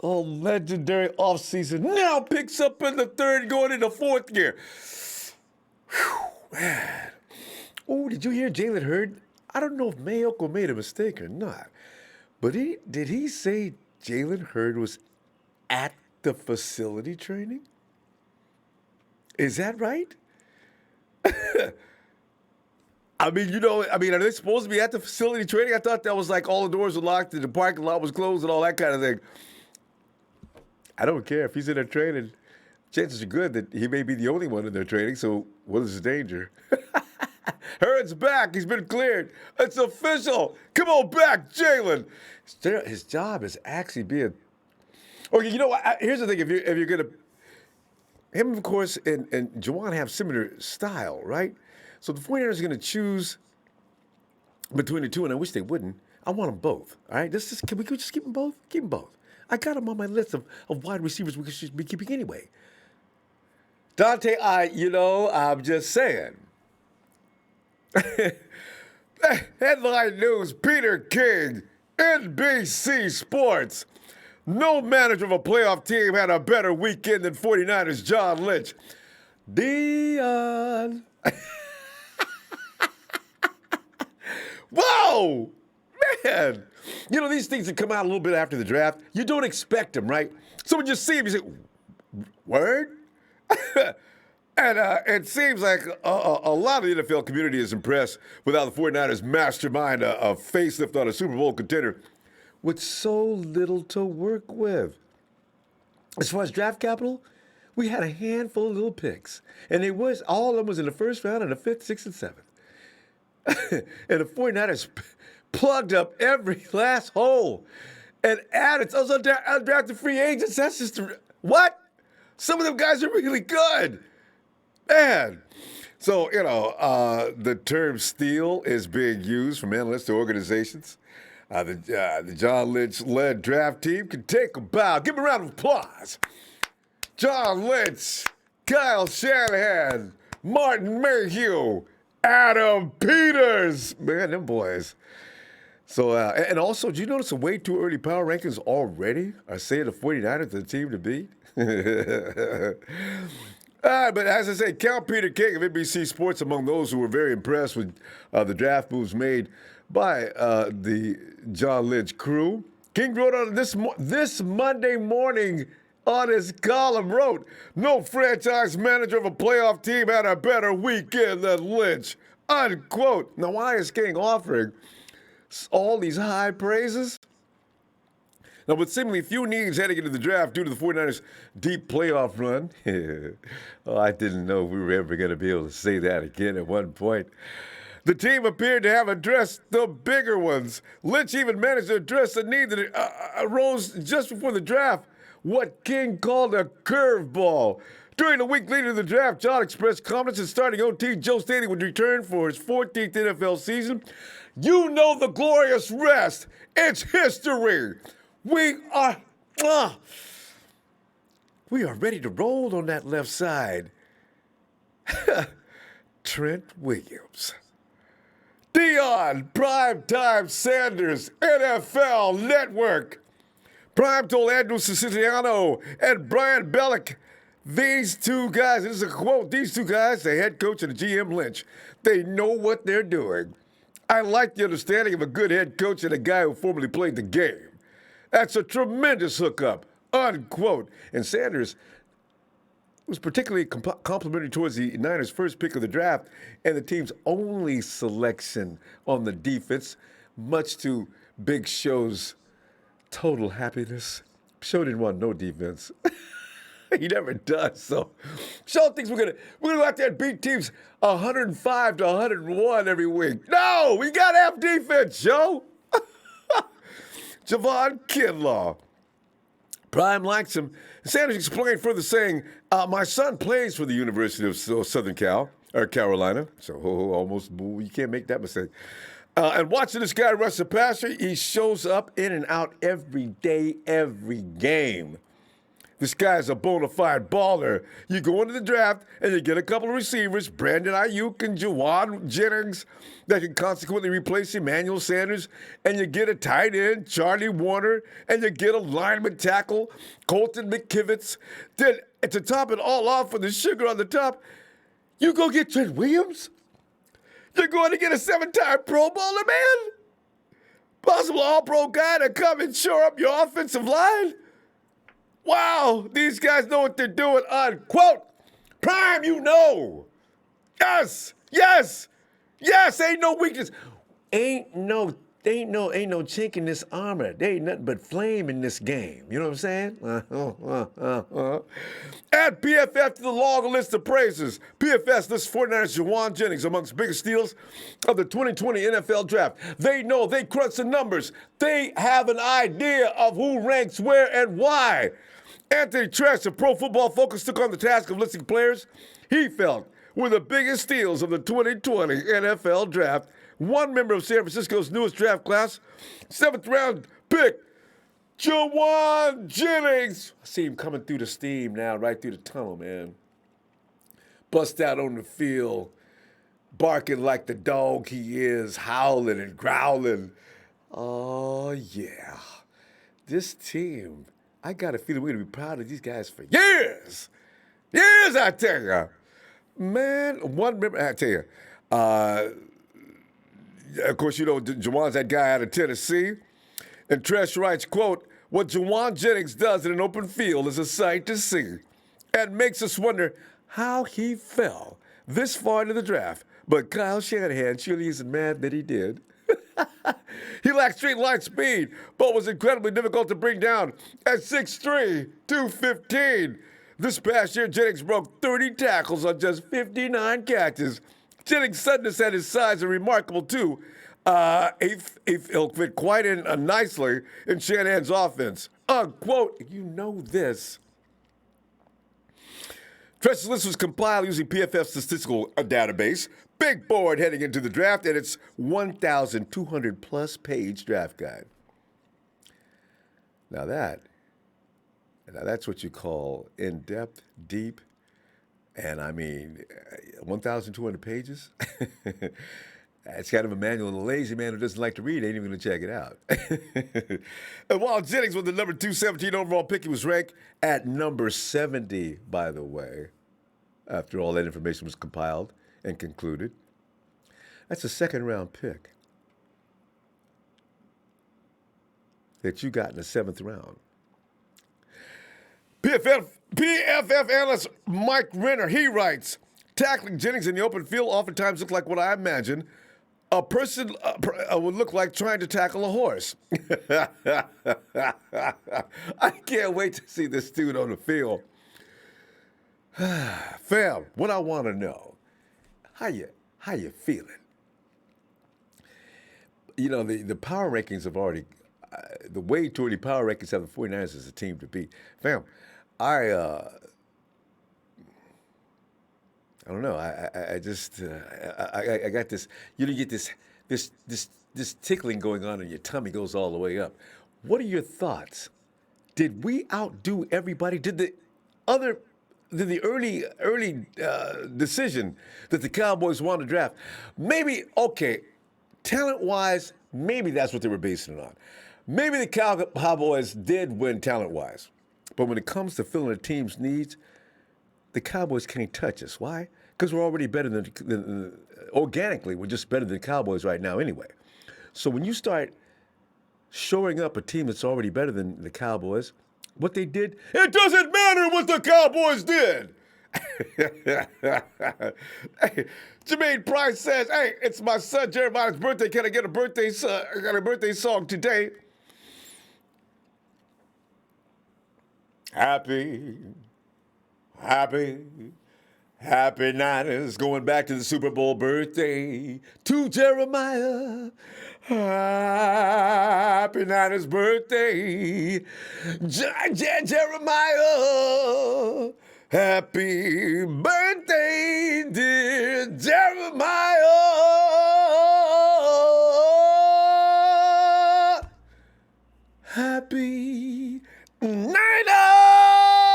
Oh, legendary offseason now picks up in the third, going into fourth gear. Whew, man. Oh, did you hear Jalen Hurd? I don't know if Mayoko made a mistake or not, but did he say Jalen Hurd was at the facility training? Is that right? are they supposed to be at the facility training? I thought that was like all the doors were locked and the parking lot was closed and all that kind of thing. I don't care if he's in there training. Chances are good that he may be the only one in there training, so what is the danger? Hurd's back. He's been cleared. It's official. Come on back, Jalen. His job is actually being... Okay, you know what? Here's the thing. If you're going to... Him, of course, and Juwan have similar style, right? So the 49ers are going to choose between the two, and I wish they wouldn't. I want them both, all right? Can we just keep them both? Keep them both. I got them on my list of wide receivers we should be keeping anyway. Dante, I'm just saying. Headline news, Peter King, NBC Sports. No manager of a playoff team had a better weekend than 49ers John Lynch. Dion. Whoa! Man! You know, these things that come out a little bit after the draft, you don't expect them, right? So when you see them, you say, word? And it seems like a lot of the NFL community is impressed with how the 49ers mastermind a facelift on a Super Bowl contender with so little to work with. As far as draft capital, we had a handful of little picks. And all of them was in the first round and the fifth, sixth, and seventh. And the 49ers plugged up every last hole and added those undrafted free agents. That's just what? Some of them guys are really good. Man. So, the term steal is being used from analysts to organizations. The John Lynch-led draft team can take a bow. Give them a round of applause. John Lynch, Kyle Shanahan, Martin Mayhew, Adam Peters. Man, them boys. So, and also, do you notice the way too early power rankings already are saying the 49ers are the team to beat? All right, but as I say, count Peter King of NBC Sports among those who were very impressed with the draft moves made by the John Lynch crew. King wrote on this Monday morning on his column, no franchise manager of a playoff team had a better weekend than Lynch, unquote. Now, why is King offering all these high praises? Now, with seemingly few needs heading into the draft due to the 49ers' deep playoff run, I didn't know we were ever going to be able to say that again at one point. The team appeared to have addressed the bigger ones. Lynch even managed to address the need that arose just before the draft, what King called a curveball. During the week leading to the draft, John expressed confidence in starting OT Joe Staley would return for his 14th NFL season. You know the glorious rest. It's history. We are ready to roll on that left side. Trent Williams. Dion, Primetime Sanders, NFL Network. Prime told Andrew Siciliano and Brian Bellick, these two guys, this is a quote, these two guys, the head coach and the GM Lynch, they know what they're doing. I like the understanding of a good head coach and a guy who formerly played the game. That's a tremendous hookup, unquote. And Sanders was particularly complimentary towards the Niners' first pick of the draft and the team's only selection on the defense, much to Big Show's total happiness. Show didn't want no defense. He never does. So Show thinks we're gonna go out there and beat teams 105 to 101 every week. No, we gotta have defense, Joe. Javon Kinlaw. Prime likes him. Sanders explained further saying, my son plays for the University of Southern Carolina. So almost, you can't make that mistake. And watching this guy rush the passer, he shows up in and out every day, every game. This guy's a bona fide baller. You go into the draft and you get a couple of receivers, Brandon Aiyuk and John Jennings, that can consequently replace Emmanuel Sanders, and you get a tight end, Charlie Warner, and you get a lineman tackle, Colton McKivitz. Then to top it all off with the sugar on the top, you go get Trent Williams? You're going to get a 7-time Pro Bowler, man? Possible All-Pro guy to come and shore up your offensive line? Wow, these guys know what they're doing, unquote. Prime, you know. Yes, yes, yes, ain't no weakness. Ain't no chink in this armor. There ain't nothing but flame in this game. You know what I'm saying? Add PFF to the long list of praises. PFS lists 49ers Juwan Jennings amongst biggest steals of the 2020 NFL Draft. They know, they crunch the numbers. They have an idea of who ranks where and why. Anthony Trash of Pro Football Focus took on the task of listing players he felt were the biggest steals of the 2020 NFL Draft. One member of San Francisco's newest draft class, 7th round pick, Juwan Jennings. I see him coming through the steam now, right through the tunnel, man. Bust out on the field, barking like the dog he is, howling and growling. Oh, yeah. This team, I got a feeling we're going to be proud of these guys for years. Years, I tell you. Man, one member, I tell you. Of course, you know, Juwan's that guy out of Tennessee. And Tresh writes, quote, what Juwan Jennings does in an open field is a sight to see and makes us wonder how he fell this far into the draft. But Kyle Shanahan surely isn't mad that he did. He lacked straight line speed, but was incredibly difficult to bring down at 6'3", 215. This past year, Jennings broke 30 tackles on just 59 catches. Jennings' suddenness at his size is remarkable, too. He'll fit quite in nicely in Shanahan's offense. Unquote. You know this. Tresh's list was compiled using PFF's statistical database. Big board heading into the draft, and it's 1,200-plus page draft guide. Now that's what you call in-depth, deep, and I mean, 1,200 pages? That's kind of a manual, and a lazy man who doesn't like to read ain't even going to check it out. And while Jennings was the number 217 overall pick, he was ranked at number 70, by the way, after all that information was compiled and concluded. That's a second-round pick that you got in the 7th round. PFF analyst Mike Renner, he writes, tackling Jennings in the open field oftentimes looks like what I imagine a person would look like trying to tackle a horse. I can't wait to see this dude on the field. Fam, what I want to know, how you feeling? You know, the power rankings have already, the way too many power rankings have the 49ers as a team to beat. Fam, I don't know. I just I got this. You know, you get this tickling going on, and your tummy goes all the way up. What are your thoughts? Did we outdo everybody? Did the early decision that the Cowboys won the draft? Maybe, okay, talent-wise, maybe that's what they were basing it on. Maybe the Cowboys did win talent-wise. But when it comes to filling a team's needs, the Cowboys can't touch us. Why? Because we're already better than organically, we're just better than the Cowboys right now anyway. So when you start shoring up a team that's already better than the Cowboys, what they did, it doesn't matter what the Cowboys did. Hey, Jermaine Price says, hey, it's my son Jeremiah's birthday. Can I get a birthday song today? Happy Niners, going back to the Super Bowl birthday to Jeremiah. Happy Niners birthday, Jeremiah. Happy birthday, dear Jeremiah. Happy Niners.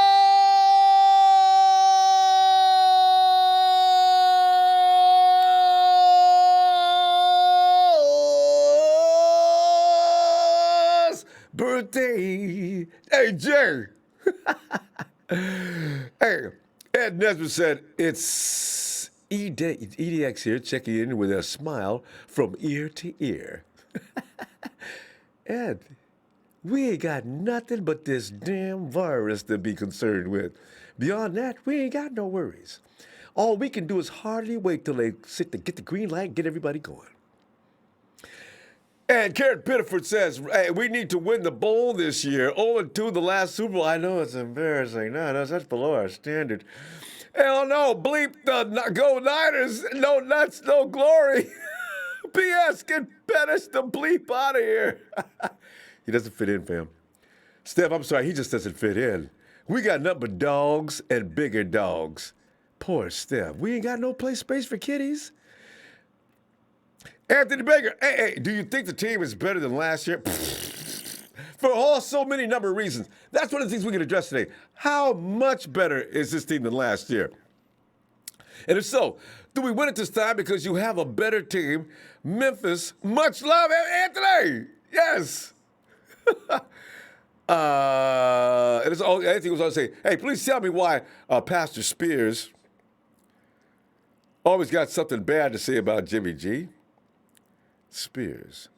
birthday. Hey, Jay. Hey, Ed Nesbitt said, it's EDX here, checking in with a smile from ear to ear. Ed, we ain't got nothing but this damn virus to be concerned with. Beyond that, we ain't got no worries. All we can do is hardly wait till they get the green light and get everybody going. And Karen Pittiford says, hey, we need to win the bowl this year. 0-2 the last Super Bowl. I know it's embarrassing. No, that's below our standard. Hell no, bleep the Go Niners. No nuts, no glory. P.S. Get Pettis the bleep out of here. He doesn't fit in, fam. Steph, I'm sorry, he just doesn't fit in. We got nothing but dogs and bigger dogs. Poor Steph. We ain't got no space for kitties. Anthony Baker, hey, do you think the team is better than last year? For so many number of reasons. That's one of the things we can address today. How much better is this team than last year? And if so, do we win it this time because you have a better team? Memphis, much love, Anthony. Yes. And it's all, Anthony was always saying, hey, please tell me why Pastor Spears always got something bad to say about Jimmy G. Spears.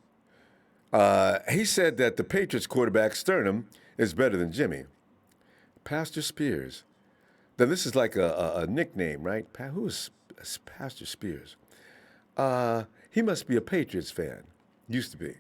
He said that the Patriots quarterback, Sternum, is better than Jimmy. Pastor Spears. Then this is like a nickname, right? Who is Pastor Spears? He must be a Patriots fan. Used to be.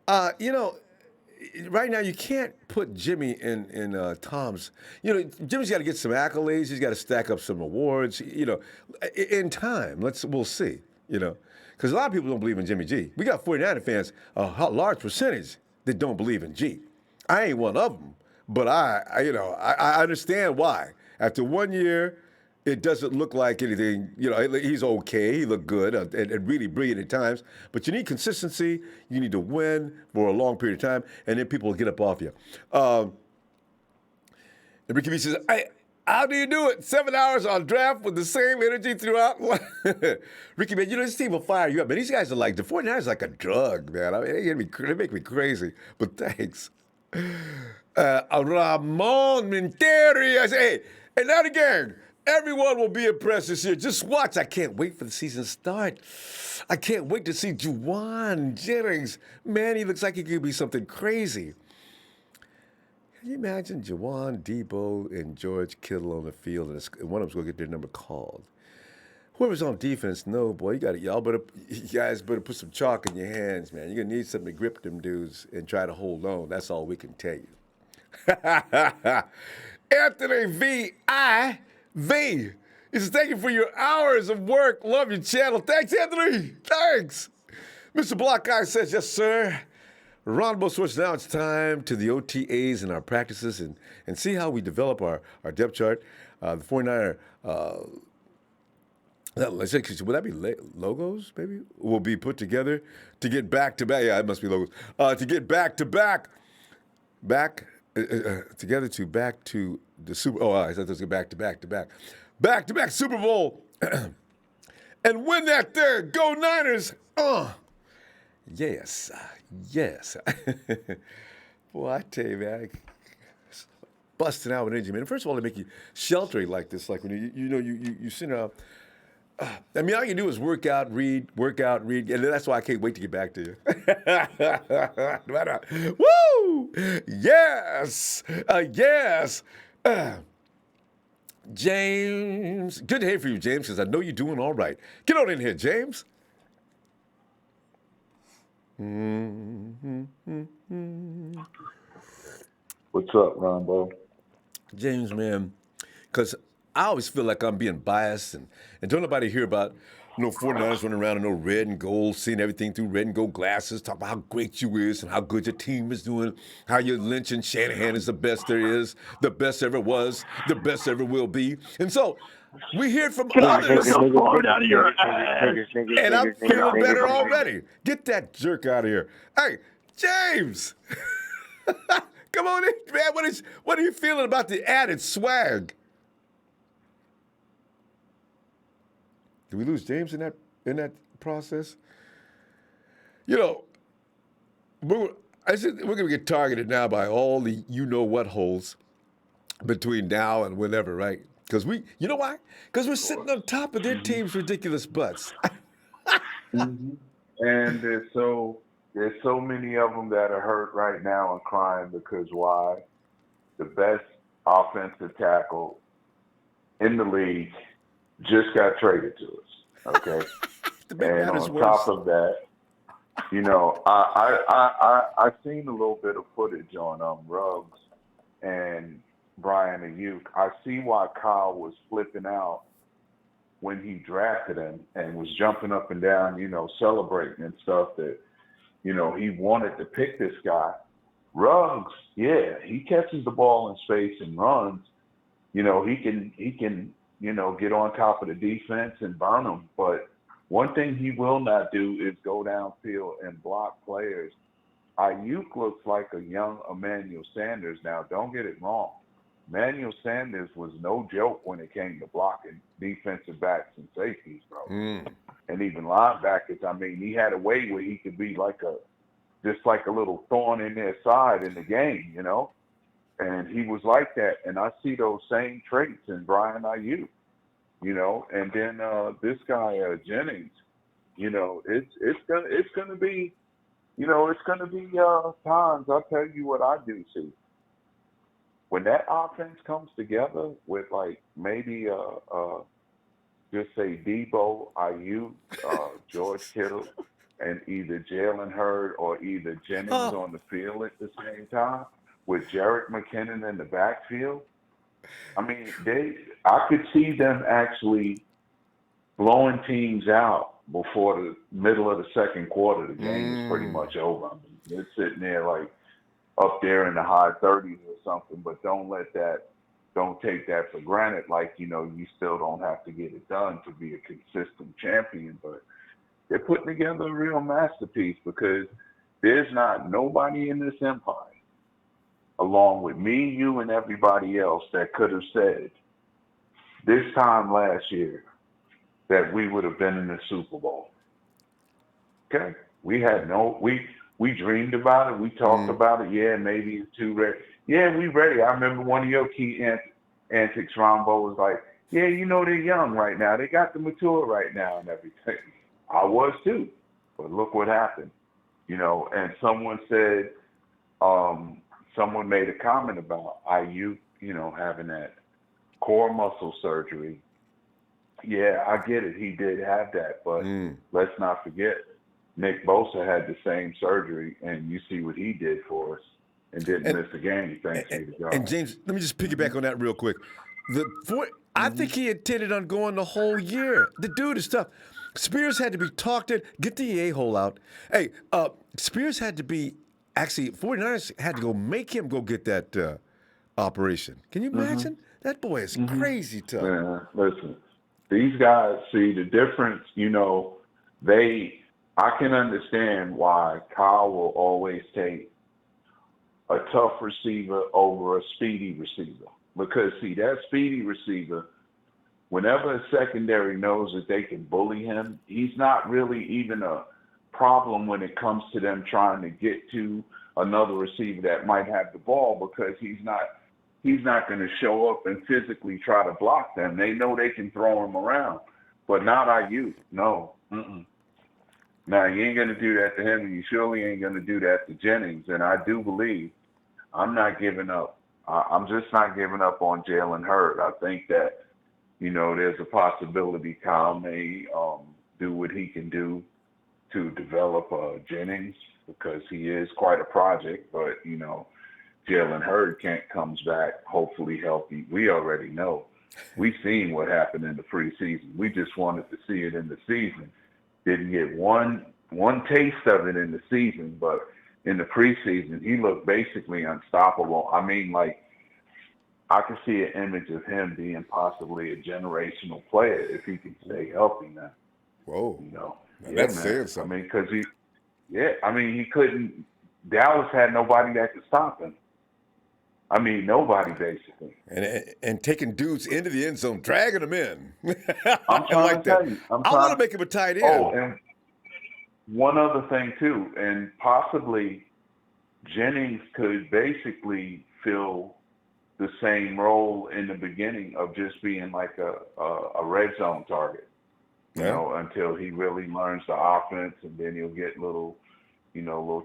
Right now you can't put Jimmy in Tom's. Jimmy's got to get some accolades. He's got to stack up some awards. In time, we'll see. Because a lot of people don't believe in Jimmy G. We got 49er fans, a large percentage that don't believe in G. I ain't one of them, but I understand why. After 1 year, it doesn't look like anything. He's okay. He looked good and really brilliant at times. But you need consistency. You need to win for a long period of time, and then people will get up off you. And Ricky B says, how do you do it? 7 hours on draft with the same energy throughout? Ricky, man, this team will fire you up. Man, these guys are like, the 49ers are like a drug, man. I mean, they make me crazy. But thanks. Ramon Minteri. I say, hey, and now again, everyone will be impressed this year. Just watch. I can't wait for the season to start. I can't wait to see Juwan Jennings. Man, he looks like he could be something crazy. Can you imagine Jawan, Debo, and George Kittle on the field, and one of them's going to get their number called? Whoever's on defense, no, boy, you guys better put some chalk in your hands, man. You're going to need something to grip them dudes and try to hold on. That's all we can tell you. Anthony V.I.V. He says, thank you for your hours of work. Love your channel. Thanks, Anthony. Thanks. Mr. Blockeye says, yes, sir. Ronbo switch. Now it's time to the OTAs and our practices and see how we develop our depth chart. The 49er, would that be logos, maybe? Will be put together to get back-to-back. Yeah, it must be logos. To get back-to-back, together to back to the Super. Oh, I thought it was back-to-back Super Bowl, and win that third. Go Niners! Yes. Boy, I tell you, man, busting out with energy, man. First of all, they make you sheltering like this, like when you sit around. I mean, all you do is work out, read, and that's why I can't wait to get back to you. Woo! Yes! Yes! James, good to hear from you, James, because I know you're doing all right. Get on in here, James. What's up, Ronbo? James, man, because I always feel like I'm being biased and don't nobody hear about 49ers running around in no red and gold, seeing everything through red and gold glasses, talk about how great you is and how good your team is doing, how your Lynch and Shanahan is the best there is, the best ever was, the best ever will be. And so we hear from others. Out of your ass. And I'm feeling better already. Get that jerk out of here. Hey, James. Come on in, man. What are you feeling about the added swag? Did we lose James in that process? I said we're gonna get targeted now by all the you-know-what holes between now and whenever, right? Because you know why? Because we're sitting on top of their team's ridiculous butts. Mm-hmm. And there's so many of them that are hurt right now and crying because why? The best offensive tackle in the league just got traded to us. Okay. To make And matters on worse, top of that, you know, I seen a little bit of footage on Ruggs and Brian Aiyuk. I see why Kyle was flipping out when he drafted him and was jumping up and down, you know, celebrating and stuff that, you know, he wanted to pick this guy. Ruggs, yeah, he catches the ball in space and runs. You know, he can, you know, get on top of the defense and burn them. But one thing he will not do is go downfield and block players. Aiyuk looks like a young Emmanuel Sanders. Now, don't get it wrong. Emmanuel Sanders was no joke when it came to blocking defensive backs and safeties, bro. And even linebackers. I mean, he had a way where he could be just like a little thorn in their side in the game, you know? And he was like that. And I see those same traits in Brian Aiyuk, you know? And then this guy, Jennings, you know, it's gonna be, you know, it's gonna be times. I'll tell you what I do see. When that offense comes together with like maybe just say Debo, Aiyuk, George Kittle, and either Jalen Hurd or either Jennings on the field at the same time, with Jerick McKinnon in the backfield, I mean, I could see them actually blowing teams out before the middle of the second quarter. The game is pretty much over. I mean, they're sitting there like up there in the high 30s or something, but don't take that for granted. Like, you know, you still don't have to get it done to be a consistent champion, but they're putting together a real masterpiece because there's not nobody in this empire, along with me, you, and everybody else, that could have said this time last year that we would have been in the Super Bowl. Okay? We dreamed about it. We talked about it. Yeah, maybe it's too ready. Yeah, we ready. I remember one of your key antics, Ronbo, was like, yeah, you know, they're young right now. They got to mature right now and everything. I was too. But look what happened. You know, and someone said, someone made a comment about Aiyuk, you know, having that core muscle surgery. Yeah, I get it. He did have that. But let's not forget, Nick Bosa had the same surgery, and you see what he did for us and didn't miss a game, thanks be to God. And James, let me just piggyback on that real quick. I think he intended on going the whole year. The dude is tough. Spears had to be talked in, get the a-hole out. Hey, Spears had to be, actually, 49ers had to go make him go get that operation. Can you imagine? That boy is crazy tough. Man, listen, these guys, see the difference, you know, I can understand why Kyle will always take a tough receiver over a speedy receiver. Because, see, that speedy receiver, whenever a secondary knows that they can bully him, he's not really even a problem when it comes to them trying to get to another receiver that might have the ball, because he's not going to show up and physically try to block them. They know they can throw him around, but not Aiyuk. No. Now, you ain't going to do that to him, and you surely ain't going to do that to Jennings. And I do believe I'm not giving up. I'm just not giving up on Jalen Hurd. I think that, you know, there's a possibility Kyle may do what he can do to develop Jennings, because he is quite a project. But, you know, Jalen Hurd comes back hopefully healthy. We already know. We've seen what happened in the preseason. We just wanted to see it in the season. Didn't get one taste of it in the season, but in the preseason, he looked basically unstoppable. I mean, like, I can see an image of him being possibly a generational player if he can stay healthy now. Whoa. You know, that's saying something. I mean, because he couldn't. Dallas had nobody that could stop him. I mean, nobody basically. And taking dudes into the end zone, dragging them in. I'm trying to tell you. I want to make him a tight end. Oh, and one other thing too, and possibly Jennings could basically fill the same role in the beginning of just being like a red zone target, you know, until he really learns the offense, and then he'll get little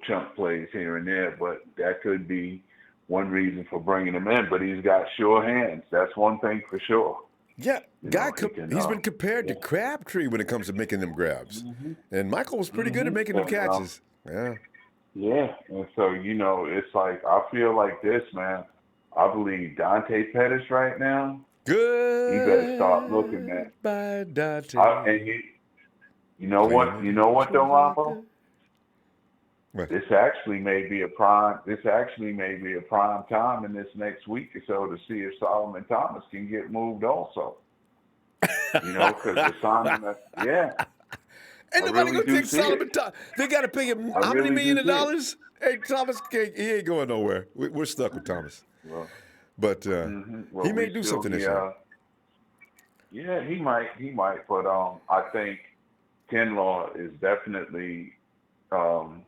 chunk plays here and there. But that could be one reason for bringing him in. But he's got sure hands. That's one thing for sure. Yeah, he's been compared to Crabtree when it comes to making them grabs. And Michael was pretty good at making them catches. Yeah, and so, it's like, I feel like this, man. I believe Dante Pettis right now, good. he better start looking, man. By Dante. And you know what though, Ronbo? What? This actually may be a prime time in this next week or so to see if Solomon Thomas can get moved also. Because the Simon, Ain't nobody gonna take Solomon Thomas. They gotta pay him how many million of dollars? Hey, Thomas, he ain't going nowhere. We're stuck with Thomas. Well, but he may do something this year. Yeah, he might. But I think Kinlaw is definitely going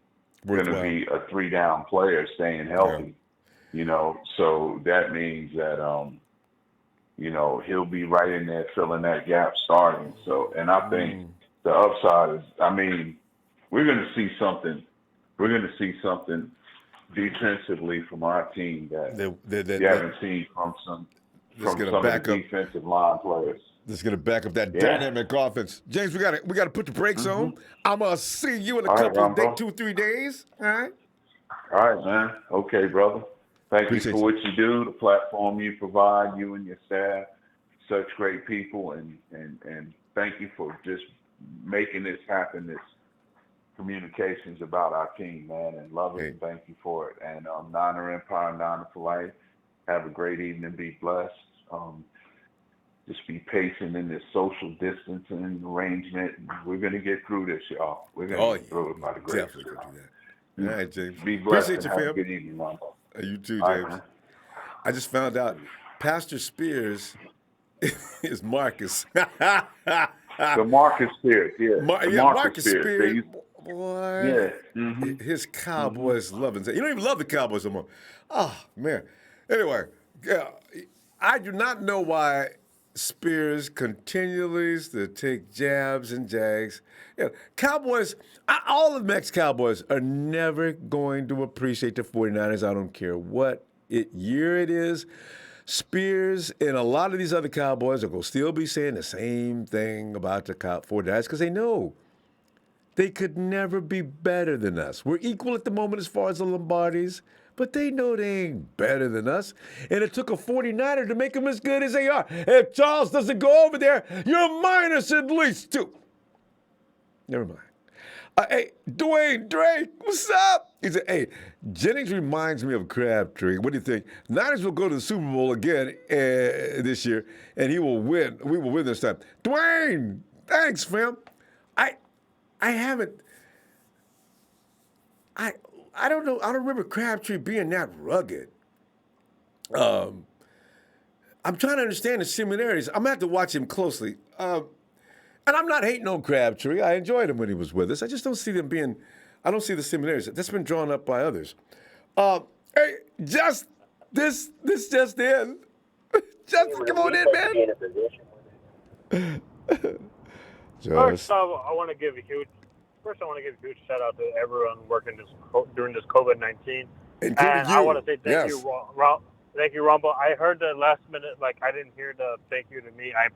to be a 3-down player, staying healthy. So that means that he'll be right in there filling that gap starting. So, and I think the upside is, we're going to see something. We're going to see something defensively from our team that you haven't seen from some of the defensive line players. This is going to back up that dynamic offense. James, we got to put the brakes on. I'm going to see you in a couple of days, 2-3 days. All right? All right, man. Okay, brother. Thank you for what you do, the platform you provide, you and your staff, such great people, and thank you for just making this happen, this communications about our team, man, and love it, and thank you for it. And Niner Empire, Niner for life. Have a great evening. Be blessed. Just be patient in this social distancing arrangement. We're going to get through this, y'all. We're going to get through it by the grace of God. Definitely going to do that. All right, James. Be blessed. Appreciate you, have fam. a good evening, Ronbo. You too, James. Right, I just found out Pastor Spears is Marcus. The Marcus Spears, Marcus Spears. Boy, his Cowboys love him. You don't even love the Cowboys no more. Oh, man. Anyway, I do not know why Spears continues to take jabs and jags. Cowboys, all of the ex-Cowboys are never going to appreciate the 49ers. I don't care what year it is. Spears and a lot of these other Cowboys are going to still be saying the same thing about the 49ers because they know they could never be better than us. We're equal at the moment as far as the Lombardis, but they know they ain't better than us. And it took a 49er to make them as good as they are. If Charles doesn't go over there, you're minus at least 2. Never mind. Hey, Dwayne Drake, what's up? He said, hey, Jennings reminds me of Crabtree. What do you think? Niners will go to the Super Bowl again this year, and he will win. We will win this time. Dwayne, thanks, fam. I haven't. I don't know. I don't remember Crabtree being that rugged. I'm trying to understand the similarities. I'm going to have to watch him closely. And I'm not hating on Crabtree. I enjoyed him when he was with us. I just don't see them being. I don't see the similarities. That's been drawn up by others. Hey, this just in. Justin, come on in, man. First, I want to give a huge shout out to everyone working during this COVID-19. And I want to say thank you, Ronbo. I heard the last minute, I didn't hear the thank you to me. I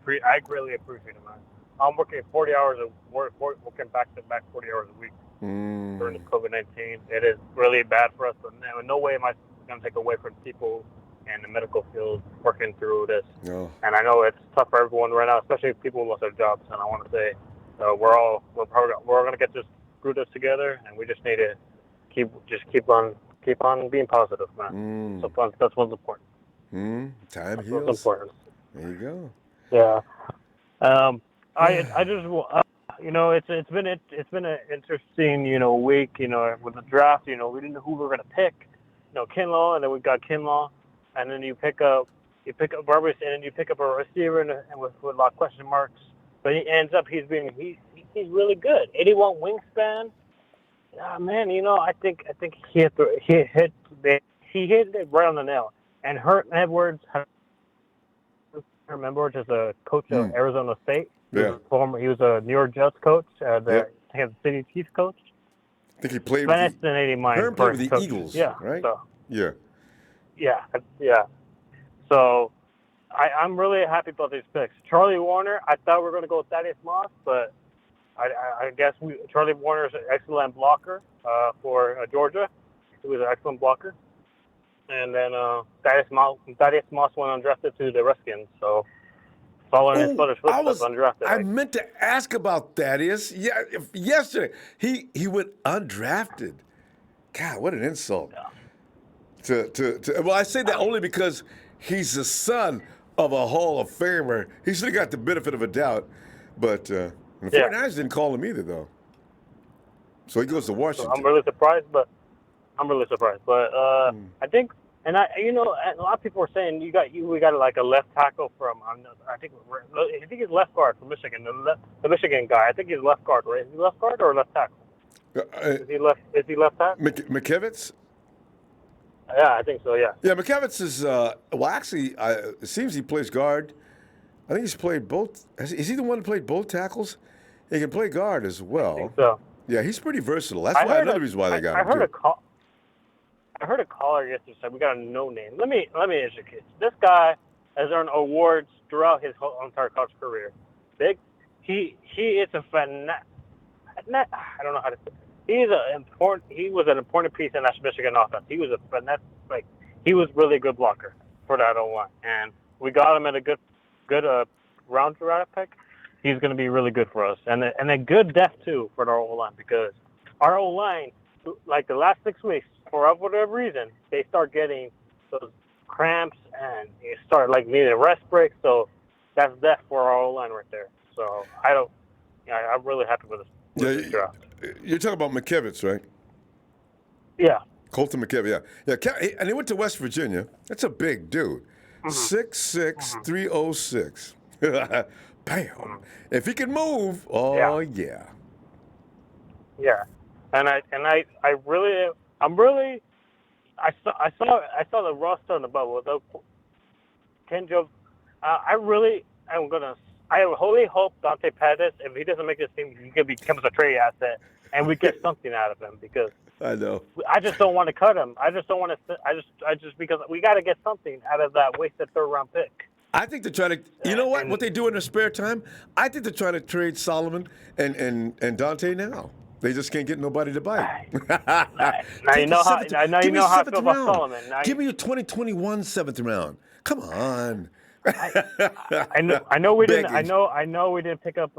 really appreciate it, man. I'm working 40 hours working back-to-back 40 hours a week during this COVID-19. It is really bad for us, but in no way am I going to take away from people in the medical field working through this. No. And I know it's tough for everyone right now, especially people who lost their jobs. And I want to say we're going to get through this together, and we just need to keep on being positive, man. So that's what's important. Time heals. What's important. There you go. Yeah. I just it's been an interesting week with the draft. We didn't know who we were going to pick. Kinlaw, and then we got Kinlaw. And then you pick up Barbers, and then you pick up a receiver and with a lot of question marks. But he ends up he's really good. 81 wingspan, Man, I think he hit it right on the nail. And Hurd and Edwards, I remember, just a coach of Arizona State. He was a New York Jets coach, the Kansas City Chiefs coach. I think he played Fascinating mind. Herm played with the Eagles, right? So, yeah. Yeah. So I'm really happy about these picks. Charlie Warner, I thought we were going to go with Thaddeus Moss, but I guess Charlie Warner is an excellent blocker for Georgia. He was an excellent blocker. And then Thaddeus Moss went undrafted to the Redskins. So following his brother's footsteps, undrafted. I meant to ask about Thaddeus. Yeah, yesterday he went undrafted. God, what an insult. Yeah. Well, I say that only because he's the son of a Hall of Famer. He should have got the benefit of a doubt, but the 49ers didn't call him either, though. So he goes to Washington. So I'm really surprised. But I think, and a lot of people were saying we got like a left tackle from I think he's left guard from Michigan, the Michigan guy. I think he's left guard, right? Is he left guard or left tackle? Is he left tackle? McKivitz? Yeah, I think so. Yeah. Yeah, McKivitz is actually, it seems he plays guard. I think he's played both. Is he the one who played both tackles? He can play guard as well. I think so. Yeah, he's pretty versatile. That's another reason why they got him. I heard a caller yesterday said we got a no name. Let me educate you. This guy has earned awards throughout his whole entire college career. He is a fanatic. I don't know how to say it. He was an important piece in that Michigan offense. He was he was really a good blocker for that O-line. And we got him at a good round draft pick. He's going to be really good for us. And a good depth, too, for our O-line, because our O-line, like the last 6 weeks, for whatever reason, they start getting those cramps and they start needing a rest break. So that's depth for our O-line right there. So I'm really happy with this draft. You're talking about McKivitz, right? Yeah. Colton McKivitz, yeah. And he went to West Virginia. That's a big dude. 6'6", 306. Bam. If he can move, yeah. Yeah. And I saw the roster on the bubble. I wholly hope Dante Pettis, if he doesn't make this team, he becomes a trade asset, and we get something out of him, because I know. I just don't want to cut him. I just don't want to. Because we got to get something out of that wasted third-round pick. I think they're trying to. You know what they do in their spare time? I think they're trying to trade Solomon and Dante now. They just can't get nobody to bite. Now you know how I feel about Solomon. Give me your 2021 seventh round. Come on. I know we didn't. I know we didn't pick up.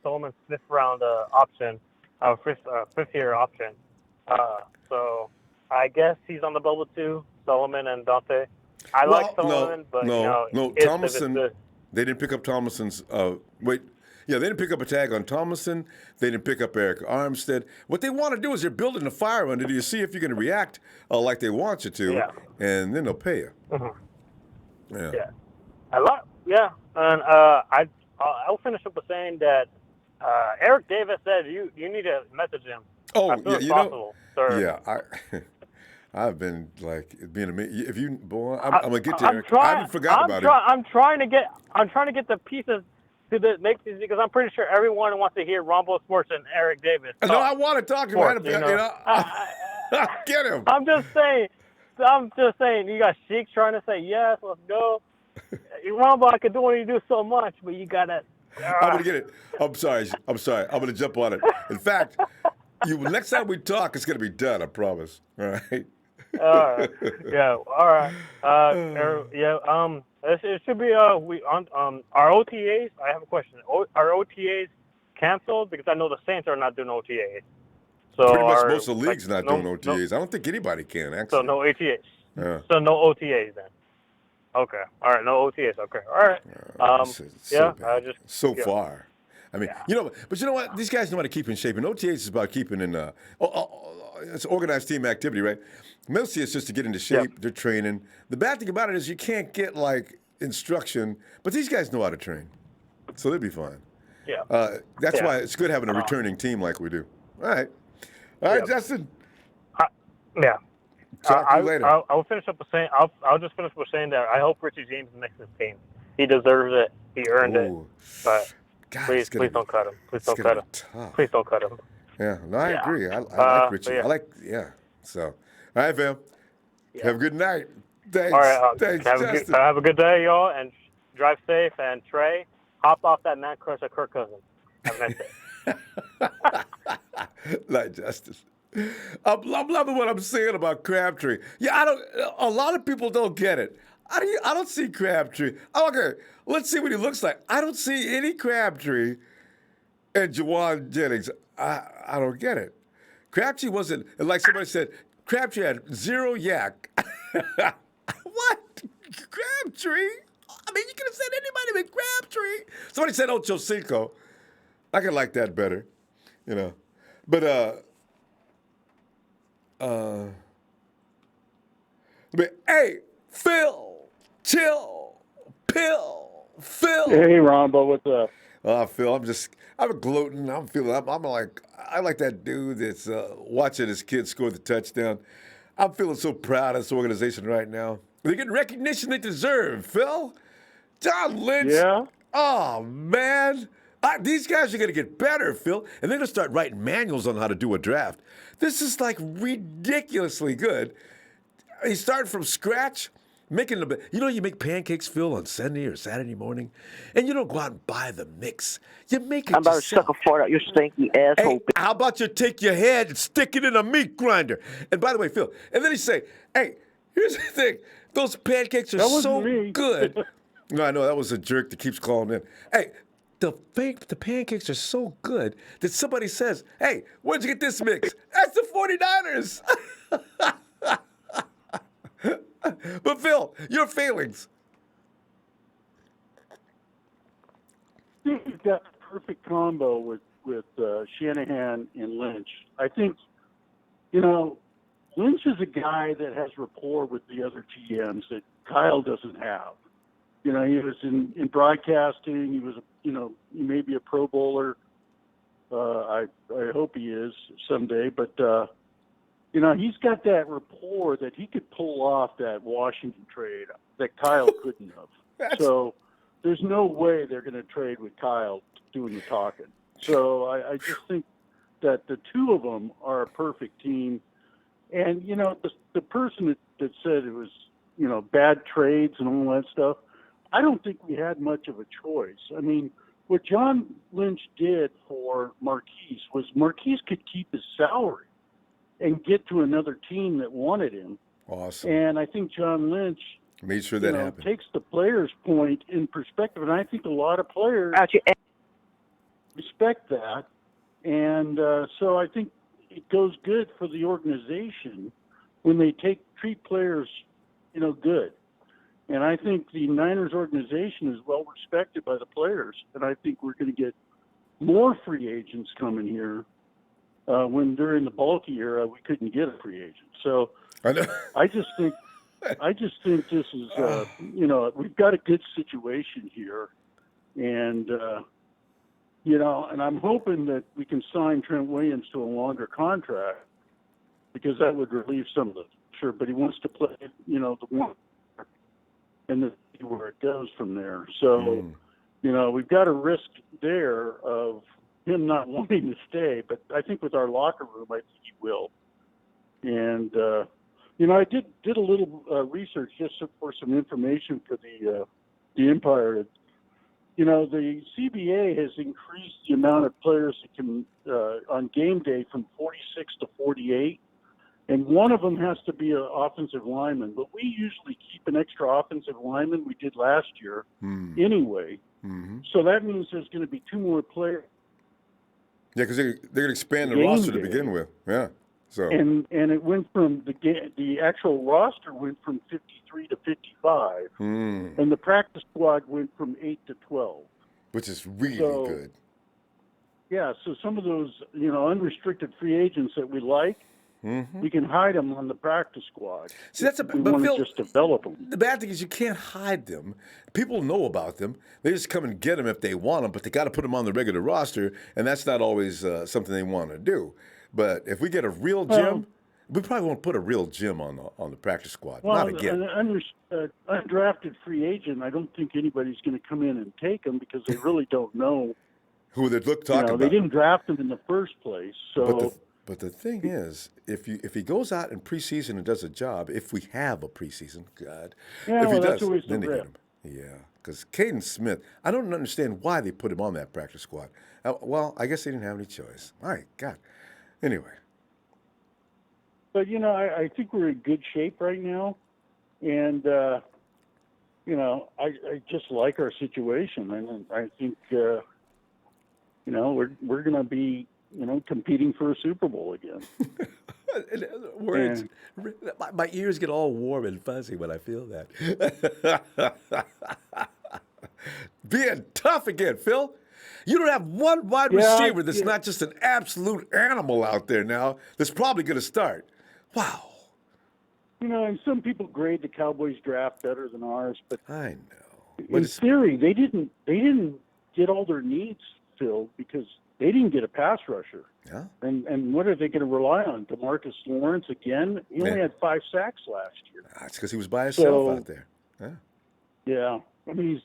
Solomon's fifth round option, fifth year option. So I guess he's on the bubble too. Solomon and Dante. I like Solomon, but no. Thomason. They didn't pick up Thomason's. They didn't pick up a tag on Thomason. They didn't pick up Eric Armstead. What they want to do is they're building a fire under you, see if you're going to react like they want you to, and then they'll pay you. Mm-hmm. Yeah. And I'll finish up with saying that Eric Davis said you need to message him. Oh, as soon as possible, sir. Yeah, I've been being if you boy, I'm gonna get to Eric. I haven't forgot about it. I'm trying to get the pieces to make these, because I'm pretty sure everyone wants to hear Ronbo Sports and Eric Davis. No, I want to talk to him. Get him. I'm just saying. You got Sheik trying to say yes, let's go. Ronbo, I can do what you do so much, but you gotta. I'm gonna get it. I'm sorry. I'm gonna jump on it. In fact, next time we talk, it's gonna be done. I promise. All right. Yeah. All right. It should be our OTAs. I have a question. Are OTAs canceled? Because I know the Saints are not doing OTAs. So pretty much most of the league's not doing OTAs. I don't think anybody can actually. So no OTAs. Yeah. So no OTAs then. Okay. All right. No OTAs. Okay. All right. So far. I mean, but you know what? These guys know how to keep in shape. And OTAs is about keeping in. It's organized team activity, right? Mostly it's just to get into shape. Yeah. They're training. The bad thing about it is you can't get instruction, but these guys know how to train, so they'll be fine. Yeah. That's why it's good having a returning team like we do. All right. All right, Yeah. Justin. Yeah. Talk to you later. I'll finish up with saying I'll just finish with saying that I hope Richie James makes this team. He deserves it. He earned it. But God, please don't cut him. Please don't cut him. Tough. Please don't cut him. Yeah, no, I agree. I like but Richie. yeah. So, all right, fam. Yeah. Have a good night. Thanks. All right. Thanks, Justin. Have a good day, y'all, and drive safe. And Trey, hop off that man crush of Kirk Cousins. Have a nice day. Night, Justin. I'm loving what I'm saying about Crabtree. Yeah, a lot of people don't get it. I don't see Crabtree. Okay, let's see what he looks like. I don't see any Crabtree and Juwan Jennings. I don't get it. Crabtree wasn't, like somebody said, Crabtree had 0 yak. What? Crabtree? I mean, you could have said anybody but Crabtree. Somebody said Ocho Cinco. I could like that better, you know. But, hey, Phil, chill, Phil. Hey, Ronbo, what's up? Phil, I'm gloating. I like that dude that's watching his kid score the touchdown. I'm feeling so proud of this organization right now. They're getting recognition they deserve, Phil. John Lynch. Yeah? Oh, man. These guys are going to get better, Phil, and they're going to start writing manuals on how to do a draft. This is like ridiculously good. He's starting from scratch, making the. You know, you make pancakes, Phil, on Sunday or Saturday morning, and you don't go out and buy the mix. You make it I'm about to yourself. suck a fart out your stinky asshole. Hey, how about you take your head and stick it in a meat grinder? And by the way, Phil, and then he say, hey, here's the thing. Those pancakes are so good. No, I know, that was a jerk that keeps calling in. Hey, the pancakes are so good that somebody says, hey, where'd you get this mix? That's the 49ers. But Phil, your feelings. I think you've got the perfect combo with Shanahan and Lynch. I think, Lynch is a guy that has rapport with the other GMs that Kyle doesn't have. He was in broadcasting. He was, he may be a Pro Bowler. I hope he is someday. But, he's got that rapport that he could pull off that Washington trade that Kyle couldn't have. So there's no way they're going to trade with Kyle doing the talking. So I just think that the two of them are a perfect team. And, the person that said it was, bad trades and all that stuff, I don't think we had much of a choice. I mean, what John Lynch did for Marquise was Marquise could keep his salary and get to another team that wanted him. Awesome. And I think John Lynch made sure that happened. Takes the player's point in perspective, and I think a lot of players respect that. And so I think it goes good for the organization when they treat players, good. And I think the Niners organization is well respected by the players, and I think we're going to get more free agents coming here. When during the bulky era we couldn't get a free agent, so I just think this is we've got a good situation here, and and I'm hoping that we can sign Trent Williams to a longer contract because that would relieve some of the pressure. But he wants to play, the one, and then see where it goes from there. So we've got a risk there of him not wanting to stay, but I think with our locker room, I think he will. And I did a little research just for some information for the Empire. The CBA has increased the amount of players that can on game day from 46 to 48, and one of them has to be an offensive lineman. But we usually keep an extra offensive lineman. We did last year anyway. Mm-hmm. So that means there's going to be 2 more players. Yeah, because they're going to expand the roster to begin with. Yeah. So and it went from the actual roster went from 53 to 55, and the practice squad went from 8 to 12, which is really good. Yeah. So some of those unrestricted free agents that we like, we can hide them on the practice squad. See, but Phil, just develop them. The bad thing is you can't hide them. People know about them. They just come and get them if they want them, but they got to put them on the regular roster, and that's not always something they want to do. But if we get a real gym, we probably won't put a real gym on the practice squad. Well, Not again. an undrafted free agent, I don't think anybody's going to come in and take him because they really don't know. Who they're talking about. They didn't draft him in the first place. So, but the thing is, if he goes out in preseason and does a job, if we have a preseason, God, yeah, if he that's does, always then the they get risk. him. Yeah, because Caden Smith, I don't understand why they put him on that practice squad. Well, I guess they didn't have any choice. My God. Anyway. But I think we're in good shape right now, and I just like our situation, and I think we're going to be competing for a Super Bowl again. Words. My ears get all warm and fuzzy when I feel that. Being tough again, Phil. You don't have one wide receiver that's not just an absolute animal out there now that's probably going to start. Wow. And some people grade the Cowboys draft better than ours, but I know. In theory, they didn't get all their needs filled because they didn't get a pass rusher. Yeah. And what are they going to rely on? DeMarcus Lawrence again? He only had 5 sacks last year. That's because he was by himself out there. Yeah. Yeah. I mean,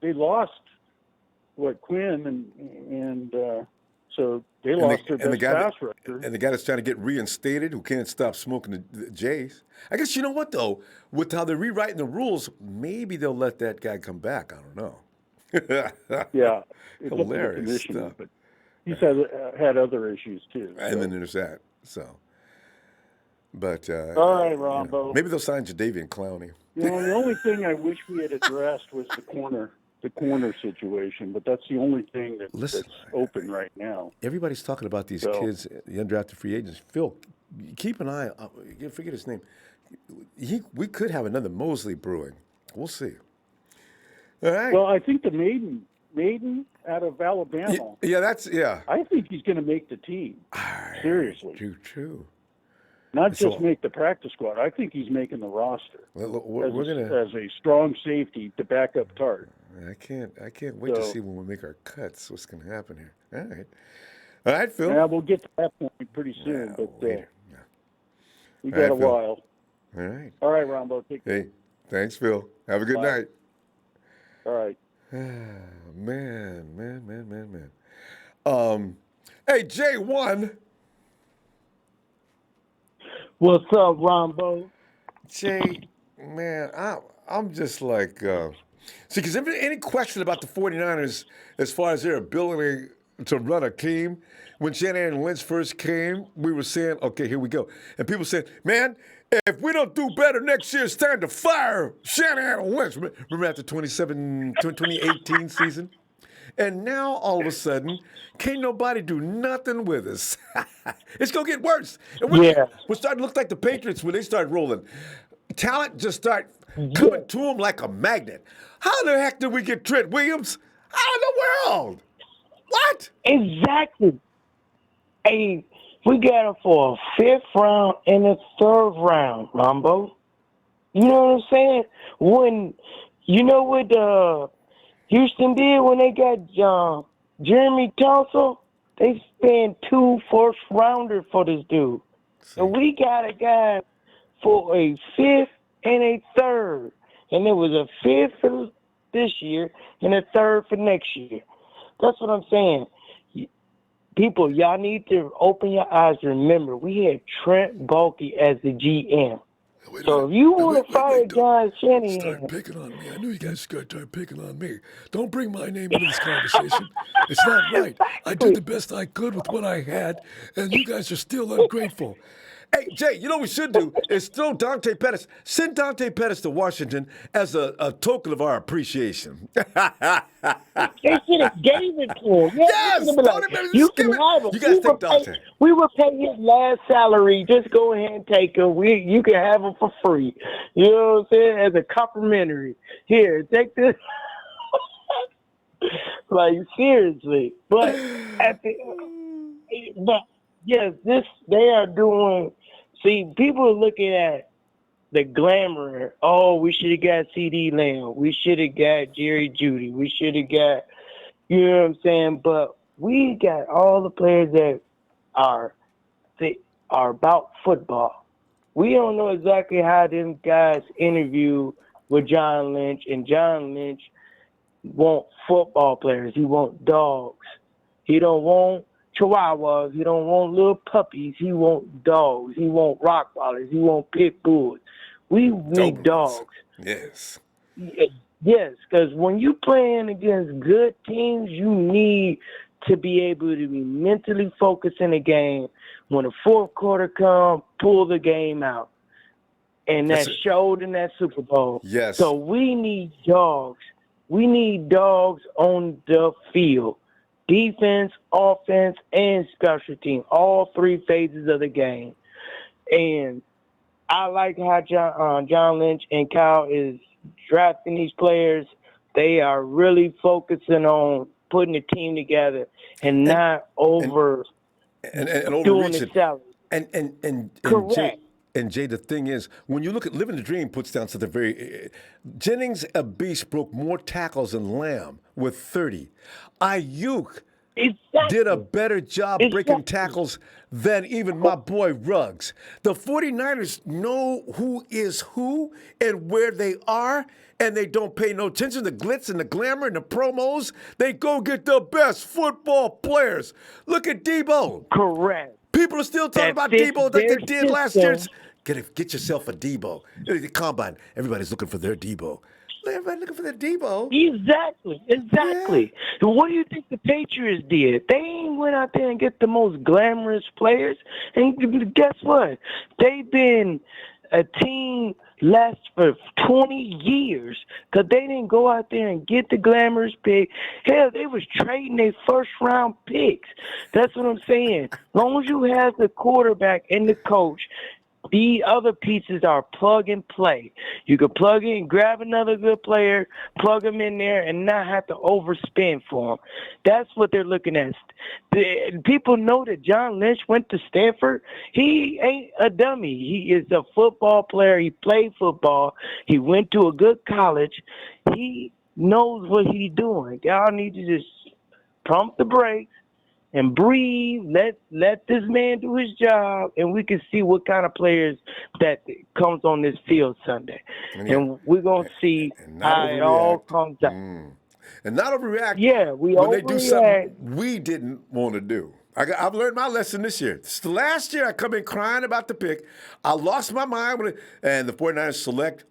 they lost Quinn and so they lost their best pass rusher. And the guy that's trying to get reinstated, who can't stop smoking the J's. I guess you know what though, with how they're rewriting the rules, maybe they'll let that guy come back. I don't know. Yeah, hilarious stuff. But he's had other issues too. And then there's that. So, but all right, Ronbo. Maybe they'll sign Jadeveon Clowney. The only thing I wish we had addressed was the corner situation, but that's the only thing that's open right now. Everybody's talking about these kids, the undrafted free agents. Phil, keep an eye. Forget his name. We could have another Mosley brewing. We'll see. All right. Well, I think the Maiden out of Alabama. Yeah. I think he's going to make the team. Seriously. True. Not just make the practice squad. I think he's making the roster as a strong safety to back up Tart. I can't wait to see when we make our cuts what's going to happen here. All right, Phil. Yeah, we'll get to that point pretty soon, but we got a while. All right. All right, Ronbo. Take care. Hey, thanks, Phil. Have a good night. All right. Man. Hey, J1. What's up, Ronbo? Jay, man, I'm just like, see, because any question about the 49ers as far as their ability to run a team, when Shanahan and Lynch first came, we were saying, okay, here we go. And people said, man, if we don't do better next year, it's time to fire Shanahan and Lynch. Remember after 2018 season? And now, all of a sudden, can't nobody do nothing with us. It's going to get worse. And we're starting to look like the Patriots when they start rolling. Talent just start coming to them like a magnet. How the heck did we get Trent Williams? How in the world? What? Exactly. Hey, we got him for a 5th round and a 3rd round, Ronbo. You know what I'm saying? When, you know what Houston did when they got Jeremy Tunsil? They spent 2 first-rounders for this dude. So we got a guy for a 5th and a 3rd. And it was a 5th for this year and a 3rd for next year. That's what I'm saying. People, y'all need to open your eyes and remember, we had Trent Baalke as the GM. So if you want to fire John Shanahan... Start picking on me. I knew you guys start picking on me. Don't bring my name into this conversation. It's not right. I did the best I could with what I had, and you guys are still ungrateful. Hey, Jay, you know what we should do is throw Dante Pettis. Send Dante Pettis to Washington as a token of our appreciation. They should have gave it to him. Yes! You can have him. You guys take Dante. We would pay his last salary. Just go ahead and take him. You can have him for free. You know what I'm saying? As a complimentary. Here, take this. Like, seriously. But, yes, they are doing... See, people are looking at the glamour. Oh, we should have got C.D. Lamb. We should have got Jerry Jeudy. We should have got, you know what I'm saying? But we got all the players that are about football. We don't know exactly how them guys interview with John Lynch, and John Lynch want football players. He want dogs. He don't want chihuahuas. He don't want little puppies. He want dogs. He want Rottweilers. He want pit bulls. We need dogs. Yes. Yes, because when you playing against good teams, you need to be able to be mentally focused in the game. When the fourth quarter comes, pull the game out. And that showed in that Super Bowl. Yes. So we need dogs. We need dogs on the field. Defense, offense, and special team. All three phases of the game. And I like how John Lynch and Kyle is drafting these players. They are really focusing on putting a team together and not over doing the salary. And correct. Jay, the thing is, when you look at Living the Dream, puts down something very. Jennings, a beast, broke more tackles than Lamb with 30. Aiyuk did a better job breaking tackles than even my boy Ruggs. The 49ers know who is who and where they are, and they don't pay no attention to the glitz and the glamour and the promos. They go get the best football players. Look at Debo. Correct. People are still talking about Debo like they did last year. Get yourself a Debo. The combine, everybody's looking for their Debo. Everybody looking for their Debo. Exactly. Yeah. What do you think the Patriots did? They ain't went out there and get the most glamorous players. And guess what? They've been a team last for 20 years because they didn't go out there and get the glamorous pick. Hell, they was trading their first-round picks. That's what I'm saying. As long as you have the quarterback and the coach, the other pieces are plug and play. You can plug in, grab another good player, plug them in there, and not have to overspend for them. That's what they're looking at. People know that John Lynch went to Stanford. He ain't a dummy. He is a football player. He played football. He went to a good college. He knows what he's doing. Y'all need to just pump the brakes and breathe, let this man do his job, and we can see what kind of players that comes on this field Sunday. And we're going to see how it all comes out. And not overreact when they do something we didn't want to do. I've learned my lesson this year. This is the last year I come in crying about the pick. I lost my mind and the 49ers select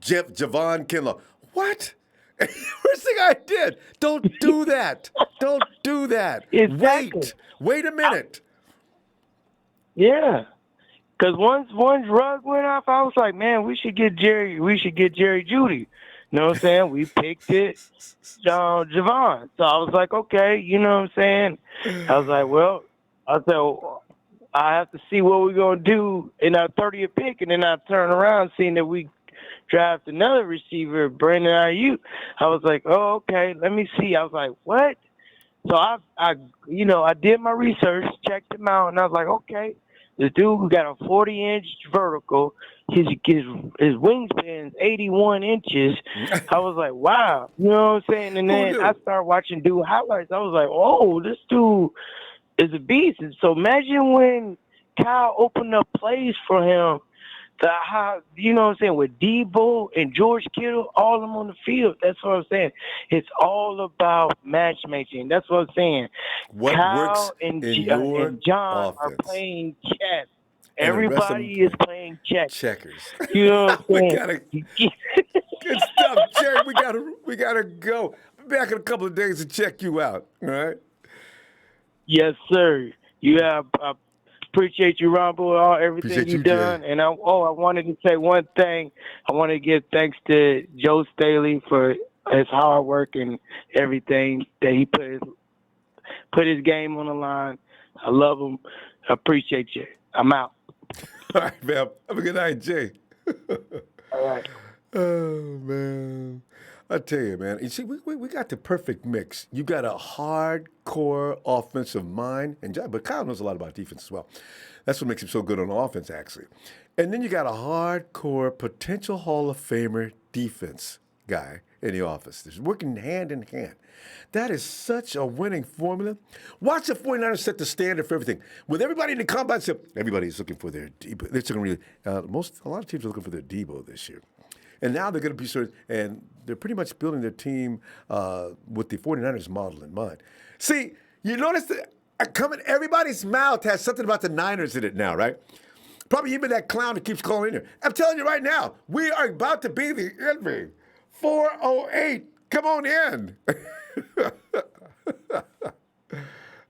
Javon Kinlaw. What? First thing I did, don't do that. Don't do that. Exactly. Wait a minute. Yeah. Because once Rugg went off, I was like, man, we should get Jerry Jeudy. You know what I'm saying? We picked it, Javon. So I was like, okay, you know what I'm saying? I was like, well, I have to see what we're going to do in our 30th pick, and then I turn around seeing that we draft another receiver, Brandon Aiyuk. I was like, oh, okay, let me see. I was like, what? So I did my research, checked him out, and I was like, okay, this dude got a 40-inch vertical. His wingspan is 81 inches. I was like, wow. You know what I'm saying? And then I started watching dude highlights. I was like, oh, this dude is a beast. And so imagine when Kyle opened up plays for him, you know what I'm saying, with Debo and George Kittle, all of them on the field. That's what I'm saying. It's all about matchmaking. That's what I'm saying. What Kyle works and in John offense. are playing chess. And Everybody is playing chess. Checkers. You know what I'm saying? Good stuff, Jerry. We gotta go. Be back in a couple of days to check you out. All right. Yes, sir. I appreciate you, Ronbo, everything you've done. Jay. And I wanted to say one thing. I want to give thanks to Joe Staley for his hard work and everything that he put his game on the line. I love him. I appreciate you. I'm out. All right, man. Have a good night, Jay. All right. Oh, man. I tell you, man. You see, we got the perfect mix. You got a hardcore offensive mind, but Kyle knows a lot about defense as well. That's what makes him so good on offense, actually. And then you got a hardcore potential Hall of Famer defense guy in the office. They're working hand in hand. That is such a winning formula. Watch the 49ers set the standard for everything. With everybody in the combine, everybody's looking for their Debo. A lot of teams are looking for their Debo this year. And now they're going to be and they're pretty much building their team with the 49ers model in mind. See, you notice that everybody's mouth has something about the Niners in it now, right? Probably even that clown that keeps calling in here. I'm telling you right now, we are about to be the envy. 408. Come on in.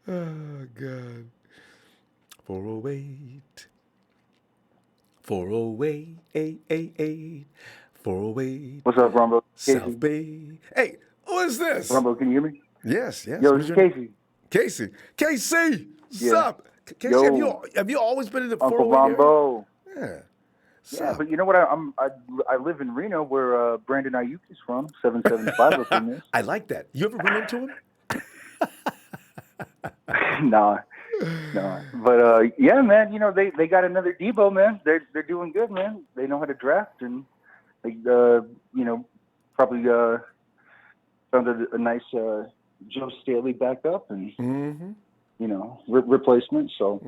Oh, God. 408. 408. 408. What's up, Ronbo? South Bay. Hey, who is this? Ronbo, can you hear me? Yes. Yo, it's Casey. Casey, what's Yeah. up? Casey, Yo. have you always been in the Uncle 408 Ronbo. area? Yeah, but you know what? I live in Reno, where Brandon Aiyuk is from. 775 up in this. I like that. You ever run into him? Nah. But yeah, man. You know they got another Debo, man. They're doing good, man. They know how to draft, and they probably found a nice Joe Staley backup and replacement. So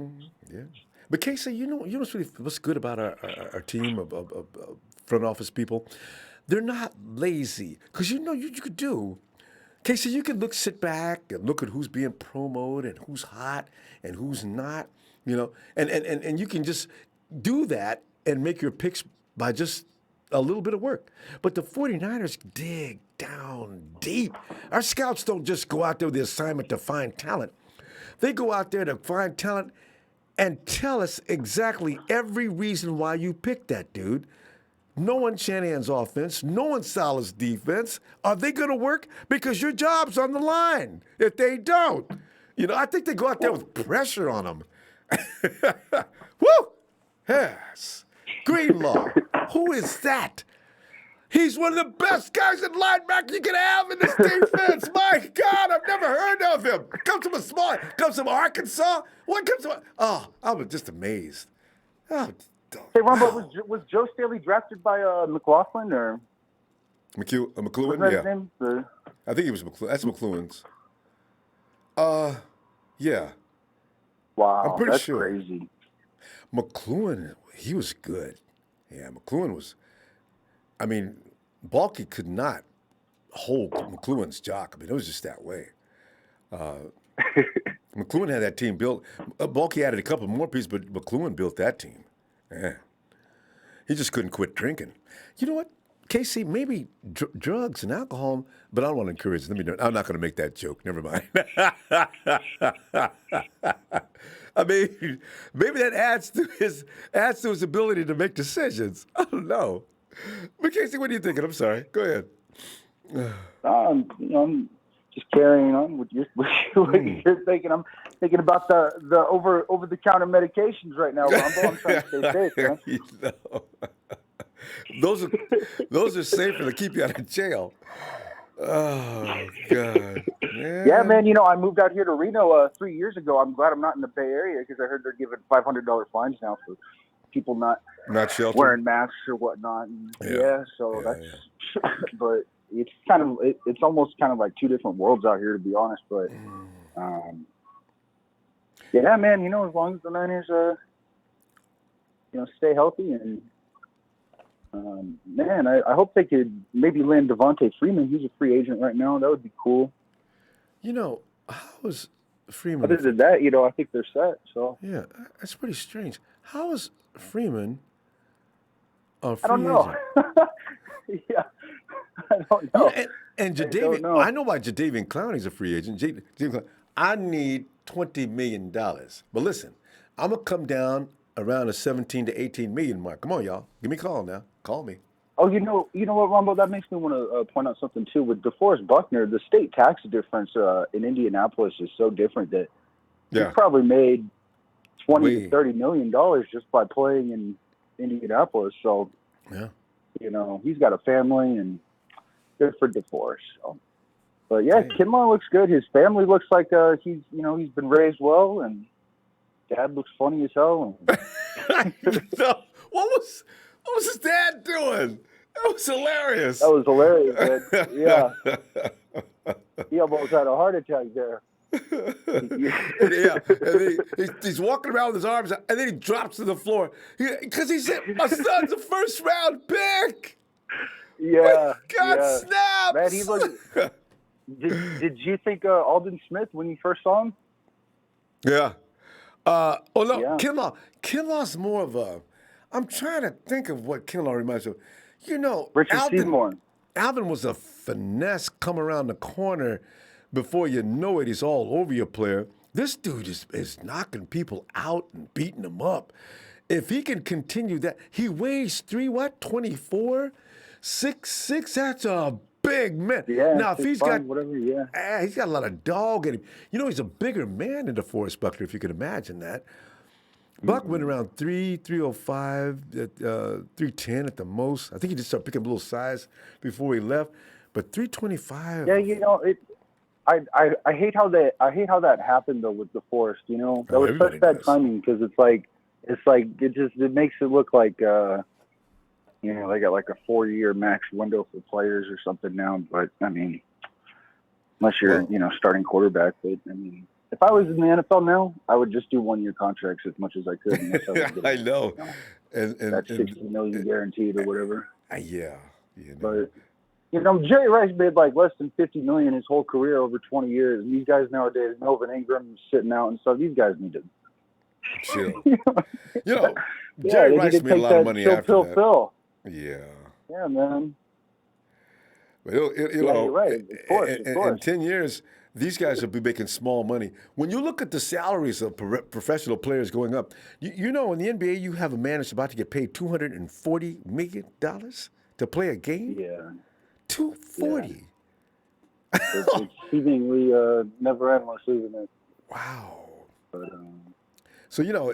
yeah. But Casey, you know what's good about our team of front office people? They're not lazy, because you could do. Casey, you could sit back and look at who's being promoted and who's hot and who's not, and you can just do that and make your picks by just a little bit of work. But the 49ers dig down deep. Our scouts don't just go out there with the assignment to find talent. They go out there to find talent and tell us exactly every reason why you picked that dude. Knowing Shanahan's offense, knowing Salah's defense, are they going to work? Because your job's on the line. If they don't, I think they go out there with pressure on them. Woo! Yes. Greenlaw. Who is that? He's one of the best guys at linebacker you can have in this defense. My God, I've never heard of him. Comes from Arkansas. What comes from? Oh, I was just amazed. Oh, hey, Ronbo, was Joe Staley drafted by McCloughan or McCloughan? His Yeah, name? I think he was McCloughan. That's McCloughan's. Yeah. Wow, I'm pretty that's sure. crazy. McCloughan, he was good. Yeah, McCloughan was. I mean, Balky could not hold McCloughan's jock. I mean, it was just that way. McCloughan had that team built. Balky added a couple more pieces, but McCloughan built that team. Yeah. He just couldn't quit drinking. You know what, Casey? Maybe drugs and alcohol, but I don't want to encourage them. I'm not going to make that joke. Never mind. I mean, maybe that adds to his ability to make decisions. I don't know. But Casey, what are you thinking? I'm sorry. Go ahead. I'm just carrying on with what you're thinking. I'm thinking about the over the counter medications right now, Ronbo. I'm trying to stay safe, man. Those are safer to keep you out of jail. Oh God. Man. Yeah, man. I moved out here to Reno 3 years ago. I'm glad I'm not in the Bay Area, because I heard they're giving $500 fines now for people not sheltered, wearing masks or whatnot. And but it's almost kind of like two different worlds out here, to be honest. But yeah, man. As long as the Niners stay healthy, and man, I hope they could maybe land Devontae Freeman. He's a free agent right now. That would be cool. How is Freeman? Other than that, I think they're set. So yeah, that's pretty strange. How is Freeman a free I don't know. Yeah, I don't know. Yeah, and Jadeveon, I know why Jadeveon Clowney's a free agent. I need $20 million. But listen, I'm gonna come down around the 17 to 18 million mark. Come on, y'all, give me a call now. Call me. Oh, you know what, Ronbo? That makes me want to point out something too. With DeForest Buckner, the state tax difference in Indianapolis is so different that he's probably made $20 to $30 million just by playing in Indianapolis. So, he's got a family, and good for DeForest. So. But yeah, Kinlaw looks good. His family looks like he's been raised well, and dad looks funny as hell. No. What was his dad doing? That was hilarious. That was hilarious, man. Yeah. He almost had a heart attack there. Yeah, and he's walking around with his arms out, and then he drops to the floor because he said, "My son's a first-round pick." Yeah, God yeah. snaps. Man, he looked. Did you think Alden Smith when you first saw him? Yeah. Oh no, Yeah. Kinlaw's more of a. I'm trying to think of what Kinlaw reminds me of. You know, Richard Seymour. Alvin was a finesse come around the corner. Before you know it, he's all over your player. This dude is knocking people out and beating them up. If he can continue that, he weighs 24, 6'6". That's a big man. Yeah. Now if he's got whatever, yeah. he's got a lot of dog in him. You know, he's a bigger man than DeForest Buckner, if you can imagine that. Buck went around 305, 310 at the most. I think he just started picking up a little size before he left. But 325. Yeah, you know it. I hate how that happened though with DeForest. You know, that was such bad timing because it makes it look like you know, they got like a 4-year max window for players or something now. But I mean, unless you're starting quarterback. But I mean, if I was in the NFL now, I would just do 1-year contracts as much as I could. I know. And that's $60 million guaranteed or whatever. Yeah. But. You know, Jerry Rice made like less than $50 million his whole career over 20 years. And these guys nowadays, Melvin Ingram sitting out and stuff. These guys need to chill. You know, Jerry Rice made a lot of money after that. Phil. Yeah. Yeah, man. But you're right. Of course. In 10 years, these guys will be making small money. When you look at the salaries of professional players going up, you know, in the NBA, you have a man that's about to get paid $240 million to play a game. Yeah. 240. Yeah. It's seemingly never endless, isn't it? Wow. But, so, you know,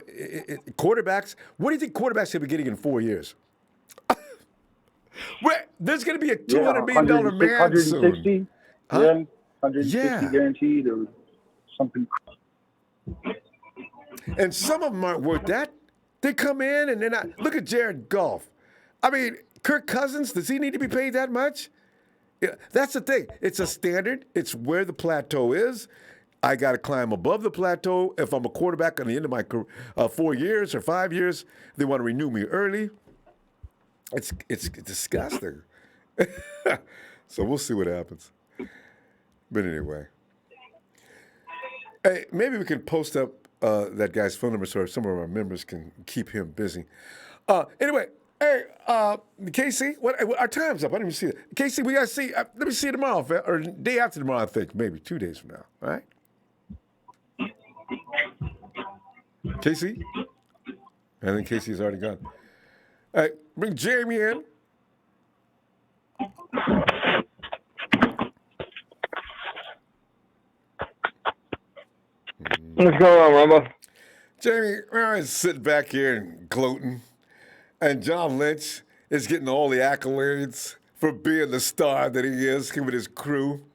quarterbacks, what do you think quarterbacks will be getting in 4 years? There's going to be a $200 million man soon. 160? Huh? Yeah, 160 guaranteed or something. And some of them aren't worth that. They come in and they're not. Look at Jared Goff. I mean, Kirk Cousins, does he need to be paid that much? Yeah, that's the thing. It's a standard. It's where the plateau is. I got to climb above the plateau. If I'm a quarterback at the end of my 4 years or 5 years, they want to renew me early. It's disgusting. So we'll see what happens. But anyway. Hey, maybe we can post up that guy's phone number so some of our members can keep him busy. Anyway. Hey, Casey, our time's up. I didn't even see it. Casey, we got to see. Let me see you tomorrow, or day after tomorrow, I think. Maybe 2 days from now. All right? Casey? I think Casey's already gone. All right, bring Jamie in. What's going on, Ronbo? Jamie, I was sitting back here and gloating. And John Lynch is getting all the accolades for being the star that he is, him with his crew.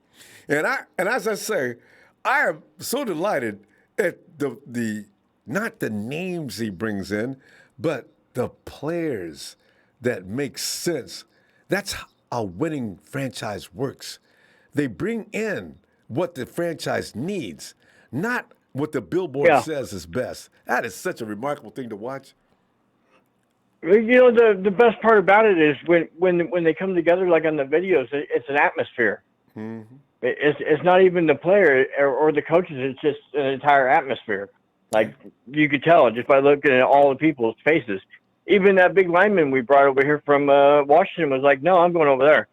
And as I say, I am so delighted at the not the names he brings in, but the players that make sense. That's how a winning franchise works. They bring in what the franchise needs, not what the billboard says is best. That is such a remarkable thing to watch. You know, the best part about it is when they come together, like on the videos, it's an atmosphere. Mm-hmm. It's not even the player or the coaches. It's just an entire atmosphere. Like you could tell just by looking at all the people's faces. Even that big lineman we brought over here from Washington was like, "No, I'm going over there."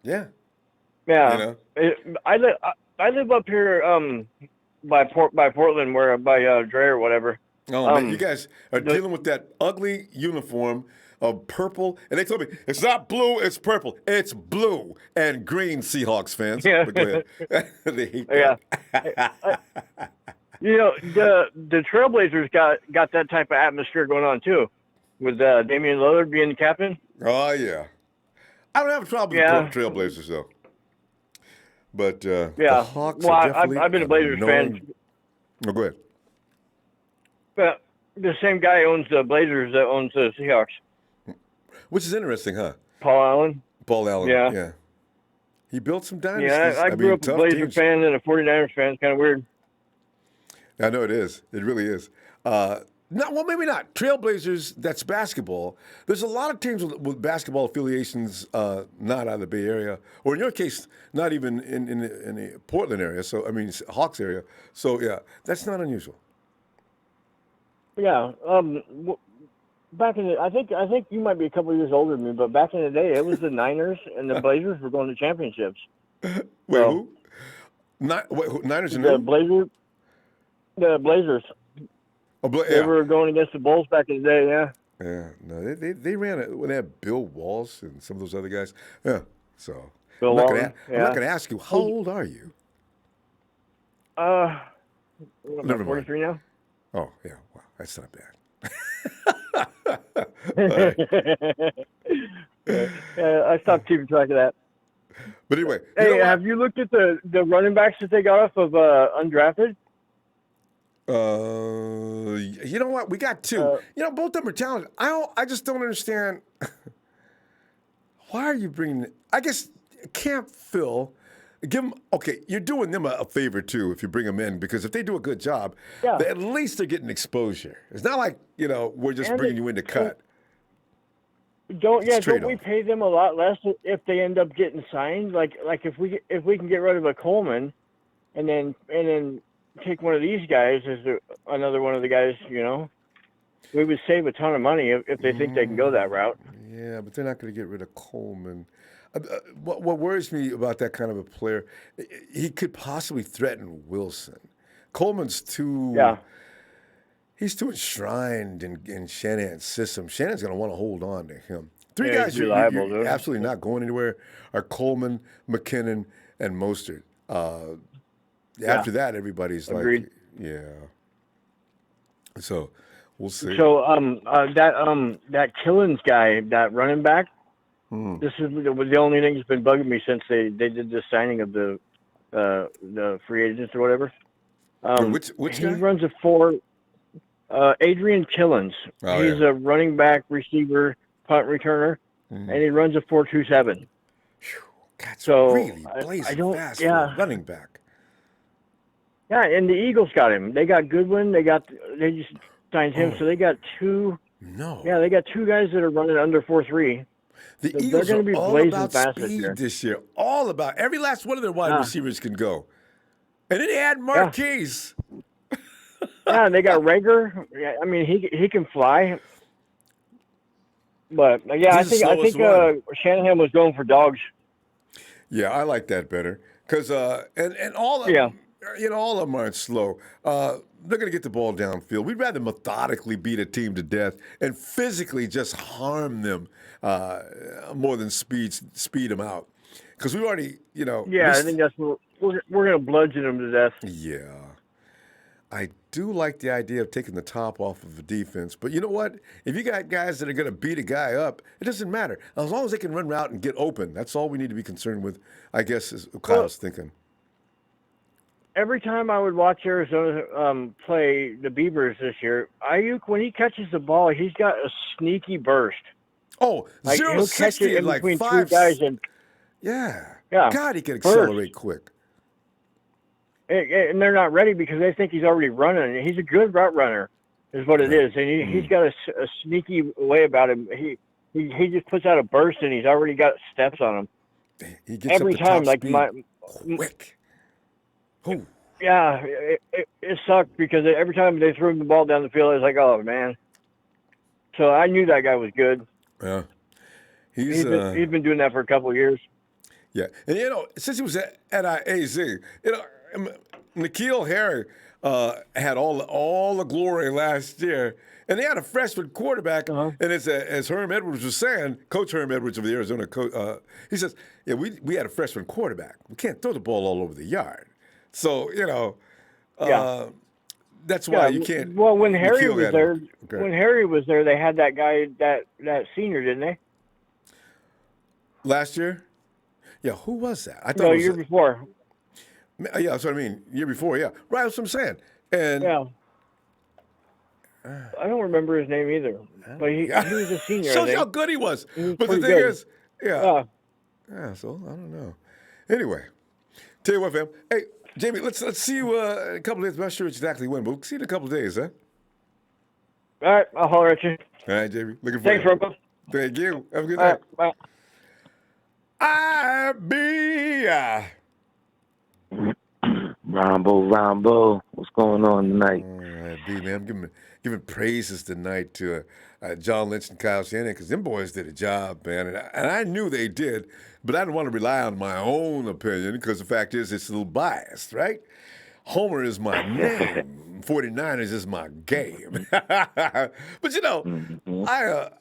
Yeah. Yeah. You know? I live up here by Portland, where by Dre or whatever. Oh, man, you guys are dealing with that ugly uniform of purple. And they told me, it's not blue, it's purple. It's blue and green, Seahawks fans. Yeah. But go ahead. They hate that. Yeah. You know, the Trailblazers got that type of atmosphere going on, too, with Damian Lillard being the captain. Oh, yeah. I don't have a problem with the Trailblazers, though. But the Hawks are definitely... I've been a Blazers fan. Oh, go ahead. But the same guy owns the Blazers that owns the Seahawks. Which is interesting, huh? Paul Allen. Paul Allen. Yeah. Yeah. He built some dynasties. Yeah, I grew up a tough Blazer teams. fan and a 49ers fan. It's kind of weird. I know it is. It really is. Well, maybe not. Trailblazers, that's basketball. There's a lot of teams with basketball affiliations not out of the Bay Area, or in your case, not even in the Portland area. So, I mean, Hawks area. So, yeah, that's not unusual. Yeah. Back in the, I think you might be a couple years older than me, but back in the day, it was the Niners and the Blazers were going to championships. Wait, So, who? Niners and the who? Blazers. They were going against the Bulls back in the day. Yeah. Yeah, no, they ran it when they had Bill Walsh and some of those other guys. Yeah, so Bill I'm not Walton, going to ask you, how old are you? I'm 43 now. Oh, yeah, wow, that's not bad. I stopped keeping track of that. But anyway, Hey, have you looked at the running backs that they got off of Undrafted? You know what? We got two. Both of them are talented. I just don't understand. Why are you bringing? I guess Camp Phil. Give them. Okay, you're doing them a favor too if you bring them in, because if they do a good job, at least they're getting exposure. It's not like we're just bringing you in to cut. Don't we pay them a lot less if they end up getting signed? Like if we can get rid of a Coleman, and then take one of these guys as another one of the guys, we would save a ton of money if they think they can go that route. Yeah, but they're not going to get rid of Coleman. What worries me about that kind of a player, he could possibly threaten Wilson. Coleman's too. Yeah. He's too enshrined in Shanahan's system. Shanahan's going to want to hold on to him. Three guys he's reliable, you're absolutely not going anywhere are Coleman, McKinnon, and Mostert. After that, everybody's Agreed. like, yeah. So we'll see. So that Killins guy, that running back, this was the only thing that's been bugging me since they did the signing of the free agents or whatever. Which he guy? runs a Adrian Killins. He's a running back, receiver, punt returner, and he runs a 4.27. That's so really blazing fast for a running back. Yeah, and the Eagles got him. They got Goodwin. They just signed him, so they got two. No. Yeah, they got two guys that are running under 4.3. The So Eagles are be all blazing about fast speed this year. All about every last one of their wide receivers can go. And then they had Marquise. Yeah, and they got Rager. Yeah, I mean he can fly. But I think Shanahan was going for dogs. Yeah, I like that better because and all of them, all of them aren't slow. They're going to get the ball downfield. We'd rather methodically beat a team to death and physically just harm them more than speed them out. Because we already, Yeah, I think that's what we're going to bludgeon them to death. Yeah. I do like the idea of taking the top off of the defense. But you know what? If you got guys that are going to beat a guy up, it doesn't matter. As long as they can run route and get open, that's all we need to be concerned with, I guess, is what Kyle's thinking. Every time I would watch Arizona play the Beavers this year, Aiyuk, when he catches the ball, he's got a sneaky burst. Oh, like, 0-60 in like between 5. Two guys and, yeah. Yeah. God, he can accelerate quick. And they're not ready because they think he's already running. He's a good route runner, is what it is. And he's got a sneaky way about him. He just puts out a burst and he's already got steps on him. He gets every up the time, top like speed quick. Oh. Yeah, it sucked because every time they threw him the ball down the field, I was like, oh man. So I knew that guy was good. Yeah, he's been doing that for a couple of years. Yeah, and since he was at AZ, N'Keal Harry had all the glory last year, and they had a freshman quarterback. And as Herm Edwards was saying, Coach Herm Edwards of the Arizona, he says, "Yeah, we had a freshman quarterback. We can't throw the ball all over the yard." So that's why you can't. Well, when Harry was there, they had that guy, that senior, didn't they? Last year? Yeah, who was that? I thought no, year before. Yeah, that's what I mean. Year before, yeah. Right, that's what I'm saying. And I don't remember his name either, but he was a senior. Shows you how good he was. But the thing is, Yeah. Yeah, so I don't know. Anyway, tell you what, fam. Hey, Jamie, let's see you in a couple of days. I'm not sure exactly when, but we'll see you in a couple of days, huh? All right, I'll holler at you. All right, Jamie. Looking for Thanks, you. Rocco. Thank you. Have a good All night. right, bye. I be. Ronbo, what's going on tonight? All right, B, man. I'm giving praises tonight to John Lynch and Kyle Shanahan because them boys did a job, man. And I knew they did, but I didn't want to rely on my own opinion because the fact is it's a little biased, right? Homer is my name. 49ers is my game. But, you know, Mm-hmm.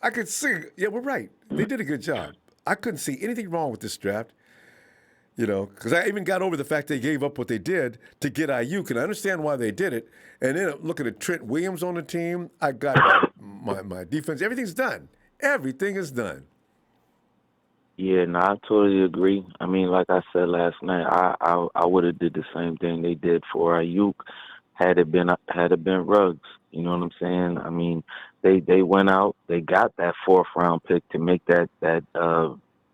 I could see, yeah, we're right. They did a good job. I couldn't see anything wrong with this draft. You know, because I even got over the fact they gave up what they did to get Aiyuk, and I understand why they did it. And then looking at Trent Williams on the team, I got my defense. Everything's done. Everything is done. Yeah, no, I totally agree. I mean, like I said last night, I would have did the same thing they did for Aiyuk had it been Ruggs. You know what I'm saying? I mean, they went out, they got that 4th round pick to make that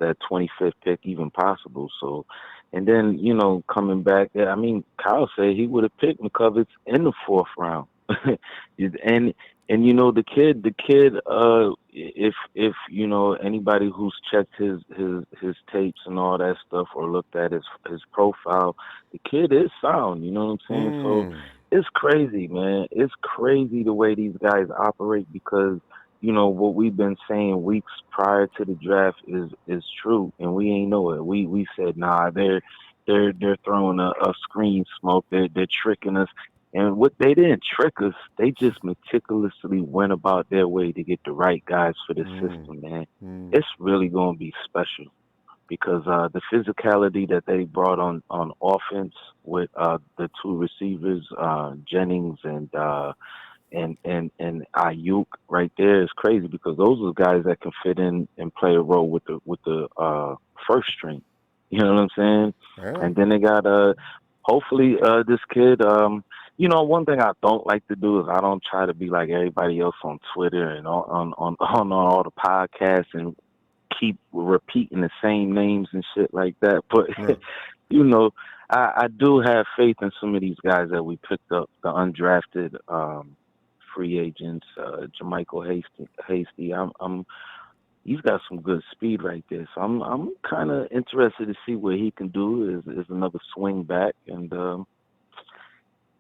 25th pick even possible. So, and then, you know, coming back, I mean, Kyle said he would have picked McCloughan in the 4th round. and you know, the kid, if you know, anybody who's checked his tapes and all that stuff or looked at his profile, the kid is sound, you know what I'm saying? So it's crazy, man. It's crazy the way these guys operate because, you know, what we've been saying weeks prior to the draft is true, and we ain't know it. We said, nah, they're throwing a screen smoke. They're tricking us, and what they didn't trick us. They just meticulously went about their way to get the right guys for the system, man. It's really going to be special because the physicality that they brought on offense with the 2 receivers, Jennings and Aiyuk right there is crazy because those are the guys that can fit in and play a role with the first string. You know what I'm saying? Yeah. And then they got hopefully this kid. You know, one thing I don't like to do is I don't try to be like everybody else on Twitter and on all the podcasts and keep repeating the same names and shit like that. But you know, I do have faith in some of these guys that we picked up, the undrafted free agents, Jermichael Hasty. He's got some good speed right there. So I'm kind of interested to see what he can do. Is another swing back, and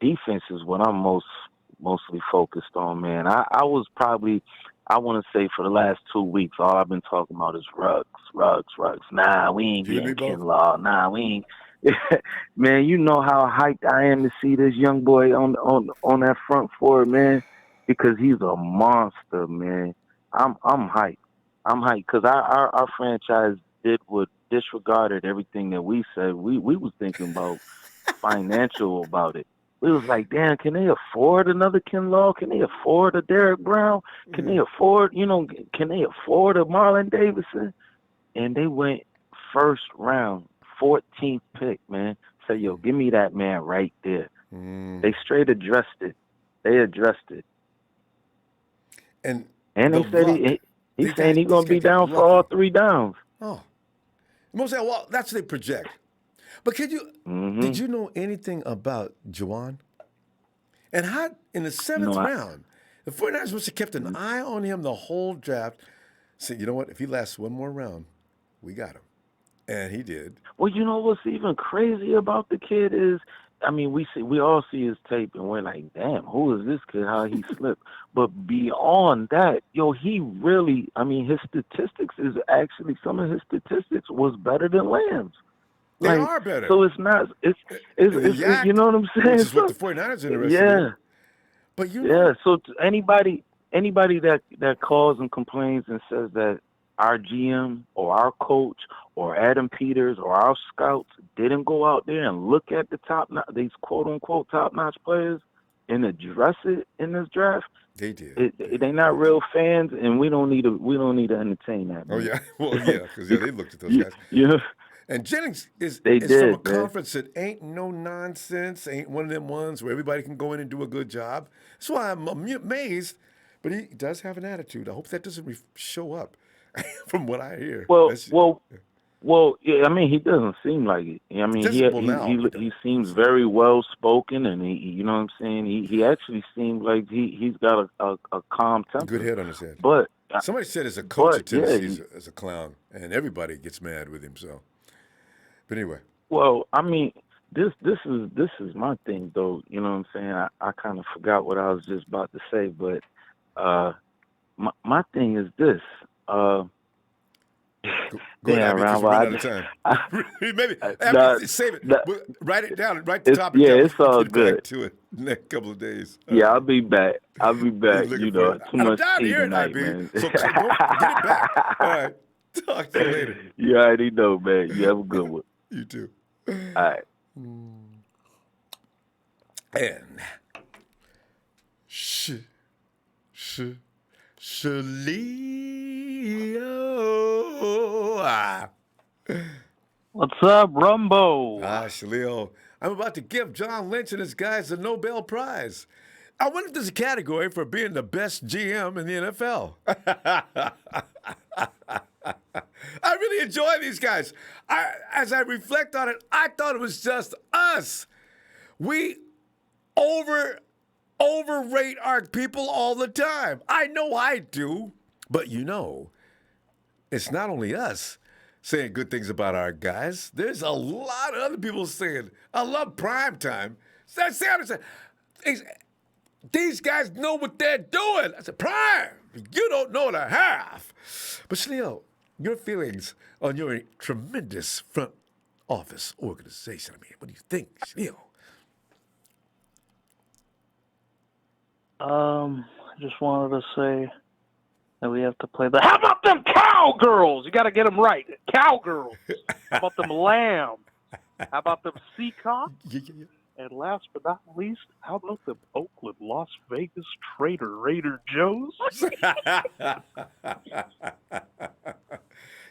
defense is what I'm mostly focused on, man. I was probably, I want to say for the last 2 weeks, all I've been talking about is Ruggs. Nah, we ain't getting Kinlaw. Nah, we ain't. Man, you know how hyped I am to see this young boy on that front four, man, because he's a monster, man. I'm hyped. I'm hyped because our franchise disregarded everything that we said. We was thinking about financial about it. We was like, damn, can they afford another Kinlaw? Can they afford a Derek Brown? Can they afford, can they afford a Marlon Davidson? And they went 1st round, 14th pick, man. Say, yo, give me that man right there. They straight addressed it. They addressed it. And they said he's saying he's going to be down for all 3 downs. Oh. Most say, well, that's what they project. But did you know anything about Juwan? And how, in the 7th round, the 49ers must have kept an eye on him the whole draft. Said, you know what? If he lasts one more round, we got him. And he did. Well, you know what's even crazy about the kid is, I mean, we all see his tape and we're like, damn, who is this kid? How he slipped? But beyond that, he really, I mean, his statistics is actually, some of his statistics was better than Lamb's. They are better. So it's not, it's you know what I'm saying? Which is what the 49ers are interested in. But so anybody that calls and complains and says that our GM or our coach or Adam Peters or our scouts didn't go out there and look at these quote unquote top notch players and address it in this draft, they did. They're not real fans, and we don't need to entertain that. Man. Oh yeah, well yeah, because they looked at those guys. Yeah. And Jennings is from a conference that ain't no nonsense, ain't one of them ones where everybody can go in and do a good job. That's why I'm amazed, but he does have an attitude. I hope that doesn't show up. from what I hear. Well, yeah, I mean, he doesn't seem like it. I mean, he seems very well spoken, and you know what I'm saying. He actually seems like he's got a calm temper, good head on his head. But somebody said as a coach at Tennessee is a clown, and everybody gets mad with him. So, but anyway. Well, I mean, this is my thing, though. You know what I'm saying. I kind of forgot what I was just about to say, but my thing is this. Go ahead, because we're running out of time. Maybe save it. Write it down. Write the topic down. Yeah, it's all good. Back to it next couple of days. Yeah, I'll be back. You know, too much tea tonight, man. So get it back. All right. Talk to you later. You already know, man. You have a good one. You too. All right. And Shaleo. What's up, Ronbo? Shaleo. I'm about to give John Lynch and his guys the Nobel Prize. I wonder if there's a category for being the best GM in the NFL. I really enjoy these guys. As I reflect on it, I thought it was just us. We overrate our people all the time. I know I do. But it's not only us saying good things about our guys. There's a lot of other people saying, I love prime time. These guys know what they're doing. I said, prime, you don't know the half. But Shaleo, your feelings on your tremendous front office organization. I mean, what do you think, Shaleo? I just wanted to say that we have to play the. How about them cowgirls? You got to get them right. Cowgirls. How about them lamb? How about them seacock? Yeah. And last but not least, how about them Oakland, Las Vegas Raider Joes?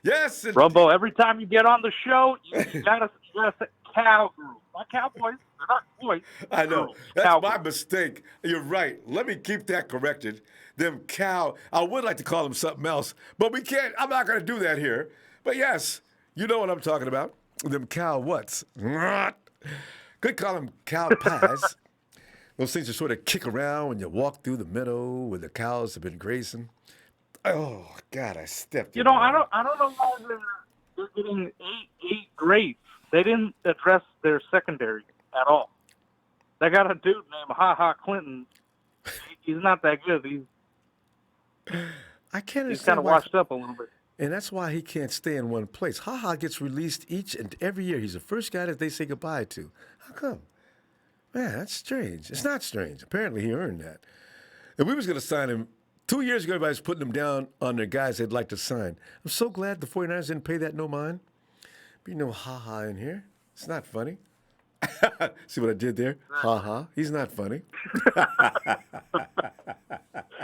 Yes. Ronbo, every time you get on the show, you gotta say cowgirls. Not Cowboys. They're not boys. I know. Girls. That's Cowgirls. my mistake. You're right. Let me keep that corrected. Them cow. I would like to call them something else, but we can't. I'm not going to do that here. But yes, you know what I'm talking about. Them cow whats. Could call them cow pies. Those things that sort of kick around when you walk through the meadow where the cows have been grazing. Oh God, I stepped. You know, I don't know why they're getting eight grades. They didn't address their secondary at all. They got a dude named Ha Ha Clinton. He's not that good. I can't understand. He's kind of washed up a little bit. And that's why he can't stay in one place. Ha Ha gets released each and every year. He's the first guy that they say goodbye to. How come? Man, that's strange. It's not strange. Apparently he earned that. And we was going to sign him 2 years ago. Everybody's putting him down on their guys they'd like to sign. I'm so glad the 49ers didn't pay that no mind. Be no Ha Ha in here. It's not funny. See what I did there? Ha Ha. He's not funny.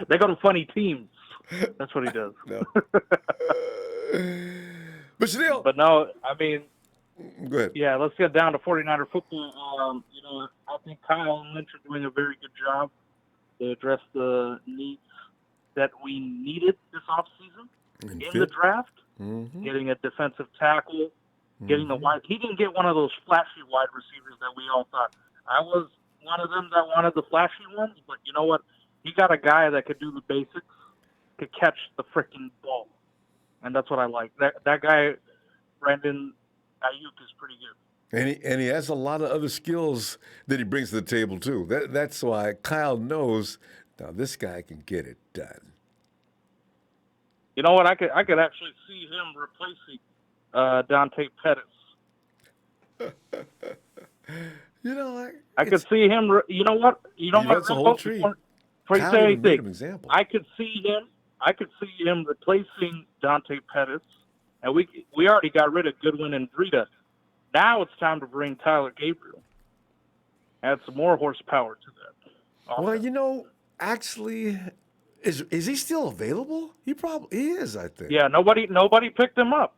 They go to funny teams. That's what he does. No. But still. But no, I mean. Go ahead. Yeah, let's get down to 49er football. I think Kyle and Lynch are doing a very good job to address the needs that we needed this offseason in the draft. Mm-hmm. Getting a defensive tackle, getting a wide. He didn't get one of those flashy wide receivers that we all thought. I was one of them that wanted the flashy ones, but you know what? He got a guy that could do the basics, could catch the freaking ball, and that's what I like. That guy, Brandon Aiyuk, is pretty good. And he has a lot of other skills that he brings to the table too. That's why Kyle knows now this guy can get it done. You know what? I could actually see him replacing Dante Pettis. I could see him. You know what? You know what? That's a whole tree. Before you say anything, example. I could see him replacing Dante Pettis, and we already got rid of Goodwin and Drita. Now it's time to bring Tyler Gabriel. Add some more horsepower to that. Well, actually, is he still available? He is, I think. Yeah, nobody picked him up.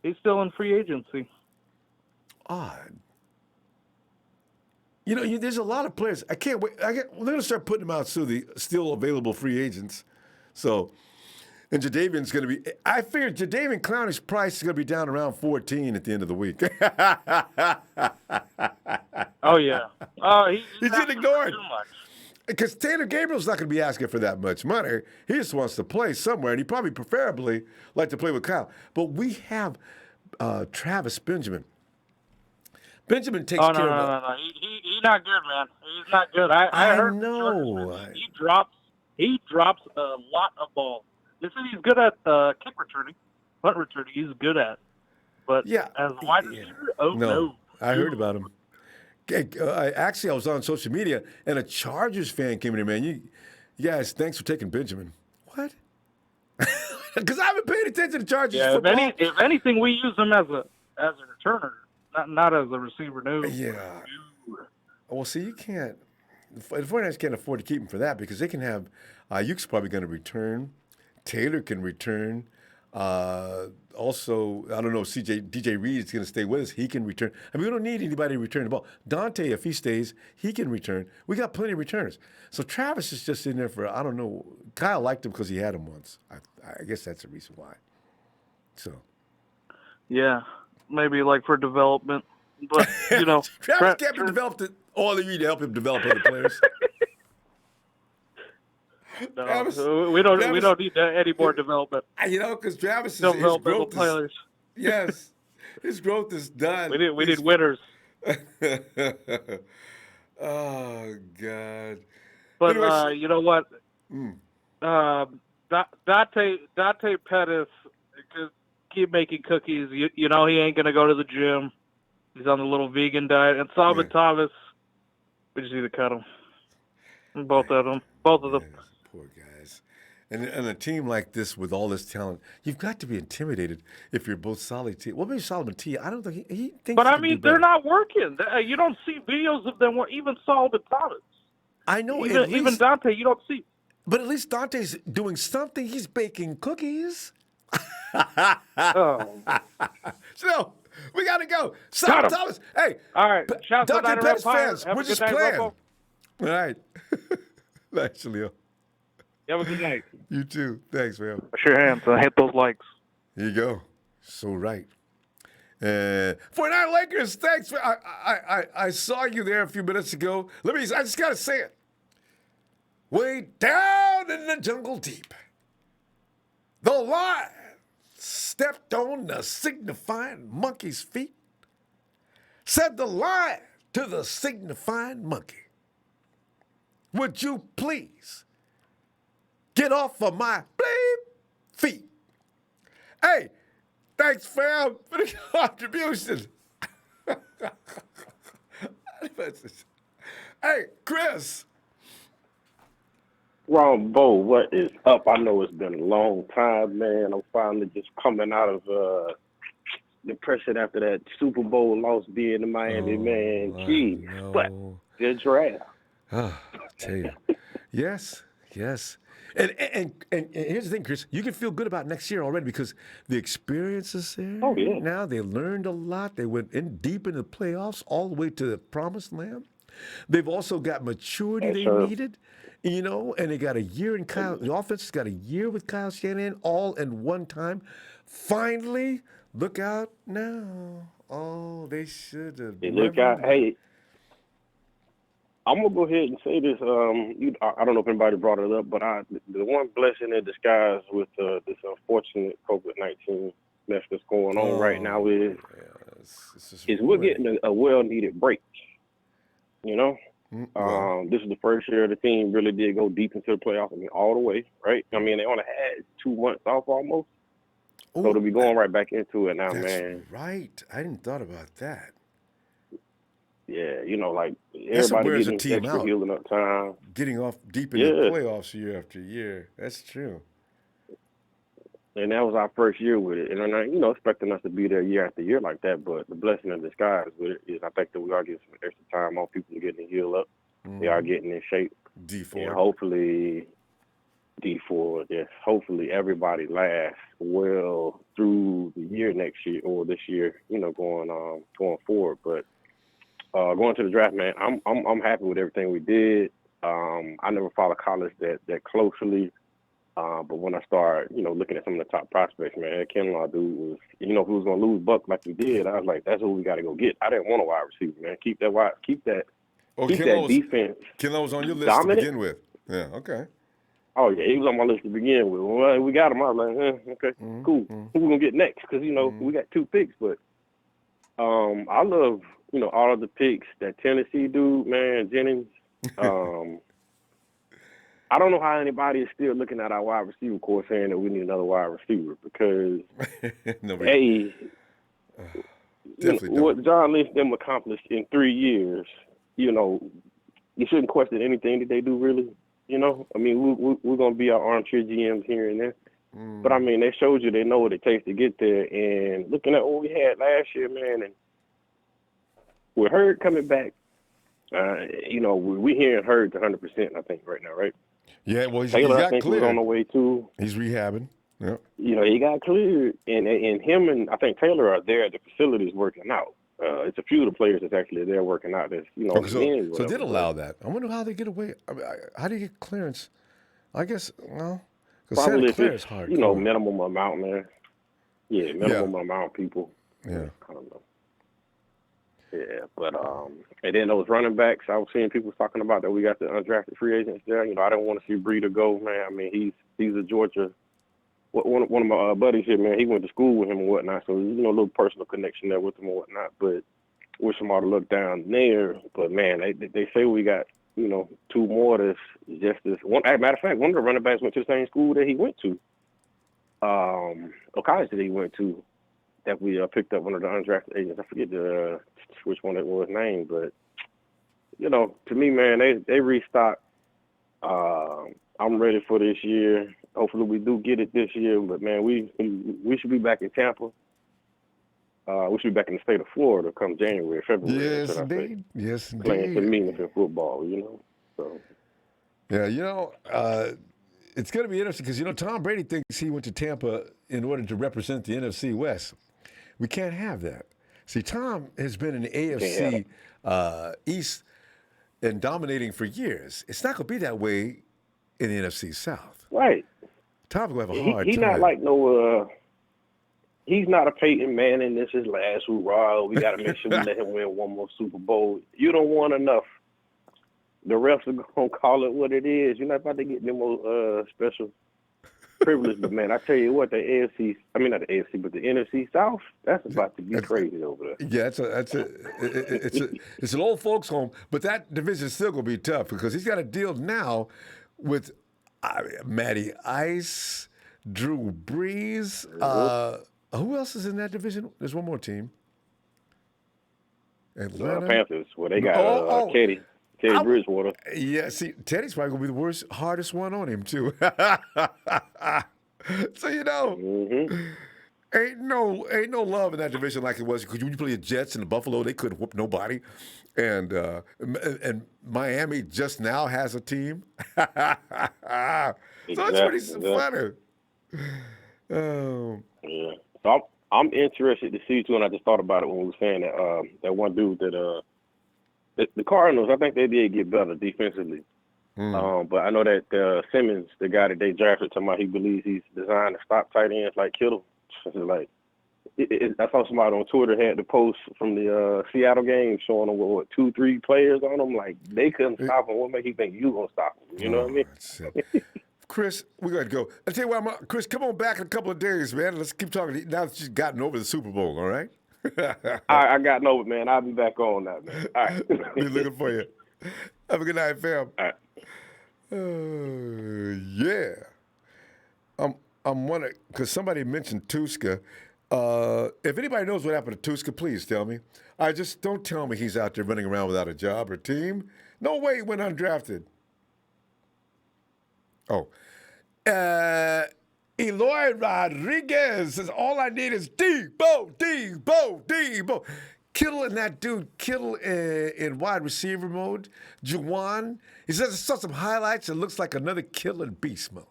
He's still in free agency. Odd. There's a lot of players. I can't wait. We're going to start putting them out soon, the still available free agents. So, And Jadeveon's going to be – I figure Jadeveon Clowney's price is going to be down around 14 at the end of the week. Oh, yeah. He's getting ignored. Because Taylor Gabriel's not going to be asking for that much money. He just wants to play somewhere, and he probably preferably like to play with Kyle. But we have Travis Benjamin. Benjamin takes care of No. He's not good, man. He's not good. I heard know. He drops a lot of balls. They said he's good at kick returning, punt returning. He's good at. But as a wide receiver, no. I heard about him. Actually, I was on social media, and a Chargers fan came in here, man. You guys, thanks for taking Benjamin. What? Because I haven't paid attention to Chargers football. If anything, we use him as a returner, not as a receiver. No. Yeah. Well, see, you can't. The 49ers can't afford to keep him for that because they can have Aiyuk's probably going to return. Taylor can return. Also, I don't know if DJ Reed is going to stay with us. He can return. I mean, we don't need anybody to return the ball. Dante, if he stays, he can return. We got plenty of returners. So Travis is just in there for, I don't know. Kyle liked him because he had him once. I guess that's the reason why. So. Yeah, maybe like for development. But, you know. Travis can't be developed. All you need to help him develop other players. No, Travis, we don't need any more development. You know, because Travis is developmental players. Yes, his growth is done. We need winners. Oh God! But anyways, you know what? Dante Pettis just keep making cookies. You know he ain't gonna go to the gym. He's on the little vegan diet. And Salvin Thomas, we just need to cut him. Both of them. Poor guys. And a team like this with all this talent, you've got to be intimidated if you're both solid T. Well, maybe Solomon T. I don't think he thinks. But I mean, they're not working. You don't see videos of them. Even Solomon Thomas. I know. Even Dante, you don't see. But at least Dante's doing something. He's baking cookies. Oh. So we got to go. Solomon Thomas. Hey. All right. Shout out Dante to Pettis fans. We're just playing. All right. Nice, Leo. You have a good night. You too. Thanks, man. Wash your hands and hit those likes. Here you go. So right. 49 Lakers, thanks. I saw you there a few minutes ago. I just got to say it. Way down in the jungle deep, the lion stepped on the signifying monkey's feet. Said the lion to the signifying monkey, would you please get off of my bleep feet? Hey, thanks, fam, for the contribution. Hey, Chris. Ronbo, what is up? I know it's been a long time, man. I'm finally just coming out of depression after that Super Bowl loss being in Miami, man. Gee, but good draft. Oh, I tell you. Yes. And here's the thing, Chris. You can feel good about next year already because the experience is there. Oh, yeah. Now they learned a lot. They went in deep into the playoffs, all the way to the promised land. They've also got maturity needed, you know, and they got a year in Kyle. The offense has got a year with Kyle Shanahan all in one time. Finally, look out now. Oh, they should have. Look out. Hey, I'm going to go ahead and say this. I don't know if anybody brought it up, but the one blessing in disguise with this unfortunate COVID-19 mess that's going on right now is we're getting a well-needed break. You know? This is the first year the team really did go deep into the playoffs. I mean, all the way, right? I mean, they only had 2 months off almost. So to be going right back into it now, man. Right. I hadn't thought about that. Yeah, you know, like everybody getting extra healing up time. Getting off deep in the playoffs year after year. That's true. And that was our first year with it. And I'm not, expecting us to be there year after year like that. But the blessing in disguise with it is I think that we are getting some extra time. More people are getting to heal up. They are getting in shape. D4. And hopefully, D4, yes. Hopefully everybody lasts well through the year next year or this year, going forward. But going to the draft, man, I'm happy with everything we did. I never followed college that closely. But when I started, looking at some of the top prospects, man, that Kinlaw dude was, if we was gonna lose Buck like we did, I was like, that's who we got to go get. I didn't want a wide receiver, man. Keep that defense. Kinlaw was on your list dominant. to begin with. Yeah, okay. Oh yeah, he was on my list to begin with. Well, we got him. I was like, okay, cool. Who we gonna get next? Because we got 2 picks, but I love all of the picks. That Tennessee dude, man, Jennings. I don't know how anybody is still looking at our wide receiver core saying that we need another wide receiver because what John Lynch them accomplished in 3 years, you shouldn't question anything that they do really. I mean, we're going to be our armchair GMs here and there. But, I mean, they showed you they know what it takes to get there. And looking at what we had last year, man, and with Hurd coming back, we're hearing Hurd to 100%, I think, right now, right? Yeah, well, Taylor, he got I think, cleared. was on the way, too. He's rehabbing. Yeah. He got cleared. And him and I think Taylor are there at the facilities working out. It's a few of the players that's actually there working out. That's so did allow that. I wonder how they get away. I mean, how do you get clearance? I guess because probably Santa Clara is hard. Minimum amount, man. Yeah, minimum amount of people. Yeah, I don't know. Yeah, but and then those running backs, I was seeing people talking about that we got the undrafted free agents there. I don't want to see Breeder go, man. I mean, he's a Georgia. One of my buddies here, man, he went to school with him and whatnot, so a little personal connection there with him and whatnot. But wish him all to look down there. But man, they say we got 2 more that's just as one. As a matter of fact, one of the running backs went to the same school that he went to, or college that he went to, that we picked up one of the undrafted agents. I forget which one it was named, but to me, man, they restocked. I'm ready for this year. Hopefully we do get it this year, but man, we should be back in Tampa. We should be back in the state of Florida come January, February. Yes, indeed. Yes, indeed. Playing some meaningful football, So. Yeah, it's going to be interesting because Tom Brady thinks he went to Tampa in order to represent the NFC West. We can't have that. See, Tom has been in the AFC East and dominating for years. It's not going to be that way in the NFC South. Right. Tom's going to have a hard time. He's not like he's not a Peyton Manning. This is last hurrah. We got to make sure we let him win one more Super Bowl. You don't want enough. The refs are going to call it what it is. You're not about to get them more special privilege. But, man, I tell you what, not the AFC, but the NFC South, that's about to be crazy over there. Yeah, it's an old folks' home, but that division is still going to be tough because he's got to deal now with Matty Ice, Drew Brees. Who else is in that division? There's one more team. Atlanta. Panthers. Well, they got Teddy Bridgewater. Yeah, see, Teddy's probably going to be the hardest one on him, too. So, ain't no love in that division like it was. Because when you play the Jets and the Buffalo, they couldn't whoop nobody. And Miami just now has a team. So it's pretty funny. Yeah. So I'm interested to see, too, and I just thought about it when we were saying that one dude that the Cardinals, I think they did get better defensively. But I know that Simmons, the guy that they drafted, talking about he believes he's designed to stop tight ends like Kittle. Like, I saw somebody on Twitter had the post from the Seattle game showing them what 2-3 players on them. Like, they couldn't stop him. What make you think you gonna stop him? You know what I mean? Chris, we got to go. I'll tell you what, Chris, come on back in a couple of days, man. Let's keep talking. Now that you've gotten over the Super Bowl, all right? I got over, man. I'll be back on that, man. All right. Be looking for you. Have a good night, fam. All right. Yeah. I'm wondering, because somebody mentioned Tuska. If anybody knows what happened to Tuska, please tell me. Just don't tell me he's out there running around without a job or team. No way he went undrafted. Oh. Eloy Rodriguez says, all I need is Debo. Kittle and that dude, Kittle in wide receiver mode. Juwan, he says, I saw some highlights. It looks like another Kittle in beast mode.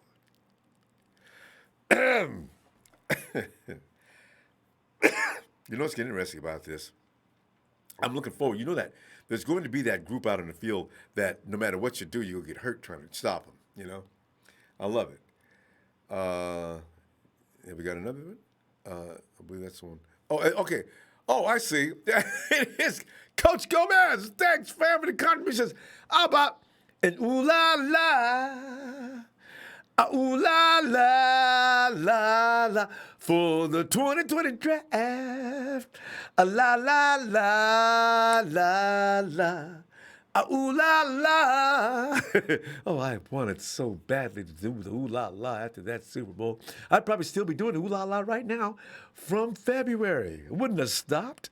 You know what's getting interesting about this? I'm looking forward. You know that there's going to be that group out in the field that no matter what you do, you'll get hurt trying to stop them, I love it. Have we got another one? I believe that's the one. Oh, okay. Oh, I see. It is Coach Gomez. Thanks, fam, for the contributions. How about an ooh la la, ooh la la la la for the 2020 draft. La la la la la. Ooh la la. Oh, I wanted so badly to do the ooh la la after that Super Bowl. I'd probably still be doing the ooh la la right now from February. Wouldn't have stopped.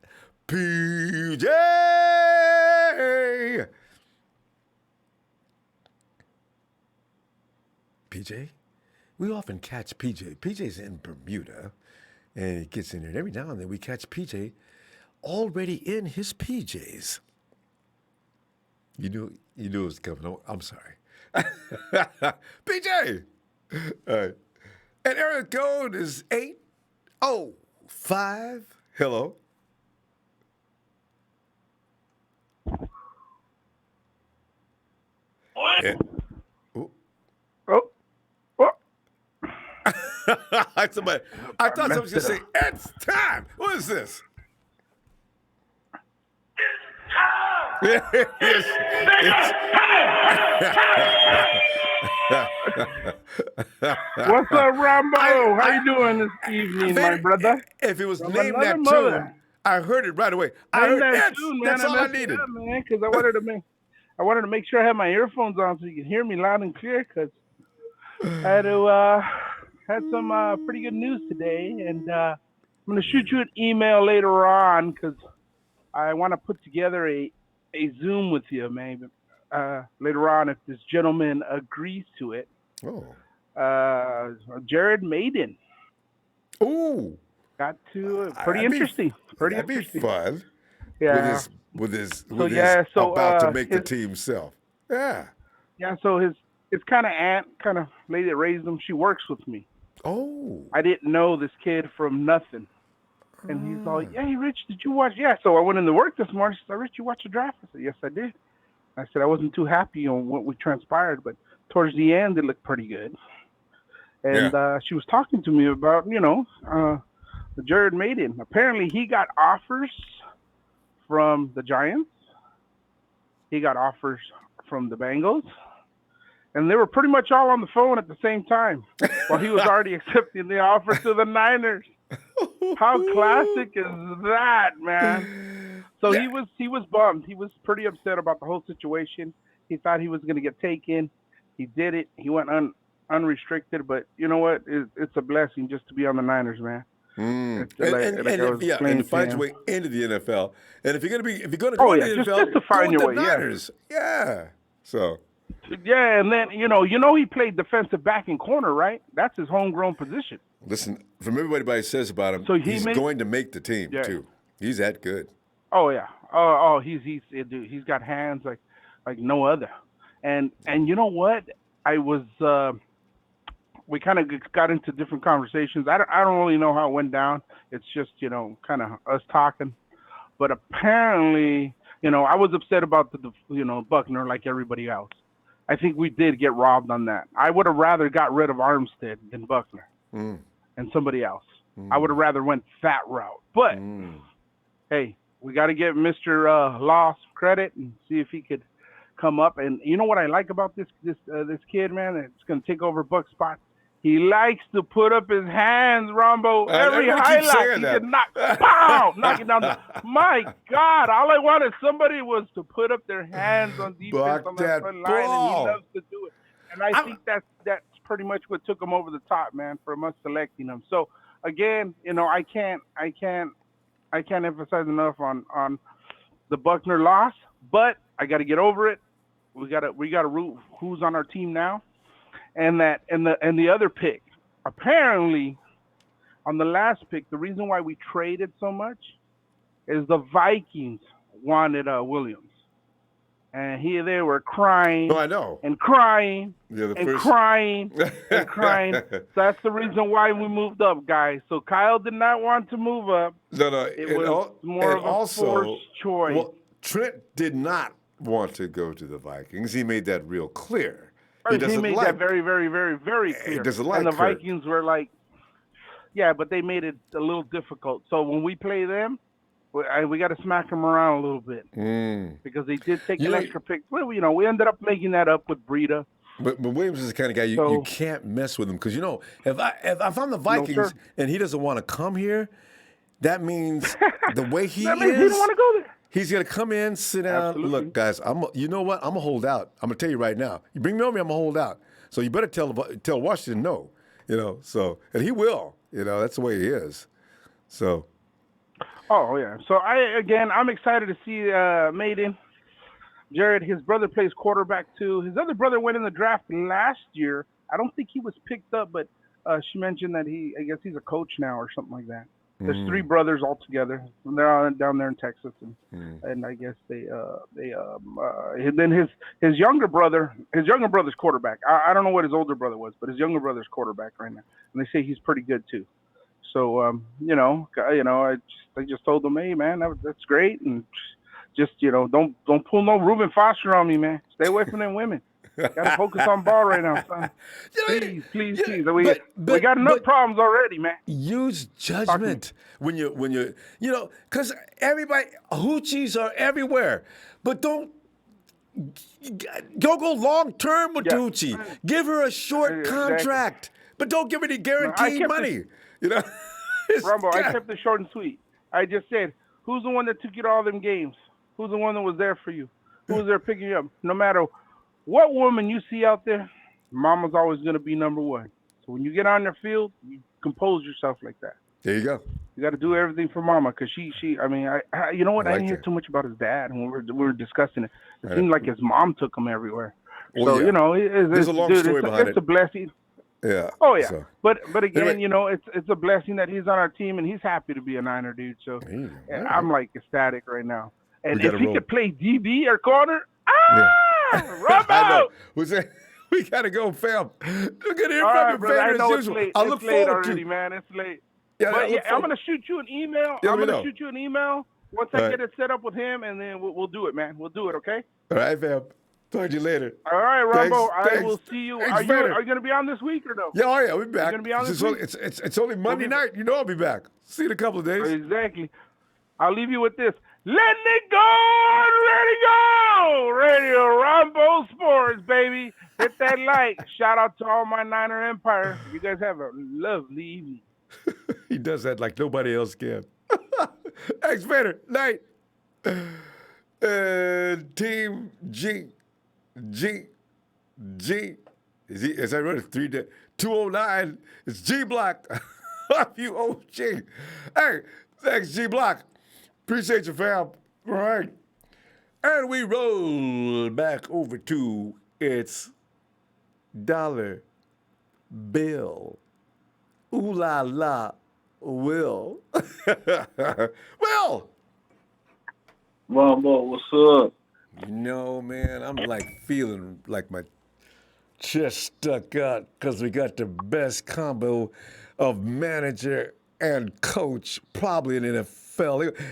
PJ! PJ? We often catch PJ. PJ's in Bermuda, and he gets in there. And every now and then we catch PJ already in his PJs. You knew it was coming. Oh, I'm sorry. PJ! All right. And area code is 805. Hello. Yeah. Oh. I thought somebody was going to say, it's time. What is this? Yes, What's up, Ronbo? How you doing this evening, my brother? If it was named that tune, I heard it right away. I heard that tune, man. That's all I needed, man. Because I wanted to make sure I had my earphones on so you could hear me loud and clear. Because I had some pretty good news today, and I'm gonna shoot you an email later on because I want to put together a Zoom with you, maybe later on if this gentleman agrees to it. Oh. Jared Maiden. Ooh. Got to pretty interesting. Pretty interesting. Be fun. Yeah. With his about to make the team self. Yeah. Yeah. So his kind of aunt, kind of lady that raised him, she works with me. Oh. I didn't know this kid from nothing. And he's all, hey, Rich, did you watch? Yeah. So I went into work this morning. She said, Rich, you watched the draft? I said, yes, I did. I said, I wasn't too happy on what we transpired, but towards the end, it looked pretty good. And she was talking to me about, Jared Maiden. Apparently, he got offers from the Giants. He got offers from the Bengals. And they were pretty much all on the phone at the same time while he was already accepting the offer to the Niners. How classic is that, man? So he was bummed. He was pretty upset about the whole situation. He thought he was going to get taken. He did it. He went unrestricted. But you know what? It's a blessing just to be on the Niners, man. And to find your way into the NFL. And if you're going to go into the NFL, just to find your way, Niners. Yeah. So. Yeah, and then he played defensive back and corner, right? That's his homegrown position. Listen, from everybody says about him, he's going to make the team too. He's that good. Oh yeah. He's got hands like no other. And you know what? I was we kind of got into different conversations. I don't really know how it went down. It's just kind of us talking. But apparently, I was upset about the Buckner like everybody else. I think we did get robbed on that. I would have rather got rid of Armstead than Buckner and somebody else. I would have rather went that route. But hey, we got to give Mr. Loss credit and see if he could come up. And you know what I like about this kid, man? It's going to take over Buck's spot. He likes to put up his hands, Ronbo. Every highlight, he can knock it down. My God, all I wanted somebody was to put up their hands on defense on that front line, and he loves to do it. And I think that's pretty much what took him over the top, man, from us selecting him. So again, I can't emphasize enough on the Buckner loss, but I got to get over it. We got to root who's on our team now. And the other pick, apparently, on the last pick, the reason why we traded so much is the Vikings wanted Williams, and they were crying. Oh, I know. And crying and crying and crying. So that's the reason why we moved up, guys. So Kyle did not want to move up. No. It was more of a forced choice. Well, Trent did not want to go to the Vikings. He made that real clear. He made that very, very, very, very clear. He doesn't like and the Hurd. Vikings were like, yeah, but they made it a little difficult. So when we play them, we got to smack them around a little bit because they did take an extra pick. Well, we ended up making that up with Breida. But Williams is the kind of guy you can't mess with him because if I'm the Vikings and he doesn't want to come here, that means the way he that means he don't want to go there. He's gonna come in, sit down. Absolutely. Look, guys, you know what? I'm gonna hold out. I'm gonna tell you right now. You bring me over, I'm gonna hold out. So you better tell Washington no. So and he will. That's the way he is. So. Oh yeah. So I'm excited to see Maiden. Jared, his brother plays quarterback too. His other brother went in the draft last year. I don't think he was picked up, but she mentioned that I guess he's a coach now or something like that. There's three brothers all together. They're down there in Texas, and I guess then his younger brother's quarterback. I don't know what his older brother was, but his younger brother's quarterback right now, and they say he's pretty good too. So I just told them, hey man, that's great, and just don't pull no Reuben Foster on me, man. Stay away from them women. Gotta focus on ball right now, son. Please. We got enough problems already, man. Use judgment when you because everybody hoochies are everywhere, but don't go long term with the hoochie. Give her a short contract, but don't give her any guaranteed money. Ronbo, I kept it short and sweet. I just said, who's the one that took you to all them games? Who's the one that was there for you? Who was there picking you up? No matter what woman you see out there, mama's always going to be number one. So when you get on the field, you compose yourself like that. There you go. You got to do everything for mama because she. I mean, you know what? I didn't hear too much about his dad when we were discussing it. It seemed like his mom took him everywhere. Well, so there's a long story behind it. It's a blessing. Yeah. Oh yeah. So. But again, it's a blessing that he's on our team and he's happy to be a Niner dude. So I'm like ecstatic right now. And if he could play DB or corner, Ronbo! We gotta go, fam. We're gonna hear from your favorite as usual. I look forward already, man. It's late. Yeah, but I'm gonna shoot you an email. Shoot you an email once I get it set up with him, and then we'll do it, man. We'll do it, okay? All right, fam. Talk to you later. All right, Ronbo. I will see you. Are you gonna be on this week or no? Yeah, we'll be back. You're gonna be on this week? It's only Monday night. I'll be back. See you in a couple of days. Exactly. I'll leave you with this. Let it go, let it go! Radio Ronbo Sports, baby. Hit that like. Shout out to all my Niner Empire. You guys have a lovely evening. He does that like nobody else can. Thanks, Vader. Night. Team G. Is that right? 209. It's G Block. You OG. Hey, thanks, G Block. Appreciate you, fam. All right. And we roll back over to its dollar bill. Ooh la la, Will. Will! Ronbo, what's up? Man, I'm like feeling like my chest stuck out because we got the best combo of manager and coach probably in NFL.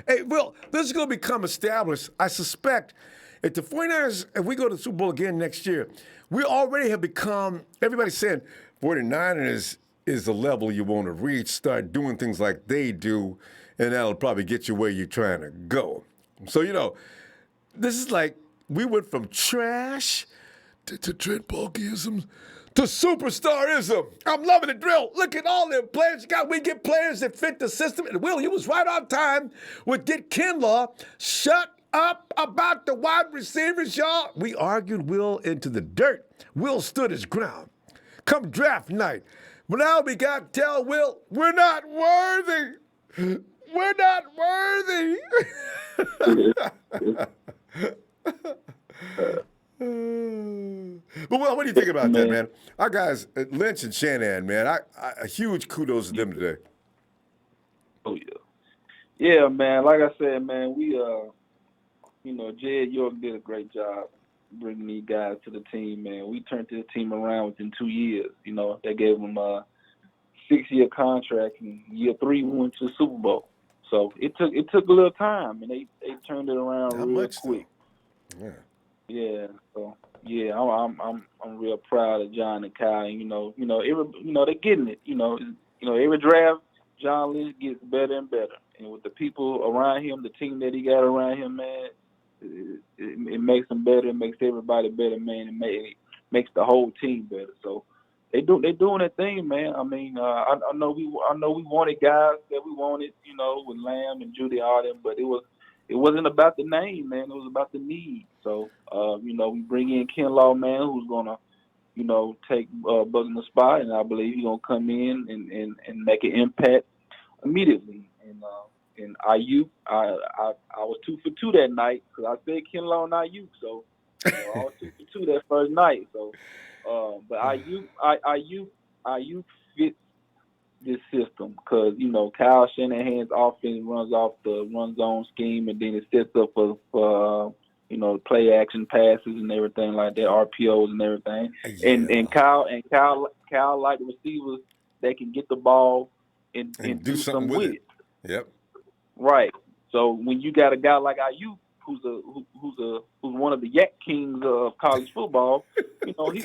Hey, Will, this is going to become established. I suspect if the 49ers, if we go to the Super Bowl again next year, we already have become, everybody's saying 49ers is the level you want to reach, start doing things like they do, and that'll probably get you where you're trying to go. So, this is like we went from trash to Trent Williams to superstarism. I'm loving the drill. Look at all the players you got. We get players that fit the system. And Will, he was right on time with Dick Kinlaw. Shut up about the wide receivers, y'all. We argued Will into the dirt. Will stood his ground. Come draft night. But now we got to tell Will, we're not worthy. We're not worthy. But Will, what do you think about that, man? Our guys, Lynch and Shanahan, man, I huge kudos to them today. Oh yeah, yeah, man. Like I said, man, we Jed York did a great job bringing these guys to the team, man. We turned this team around within 2 years. They gave them a 6-year contract, and year 3 we went to the Super Bowl. So it took a little time, and they turned it around real quick. Yeah. Yeah, so yeah, I'm real proud of John and Kyle. They're getting it. Every draft, John Lynch gets better and better, and with the people around him, the team that he got around him, man, it makes them better. It makes everybody better, man. It makes the whole team better. So they're doing their thing, man. I mean, I know we wanted guys that we wanted, with Lamb and Judy Arden, but it wasn't about the name, man. It was about the need. So, we bring in Ken Law, man, who's gonna, take Bug in the spot, and I believe he's gonna come in and make an impact immediately. And Aiyuk, I was 2 for 2 that night because I said Ken Law and Aiyuk, so I was 2 for 2 that first night. So, but Aiyuk fits this system because Kyle Shanahan's offense runs off the run zone scheme, and then it sets up for play action passes and everything like that, RPOs and everything. Yeah. And Kyle like the receivers that can get the ball and do something with it. Yep. Right. So when you got a guy like Aiyuk, who's one of the yak kings of college football, he's gonna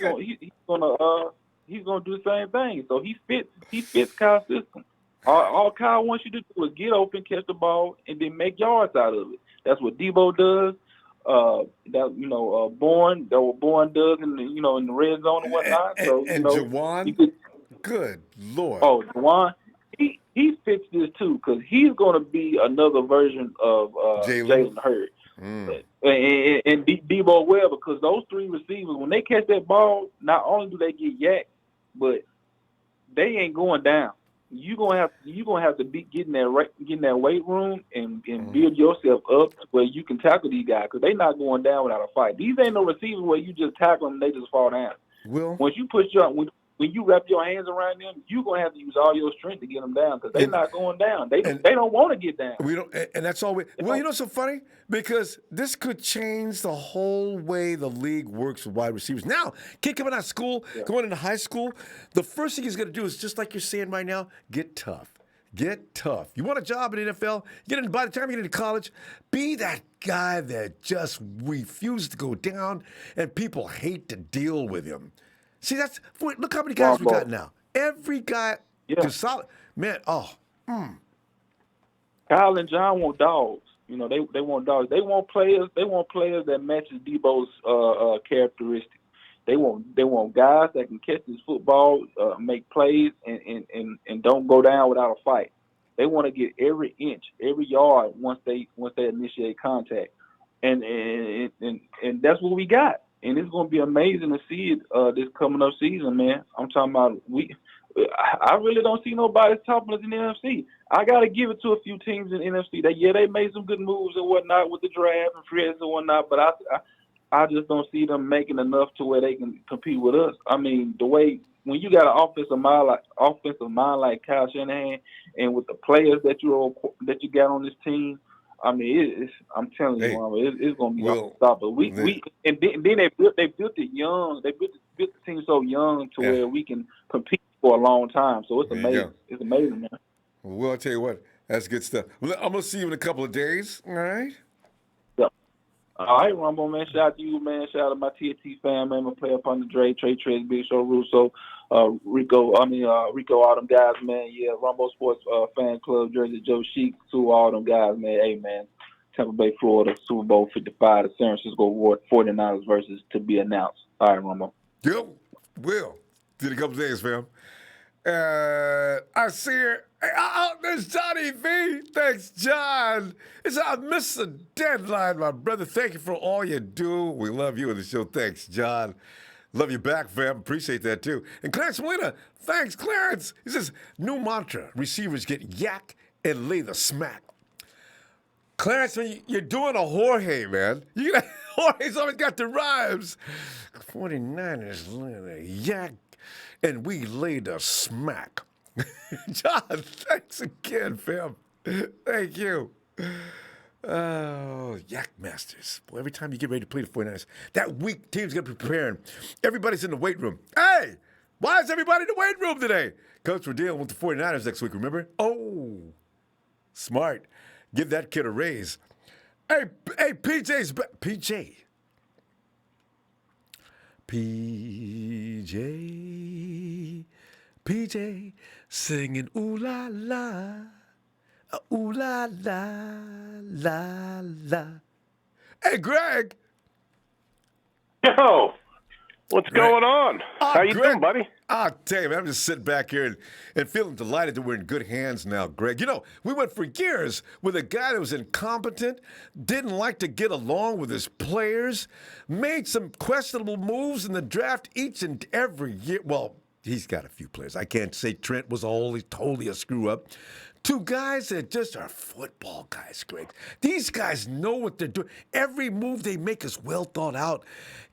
do the same thing. So he fits Kyle's system. All Kyle wants you to do is get open, catch the ball, and then make yards out of it. That's what Debo does. Bourne does in the red zone and whatnot. And Jawan, good Lord. Oh, Jawan, he fits this too because he's going to be another version of Jalen Hurd. And Debo Webb, because those three receivers, when they catch that ball, not only do they get yacked, but they ain't going down. You're gonna have to be getting that weight room and build yourself up to where you can tackle these guys because they're not going down without a fight. These ain't no receivers where you just tackle them and they just fall down. Once you when you wrap your hands around them, you're gonna have to use all your strength to get them down because they're not going down. They don't want to get down. We don't, and that's all we. Well, what's so funny? Because this could change the whole way the league works with wide receivers. Now, kid coming out of school, going into high school, the first thing he's gonna do is just like you're saying right now, get tough. Get tough. You want a job in the NFL? By the time you get into college, be that guy that just refuses to go down, and people hate to deal with him. See, look how many guys we got now. Every guy is solid. Man, Kyle and John want dogs. They want dogs. They want players that matches Debo's characteristics. They want guys that can catch this football, make plays, and don't go down without a fight. They want to get every inch, every yard once they initiate contact, and that's what we got. And it's going to be amazing to see it this coming up season, man. I'm talking about I really don't see nobody topping us in the NFC. I got to give it to a few teams in the NFC. They made some good moves and whatnot with the draft and free agents and whatnot, but I just don't see them making enough to where they can compete with us. I mean, the way when you got an offensive mind like Kyle Shanahan, and with the players that you got on this team, I mean, I'm telling you, it's going to be unstoppable. And then they built it young. They built the team so young to where we can compete for a long time. So it's amazing. Yeah. It's amazing, man. Well, I'll tell you what, that's good stuff. Well, I'm going to see you in a couple of days. All right. Yeah. All right, Ronbo, man. Shout out to you, man. Shout out to my TNT fan, man. My player up on the Dre, Trey, Big Show, Russo, Rico, all them guys, man. Yeah, Ronbo Sports Fan Club, Jersey Joe Chic, to all them guys, man. Hey, man. Tampa Bay, Florida, Super Bowl 55, the San Francisco 49ers versus to be announced. All right, Ronbo. Yep. Will. Did a couple days, fam. I see it. There's Johnny V. Thanks, John. I missed the deadline, my brother. Thank you for all you do. We love you in the show. Thanks, John. Love you back, fam. Appreciate that, too. And Clarence Molina. Thanks, Clarence. He says, new mantra. Receivers get yak and lay the smack. Clarence, you're doing a Jorge, man. Jorge's always got the rhymes. 49ers lay the yak and we laid a smack. John, thanks again, fam. Thank you. Oh, Yak Masters. Boy, every time you get ready to play the 49ers, that week team's going to be preparing. Everybody's in the weight room. Hey, why is everybody in the weight room today? Coach, we're dealing with the 49ers next week, remember? Oh, smart. Give that kid a raise. Hey, PJ. PJ, singing ooh la la, ooh la la, la la. Hey, Greg. Yo, what's going on? How you doing, buddy? I'll tell you, man, I'm just sitting back here and feeling delighted that we're in good hands now, Greg. You know, we went for years with a guy that was incompetent, didn't like to get along with his players, made some questionable moves in the draft each and every year. Well, he's got a few players. I can't say Trent was totally a screw-up. Two guys that just are football guys, Greg. These guys know what they're doing. Every move they make is well thought out,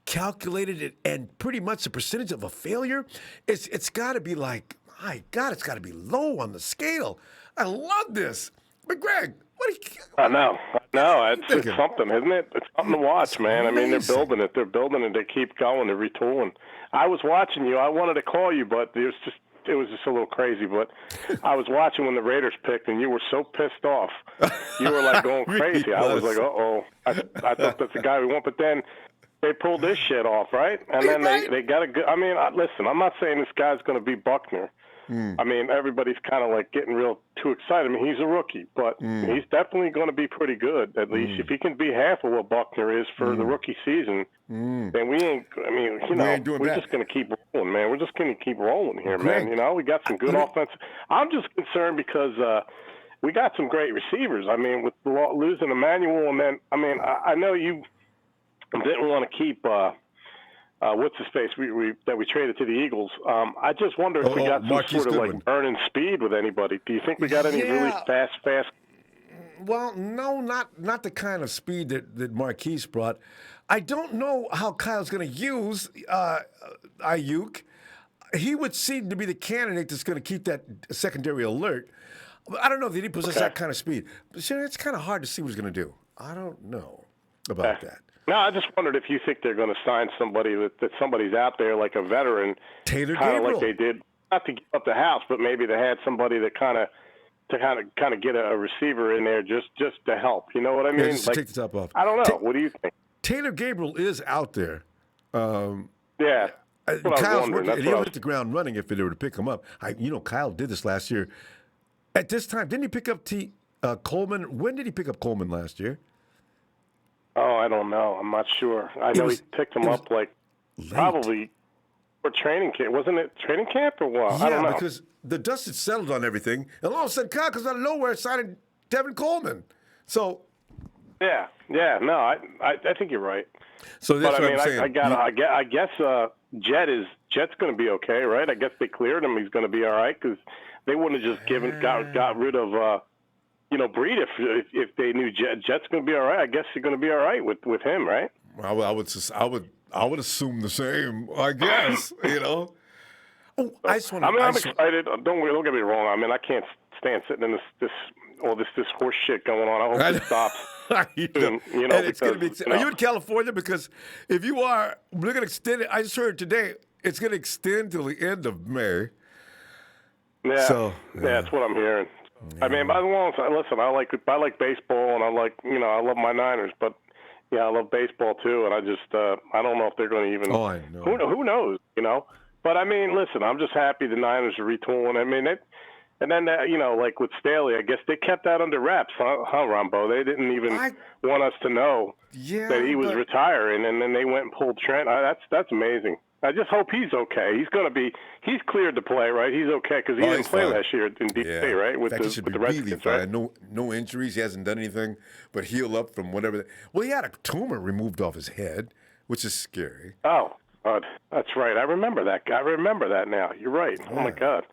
calculated, and pretty much the percentage of a failure, it's got to be like, my God, it's got to be low on the scale. I love this. But, Greg, what do you... I know. It's something, isn't it? It's something to watch, man. I mean, they're building it. They keep going. They're retooling. I was watching you. I wanted to call you, but it was just a little crazy, but I was watching when the Raiders picked, and you were so pissed off. You were, like, going crazy. Really I was like, uh-oh. I thought that's the guy we want, but then they pulled this shit off, right? And then they got a good – I mean, listen, I'm not saying this guy's going to be Buckner. I mean, everybody's kind of, like, getting real too excited. I mean, he's a rookie, but he's definitely going to be pretty good, at least. If he can be half of what Buckner is for the rookie season, then we ain't – I mean, you know, we're just going to keep rolling, man. We're just going to keep rolling here, man. You know, we got some good offense. I'm just concerned because we got some great receivers. I mean, with losing Emmanuel and then – I mean, I know you didn't want to keep what's his face that we traded to the Eagles. I just wonder if we got some sort of like burning speed with anybody. Do you think we got any really fast? Well, no, not the kind of speed that Marquise brought. I don't know how Kyle's going to use Aiyuk. He would seem to be the candidate that's going to keep that secondary alert. I don't know if he possesses that kind of speed. But it's kind of hard to see what he's going to do. I don't know about that. No, I just wondered if you think they're going to sign somebody that somebody's out there like a veteran, Taylor kind of Gabriel. like they did, not to give up the house, but maybe they had somebody that kind of get a receiver in there just to help. You know what I mean? Just like, take the top off. I don't know. What do you think? Taylor Gabriel is out there. Yeah. Kyle's working, and he'll hit the ground running if they were to pick him up. Kyle did this last year. At this time, didn't he pick up Coleman? When did he pick up Coleman last year? Oh, I don't know. I'm not sure. I know he picked him up like probably for training camp. Wasn't it training camp or what? Yeah, I don't know. because the dust had settled on everything, and all of a sudden Kyle comes out of nowhere signing Devin Coleman. So yeah, no, I think you're right. So that's what I'm saying. I guess Jet's going to be okay, right? I guess they cleared him. He's going to be all right because they wouldn't have just got rid of. Breed, if they knew Jet's going to be all right, I guess you're going to be all right with him, right? Well, I would assume the same. I guess Oh, I just want. I'm excited. Don't get me wrong. I mean, I can't stand sitting in this horse shit going on. I hope it stops. It's going to be. Are you in California? Because if you are, we're going to extend it. I just heard today it's going to extend till the end of May. Yeah, that's what I'm hearing. I mean, by the way, listen, I like baseball, and I love my Niners, but I love baseball too, and I just I don't know if they're going to even. Oh, I know. Who knows? But I mean, listen, I'm just happy the Niners are retooling. I mean, and then like with Staley, I guess they kept that under wraps, huh, Ronbo? They didn't even want us to know that he was retiring, and then they went and pulled Trent. That's amazing. I just hope he's okay. He's cleared to play, right? He's okay because he didn't play last year in DC, right? With the Redskins, right? No injuries. He hasn't done anything but heal up from whatever. Well, he had a tumor removed off his head, which is scary. Oh, that's right. I remember that. I remember that now. You're right. Oh my God.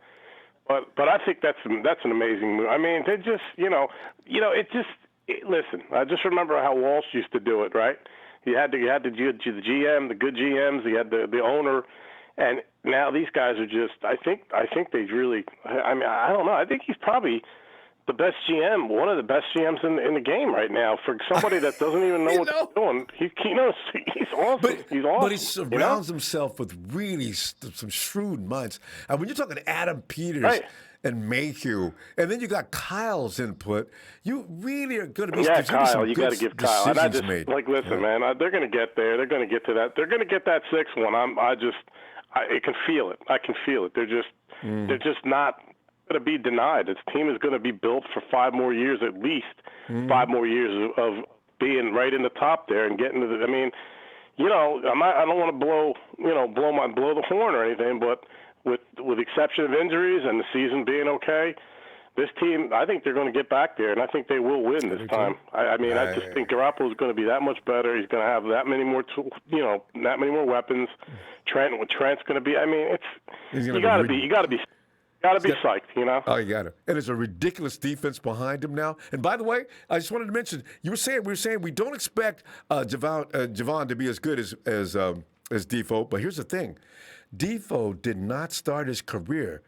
But I think that's an amazing move. I mean, they just listen. I just remember how Walsh used to do it, right? You had the GM, the good GMs. You had the owner, and now these guys are just. I think they really. I mean, I don't know. I think he's probably the best GM, one of the best GMs in the game right now. For somebody that doesn't even know what he's doing, he knows he's awesome. He's awesome. But he surrounds himself with really some shrewd minds. And when you're talking Adam Peters and Mayhew, and then you got Kyle's input, you really are going to be Kyle. You got to give Kyle. And I just made. listen, man. They're going to get there. They're going to get to that. They're going to get that 6th one. I can feel it. I can feel it. They're just not going to be denied. This team is going to be built for 5 more years at least. 5 more years of being right in the top there and getting to the. I mean, I don't want to blow the horn or anything, but with the exception of injuries and the season being okay, this team, I think they're going to get back there, and I think they will win this time. I just think Garoppolo is going to be that much better. He's going to have that many more tools, that many more weapons. Trent's going to be. I mean, you got to be psyched, Oh, you got to. And there's a ridiculous defense behind him now. And by the way, I just wanted to mention, we were saying we don't expect Javon to be as good as Defoe, but here's the thing. Defoe did not start his career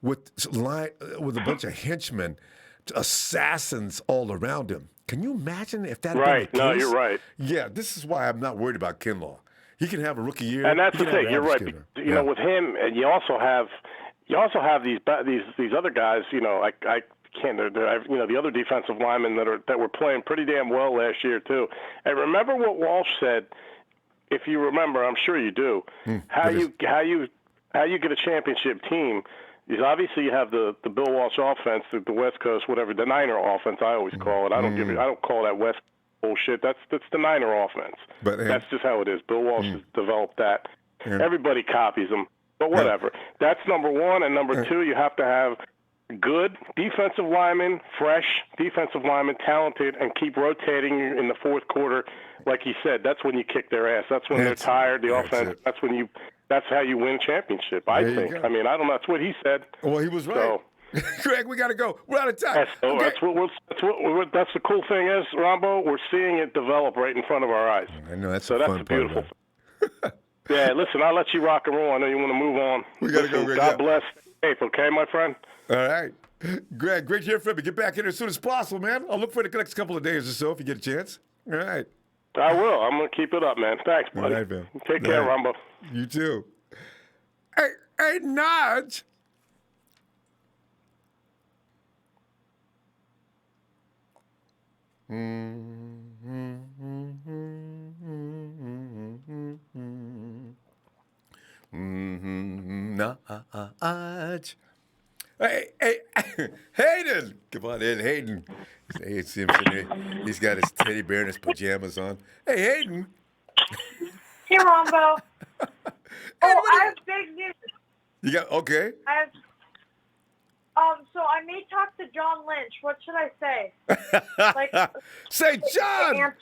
with a bunch of henchmen, assassins all around him. Can you imagine if that right? Been No, the case? You're right. Yeah, this is why I'm not worried about Kinlaw. He can have a rookie year, and that's the thing. You're right. With him, and you also have these other guys. I can't. The other defensive linemen that were playing pretty damn well last year too. And remember what Walsh said. If you remember, I'm sure you do. How you get a championship team is obviously you have the Bill Walsh offense, the West Coast, whatever, the Niner offense. I always call it. I don't call that West bullshit. That's the Niner offense. But that's just how it is. Bill Walsh has developed that. Everybody copies him, but whatever. That's number one, and number two, you have to have good defensive linemen, fresh defensive linemen, talented, and keep rotating in the fourth quarter. Like he said, that's when you kick their ass. That's when they're tired. The offense. That's how you win championship. I think. I mean, I don't know. That's what he said. Well, he was right. So, Greg, we got to go. We're out of time. That's the cool thing is, Ronbo. We're seeing it develop right in front of our eyes. I know that's so. That's fun a beautiful thing. Yeah, listen, I'll let you rock and roll. I know you want to move on. We got to go, Greg. God bless. Safe, okay, my friend? All right. Greg, great to hear from you. Get back in here as soon as possible, man. I'll look for the next couple of days or so if you get a chance. All right. I will. I'm going to keep it up, man. Thanks, buddy. All right, man. Take care, Ronbo. You too. Hey, Nudge. Nudge. Hey, Hayden. Come on in, Hayden. Hey, Simpson here. He's got his teddy bear and his pajamas on. Hey, Hayden. Hey, Ronbo. I have big news. You got, okay. So I may talk to John Lynch. What should I say? Say, John.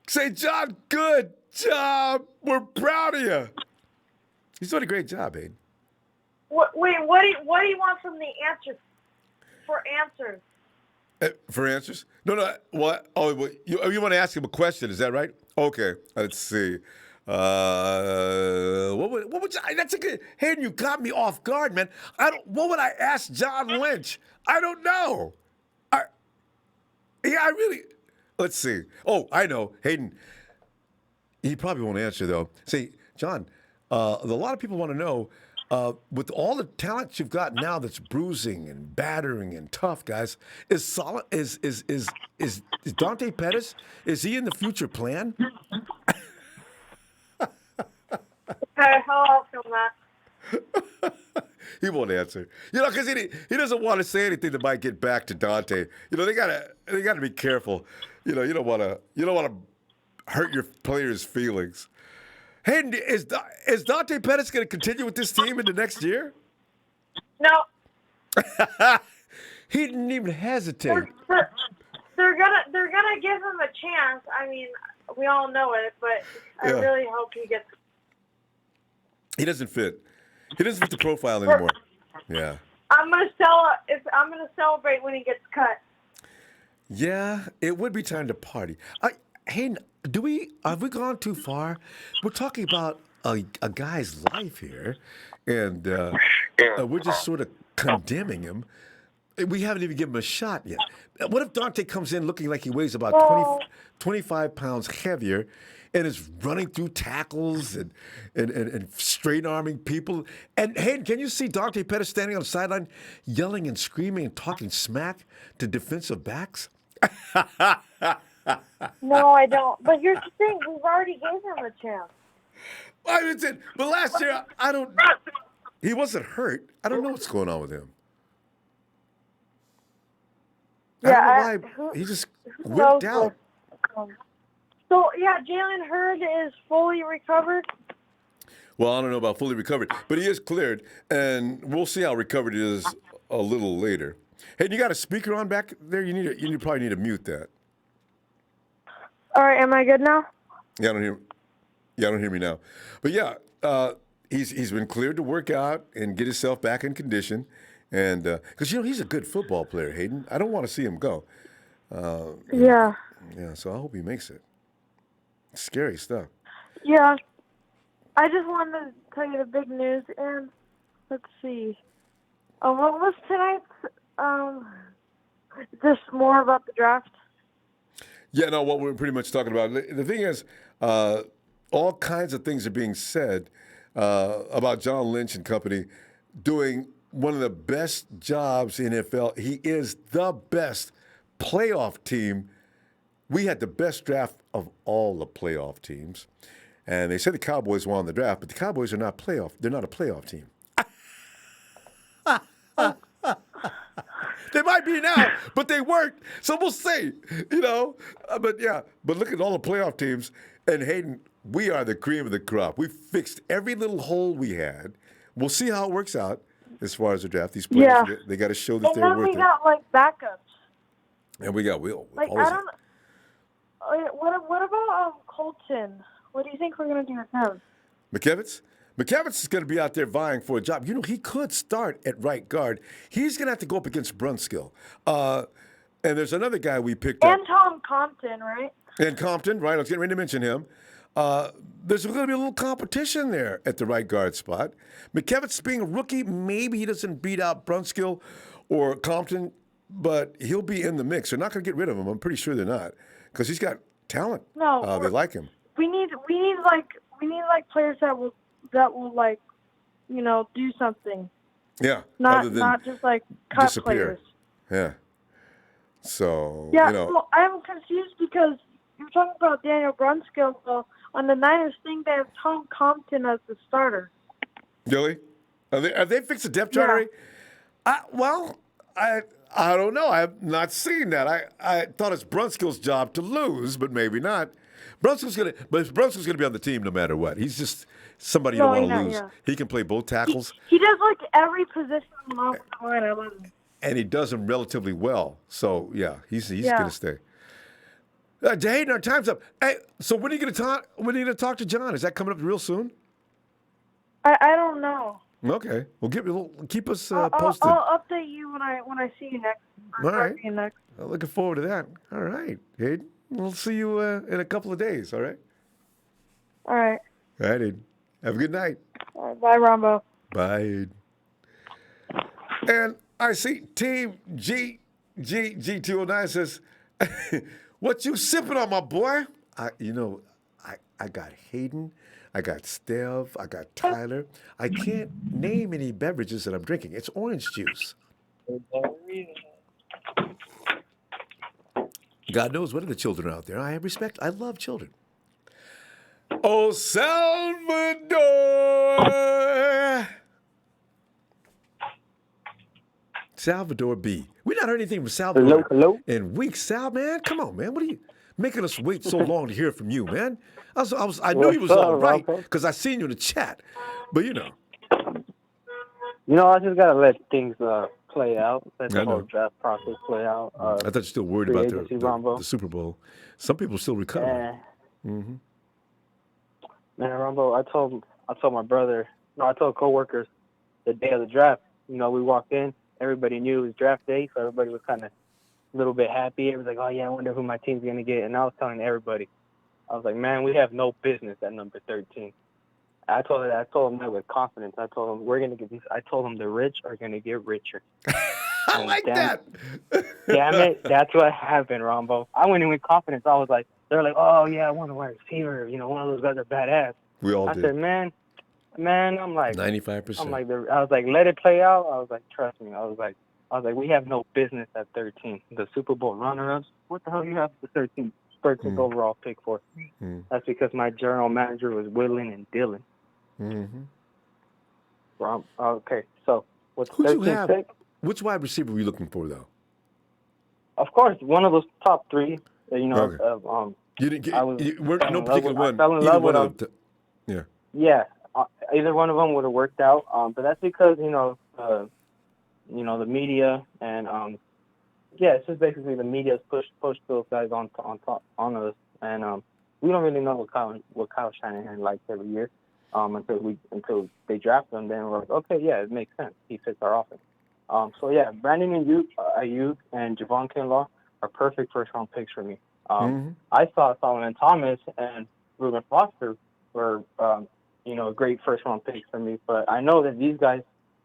Say, John, good job. We're proud of you. He's doing a great job, Hayden. What do you want from the answers? For answers. For answers? No. What? Oh, you want to ask him a question? Is that right? Okay. Let's see. What would you, that's a good. Hayden, you got me off guard, man. What would I ask John Lynch? I don't know. I really. Let's see. Oh, I know, Hayden. He probably won't answer though. See, John, a lot of people want to know. With all the talent you've got now, that's bruising and battering and tough, guys. Is Dante Pettis? Is he in the future plan? Okay, how else on that? He won't answer. Because he doesn't want to say anything that might get back to Dante. They gotta be careful. You don't want to hurt your players' feelings. Hayden, is Dante Pettis going to continue with this team into next year? No. He didn't even hesitate. They're gonna give him a chance. I mean, we all know it, but I really hope he gets. He doesn't fit. He doesn't fit the profile anymore. Yeah. I'm gonna celebrate when he gets cut. Yeah, it would be time to party. Hayden, have we gone too far? We're talking about a guy's life here, and we're just sort of condemning him. We haven't even given him a shot yet. What if Dante comes in looking like he weighs about 25 pounds heavier, and is running through tackles and straight arming people. And Hayden, can you see Dante Pettis standing on the sideline yelling and screaming and talking smack to defensive backs? No, I don't. But here's the thing: we've already gave him a chance. But last year, he wasn't hurt. I don't know what's going on with him. I don't know why he just whipped out. So, Jalen Hurd is fully recovered. Well, I don't know about fully recovered, but he is cleared, and we'll see how recovered he is a little later. Hey, you got a speaker on back there? You probably need to mute that. All right, am I good now? Yeah, I don't hear me now. But he's been cleared to work out and get himself back in condition, and because he's a good football player, Hayden. I don't want to see him go. Yeah. Yeah, so I hope he makes it. Scary stuff. Yeah. I just wanted to tell you the big news, and let's see. What was tonight's? Just more about the draft? Yeah, no, what we're pretty much talking about. The thing is, all kinds of things are being said about John Lynch and company doing one of the best jobs in NFL. He is the best playoff team. We had the best draft of all the playoff teams. And they said the Cowboys won the draft, but the Cowboys are not playoff. They're not a playoff team. They might be now, but they weren't. So we'll see, But look at all the playoff teams. And Hayden, we are the cream of the crop. We fixed every little hole we had. We'll see how it works out as far as the draft. These players, they got to show that they're worth it. And then we got, backups. And we got Will. I don't. What about Colton? What do you think we're going to do with him? McKevitz is going to be out there vying for a job. He could start at right guard. He's going to have to go up against Brunskill. And there's another guy we picked up. And Tom Compton, right? And Compton, right. I was getting ready to mention him. There's going to be a little competition there at the right guard spot. McKevitz being a rookie, maybe he doesn't beat out Brunskill or Compton, but he'll be in the mix. They're not going to get rid of him. I'm pretty sure they're not, because he's got talent. No, they like him. We need players that will do something. Yeah. Not just cut disappear. players. Yeah. So well, I'm confused because you're talking about Daniel Brunskill. So on the Niners thing, they have Tom Compton as the starter. Really? Have they fixed the depth chart already? I don't know. I have not seen that. I thought it's Brunskill's job to lose, but maybe not. Brunskill's gonna be on the team no matter what. He's just somebody you don't want to lose. Yeah. He can play both tackles. He does every position on the offensive line. I love him. And he does them relatively well. So he's gonna stay. Hayden, our time's up. Hey, so when are you gonna talk to John? Is that coming up real soon? I don't know. Okay. Well, keep us posted. I'll update you when I see you next. All right. See you next. I'm looking forward to that. All right, Hayden. We'll see you in a couple of days. All right. All right. All right, Hayden. Have a good night. All right, bye, Ronbo. Bye, Hayden. And I see Team G209 says, "What you sipping on, my boy?" I got Hayden. I got Stev, I got Tyler. I can't name any beverages that I'm drinking. It's orange juice. God knows what are the children out there. I love children. Oh, Salvador! Salvador B. We not heard anything from Salvador in weeks. Sal, man, come on, man. What are you making us wait so long to hear from you, man? I knew he was all right because I seen you in the chat, but I just gotta let things play out, let the whole draft process play out. I thought you're still worried about the Super Bowl. Some people still recover. Mm-hmm. Man, Ronbo, I told coworkers the day of the draft. We walked in, everybody knew it was draft day, so everybody was kind of a little bit happy. Everybody's like, "Oh yeah, I wonder who my team's gonna get." And I was telling everybody. I was like, man, we have no business at number 13. I told them that with confidence. I told them we're gonna get these. I told them the rich are gonna get richer. I like that. Damn it, that's what happened, Ronbo. I went in with confidence. I was like, they're like, oh yeah, I want to wide receiver. You know, one of those guys are badass. We all I did. said, man, I'm like 95%. I'm like, I was like, let it play out. I was like, trust me. I was like, we have no business at 13. The Super Bowl runner-ups. What the hell you have the 13th overall pick for? That's because my general manager was willing and dealing. Okay, so what's Who'd you 13th have? pick? Which wide receiver were you looking for, though? Of course, one of those top three. You know, okay. You didn't get. I was no particular one. I fell in love with them. Yeah. Yeah, either one of them would have worked out. But that's because the media and it's just basically the media's pushed those guys on us, and we don't really know what Kyle Shanahan likes every year. Until they draft him, then we're like, okay, yeah, it makes sense. He fits our offense. So yeah, Brandon and Aiyuk and Javon Kinlaw are perfect first-round picks for me. I thought Solomon Thomas and Reuben Foster were, great first-round picks for me. But I know that these guys,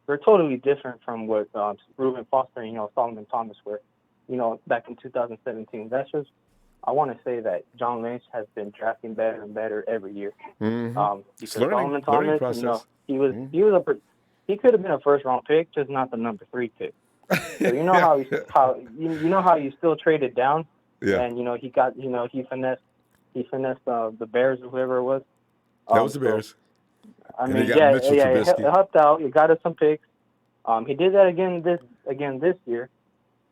they're totally different from what Reuben Foster and, Solomon Thomas were, back in 2017. That's just, I want to say that John Lynch has been drafting better and better every year. Because Solomon Thomas, he could have been a first-round pick, just not the number 3 pick. So you know how you still traded down, and he got he finessed the Bears or whoever it was. That was the Bears. I mean, it helped out. It got us some picks. He did that again this year.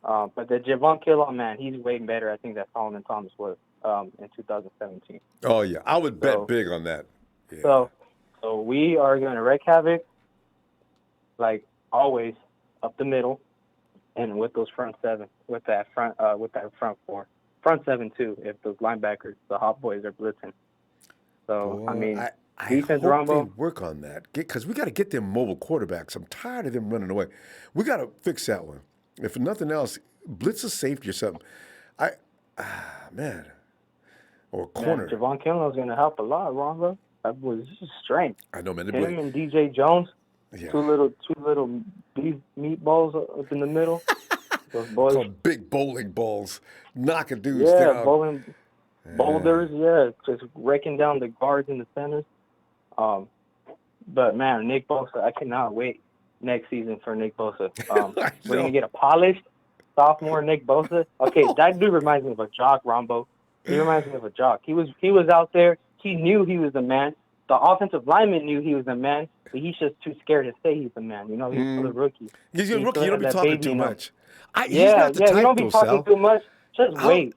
But the Javon Kinlaw, man, he's way better, I think, than Solomon Thomas was in 2017. Oh yeah, I would bet big on that. Yeah. So we are going to wreak havoc, like always, up the middle. And with those front seven, with that front four, front seven too. If those linebackers, the hot boys, are blitzing. So I defense, hope Ronbo. they work on that because we got to get them mobile quarterbacks. I'm tired of them running away. We got to fix that one. If nothing else, blitz a safety or something. Or a corner. Javon Kinlaw is going to help a lot, Ronbo. That was strength. I know, man. Him and DJ Jones. Yeah. Two little beef meatballs up in the middle. Those boys. Called big bowling balls, knocking dudes down. Yeah, bowling boulders. Yeah, just raking down the guards and the centers. But man, Nick Bosa, I cannot wait next season for Nick Bosa. We're gonna get a polished sophomore Nick Bosa. Okay, that dude reminds me of a jock, Ronbo. He reminds me of a jock. He was out there. He knew he was the man. The offensive lineman knew he was the man, but he's just too scared to say he's the man. He's still a rookie. He's a rookie. You don't be talking too much. You don't be talking too much. Just wait.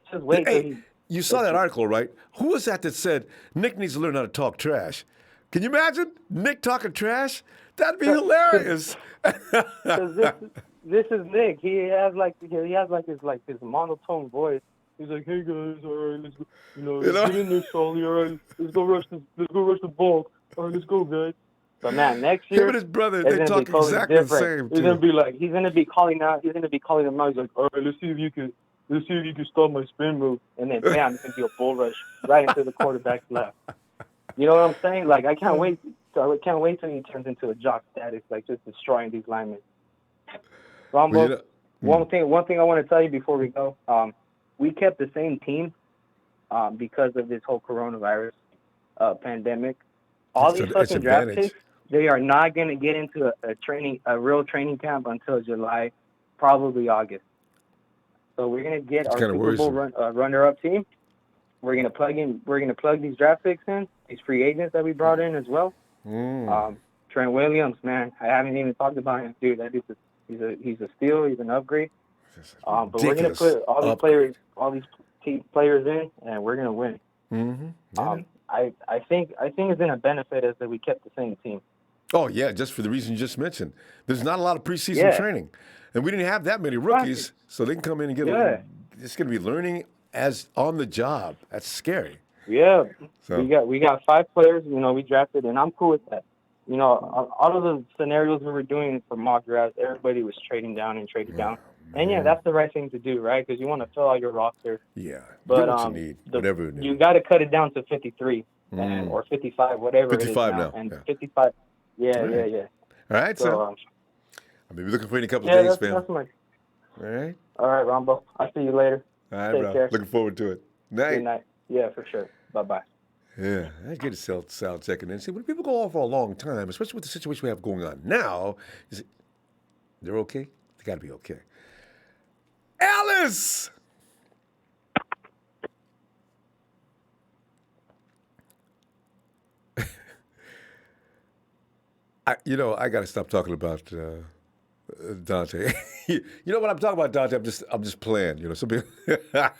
Hey, you saw that article, right? Who was that said Nick needs to learn how to talk trash? Can you imagine Nick talking trash? That'd be hilarious. This is Nick. He has his monotone voice. He's like, hey guys, all right, let's go. Let's get in there, Sully. All right, let's go rush the ball. All right, let's go, guys. But man, next year, him and his brother, they talk exactly the same. He's gonna be calling them out. He's like, all right, let's see if you can stop my spin move. And then bam, it's gonna be a bull rush right into the quarterback's left. You know what I'm saying? Like I can't wait. I can't wait till he turns into a jock status, like just destroying these linemen. Ronbo, one thing I want to tell you before we go. We kept the same team because of this whole coronavirus pandemic. All these fucking draft picks, they are not going to get into a real training camp until July, probably August. So we're going to get our Super Bowl runner-up team. We're going to plug these draft picks in, these free agents that we brought in as well. Trent Williams, man, I haven't even talked about him, dude. That dude's he's a steal. He's an upgrade. But we're gonna put all these players in, and we're gonna win. I think it's gonna benefit us that we kept the same team. Oh yeah, just for the reason you just mentioned. There's not a lot of preseason training, and we didn't have that many rookies, so they can come in and get. It's gonna be learning as on the job. That's scary. Yeah, so we got 5 players. We drafted, and I'm cool with that. All of the scenarios we were doing for mock drafts, everybody was trading down. And that's the right thing to do, right? Because you want to fill out your roster. Yeah, but what you need, whatever you got to cut it down to 53 or 55, whatever 55 it is now. And 55. Yeah. All right, so I may be looking for you in a couple of days, fam. All right? All right, Ronbo. I'll see you later. All right, Take bro. care. Looking forward to it. Night. Good night. Yeah, for sure. Bye-bye. Yeah, I get a sound checking in. See, when people go off for a long time, especially with the situation we have going on now, they're okay? They got to be okay. Alice! I got to stop talking about Dante. You know what I'm talking about, Dante? I'm just playing. Some people, I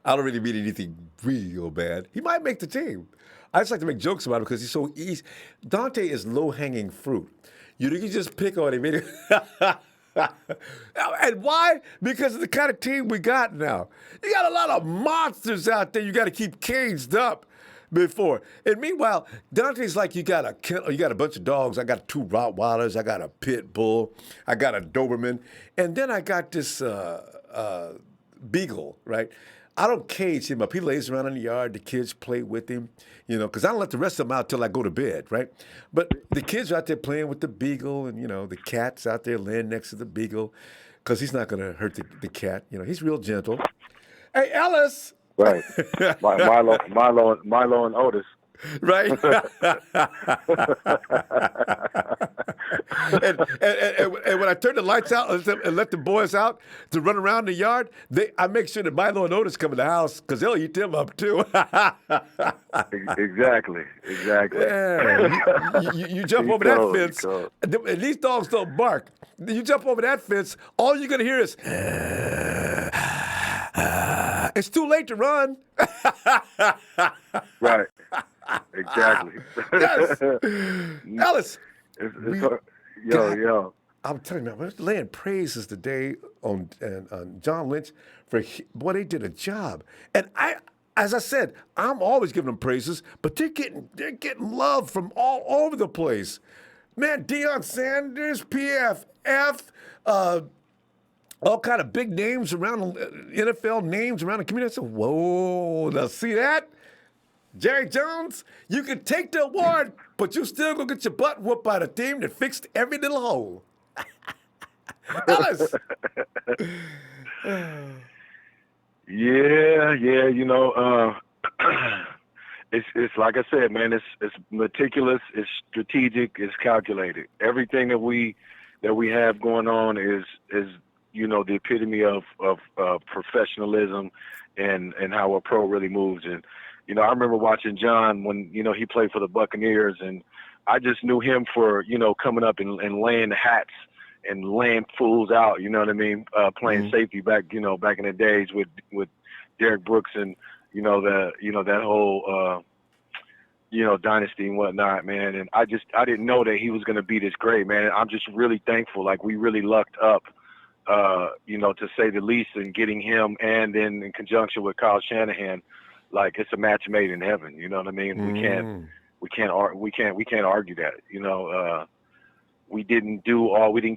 don't really mean anything real bad. He might make the team. I just like to make jokes about him because he's so easy. Dante is low-hanging fruit. You can just pick on him. And why? Because of the kind of team we got now. You got a lot of monsters out there you got to keep caged up before. And meanwhile, Dante's like, you got a bunch of dogs. I got 2 Rottweilers. I got a pit bull. I got a Doberman. And then I got this beagle, right? I don't cage him up. He lays around in the yard. The kids play with him, because I don't let the rest of them out till I go to bed, right? But the kids are out there playing with the beagle, and, the cat's out there laying next to the beagle because he's not going to hurt the cat. He's real gentle. Hey, Ellis! Right. Milo and Otis. Right. and when I turn the lights out and let the boys out to run around the yard, I make sure that Milo and Otis come in the house because they'll eat them up too. Exactly. Yeah. You jump over that fence, and these dogs don't bark. You jump over that fence, all you're gonna hear is. It's too late to run. Right. Exactly. Yes. Ellis. Yo. I'm telling you, man, we're laying praises today on John Lynch for they did a job. And as I said, I'm always giving them praises, but they're getting love from all over the place. Man, Deion Sanders, PFF, all kind of big names around NFL names around the community. I said, whoa, now see that? Jerry Jones, you can take the award, but you still gonna get your butt whooped by the team that fixed every little hole. Ellis. Yeah. It's like I said, man. It's meticulous. It's strategic. It's calculated. Everything that we have going on is the epitome of professionalism and how a pro really moves. And I remember watching John when he played for the Buccaneers, and I just knew him for coming up and laying the hats and laying fools out. You know what I mean? Playing safety back in the days with Derek Brooks and that whole dynasty and whatnot, man. And I didn't know that he was going to be this great, man. I'm just really thankful. Like, we really lucked up, to say the least, in getting him, and then in conjunction with Kyle Shanahan, like, it's a match made in heaven. You know what I mean? We can't argue that. We didn't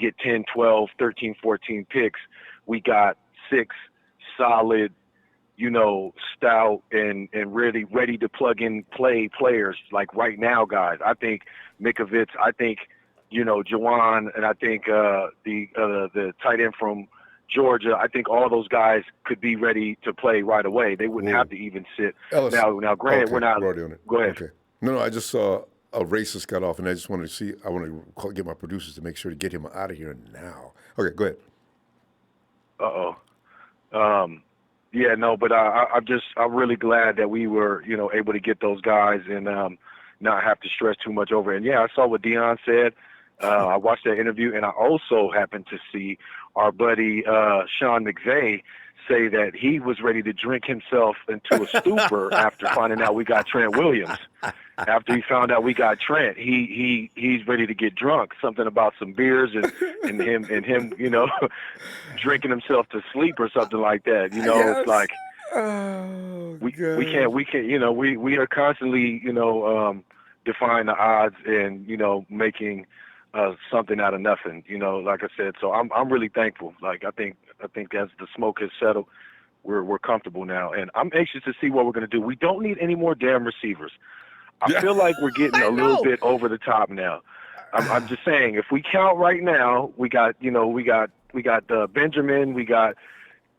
get 10, 12, 13, 14 picks. We got 6 solid, stout and really ready to plug in players, like right now, guys. I think Mikovits, I think, Jawan, and I think the tight end from Georgia, I think all those guys could be ready to play right away. They wouldn't have to even sit. Ellis, now, granted, we're not. Already on it. Go ahead. Okay. No, I just saw a racist got off, and I just wanted to see. I want to get my producers to make sure to get him out of here now. Okay, go ahead. Yeah, no, but I'm really glad that we were, able to get those guys and not have to stress too much over it. And yeah, I saw what Deion said. I watched that interview, and I also happened to see our buddy Sean McVay say that he was ready to drink himself into a stupor after finding out we got Trent Williams. After he found out we got Trent, he's ready to get drunk. Something about some beers and him, drinking himself to sleep or something like that. Yes. It's like we can't, we are constantly, defying the odds and making something out of nothing. Like I said, so I'm really thankful. Like, I think as the smoke has settled, we're comfortable now, and I'm anxious to see what we're going to do. We don't need any more damn receivers. I feel like we're getting a little bit over the top now. I'm just saying, if we count right now, we got Benjamin, we got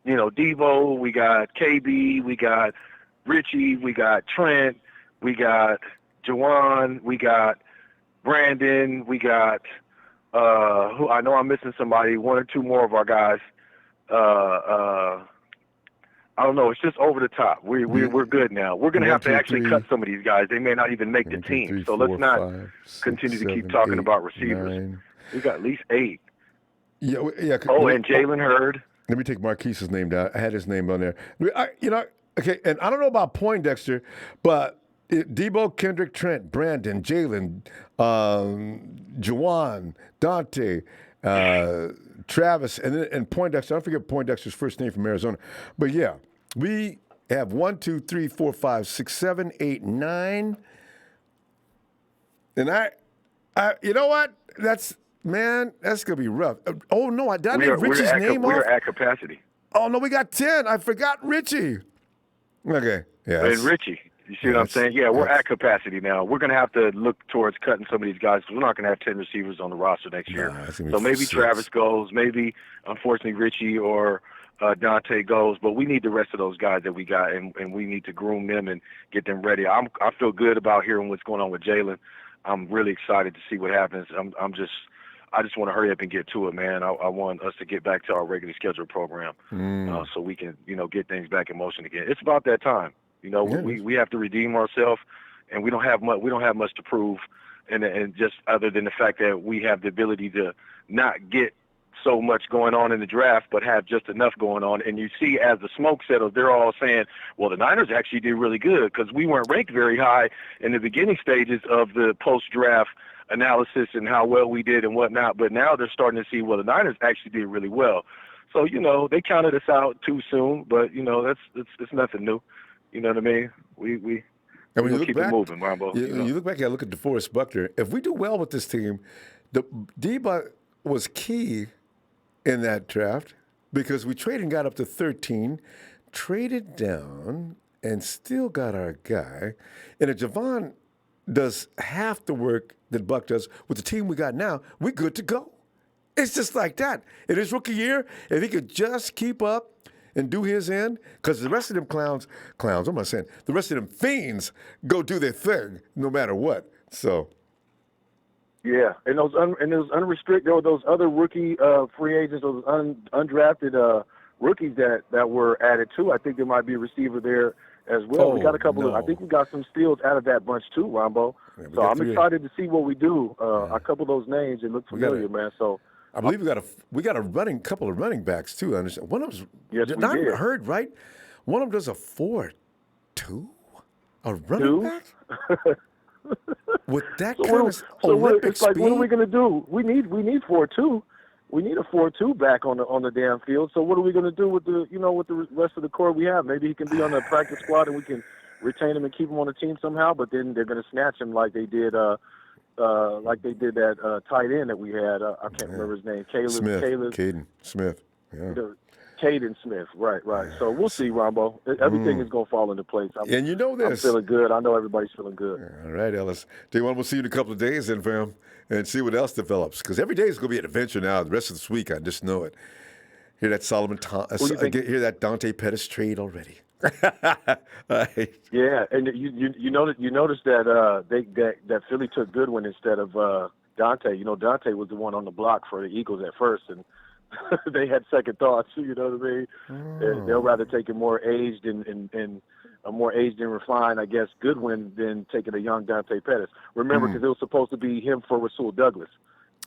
Devo, we got KB, we got Richie, we got Trent, we got Jawan, we got Brandon, we got who I know I'm missing somebody, one or two more of our guys. I don't know. It's just over the top. We're good now. We're going to have to actually cut some of these guys. They may not even make the team. So let's not continue to keep talking about receivers. We got at least 8. Yeah. And Jalen Hurd. Let me take Marquise's name down. I had his name on there. Okay, and I don't know about Poindexter, but Debo, Kendrick, Trent, Brandon, Jalen, Juwan, Dante, Travis, and Poindexter. I don't forget Poindexter's first name from Arizona. But yeah, we have 1, 2, 3, 4, 5, 6, 7, 8, 9. And I you know what? That's gonna be rough. Oh no, did I leave Richie's name off? We're at capacity. Oh no, we got 10. I forgot Richie. Okay, yeah. And Richie. You see what I'm saying? Yeah, we're at capacity now. We're going to have to look towards cutting some of these guys because we're not going to have 10 receivers on the roster next year. So maybe Travis goes. Maybe, unfortunately, Richie or Dante goes. But we need the rest of those guys that we got, and we need to groom them and get them ready. I feel good about hearing what's going on with Jalen. I'm really excited to see what happens. I just want to hurry up and get to it, man. I want us to get back to our regularly scheduled program so we can, get things back in motion again. It's about that time. We have to redeem ourselves, and we don't have much to prove, and just other than the fact that we have the ability to not get so much going on in the draft, but have just enough going on. And you see, as the smoke settles, they're all saying, well, the Niners actually did really good because we weren't ranked very high in the beginning stages of the post-draft analysis and how well we did and whatnot. But now they're starting to see, well, the Niners actually did really well. So, they counted us out too soon, but, it's nothing new. You know what I mean? We and when you look keep back, it moving, Ronbo. You look back and look at DeForest Buckner. If we do well with this team, Deba was key in that draft because we traded and got up to 13, traded down, and still got our guy. And if Javon does half the work that Buck does with the team we got now, we're good to go. It's just like that. In his rookie year, if he could just keep up and do his end, because the rest of them clowns, what am I saying? The rest of them fiends go do their thing no matter what. So. Yeah, and those unrestricted, or those other rookie free agents, those undrafted rookies that were added too. I think there might be a receiver there as well. We got a couple of. I think we got some steals out of that bunch too, Ronbo. Yeah, so I'm excited to see what we do. A couple of those names, it looks familiar, man. So. I believe we got a couple of running backs too. I understand. One of them's not Hurd, right? One of them does a 4.2, a running back with that kind of Olympic it's like, speed. What are we gonna do? We need 4.2. We need a 4.2 back on the damn field. So what are we gonna do with the rest of the core we have? Maybe he can be on the practice squad and we can retain him and keep him on the team somehow. But then they're gonna snatch him like they did. That tight end that we had. I can't remember his name. Caden Smith. Yeah. Caden Smith. Right. So we'll see, Ronbo. Everything is going to fall into place. And you know this. I'm feeling good. I know everybody's feeling good. All right, Ellis. We'll see you in a couple of days then, fam, and see what else develops. Because every day is going to be an adventure now. The rest of this week, I just know it. Hear that hear that Dante Pettis trade already. Yeah, and you noticed that that Philly took Goodwin instead of Dante. Dante was the one on the block for the Eagles at first, and they had second thoughts. You know what I mean? They'll rather take a more aged and refined, I guess, Goodwin than taking a young Dante Pettis. Remember, because it was supposed to be him for Rasul Douglas.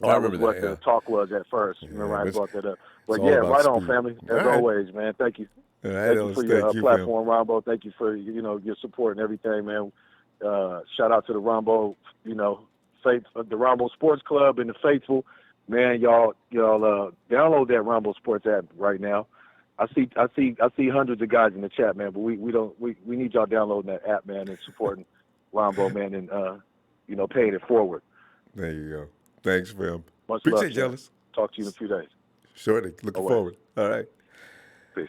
I remember that. What the talk was at first. Remember, I brought that up. But yeah, right on, family. As always, man. Thank you. Thank you for your platform, Ronbo. Thank you for your support and everything, man. Shout out to the Ronbo, the Ronbo Sports Club and the faithful, man. Y'all download that Ronbo Sports app right now. I see hundreds of guys in the chat, man. But we need y'all downloading that app, man, and supporting Ronbo, man, and paying it forward. There you go. Thanks, fam. Much Appreciate love, Ellis. Talk to you in a few days. Shortly. Looking forward. All right. Peace.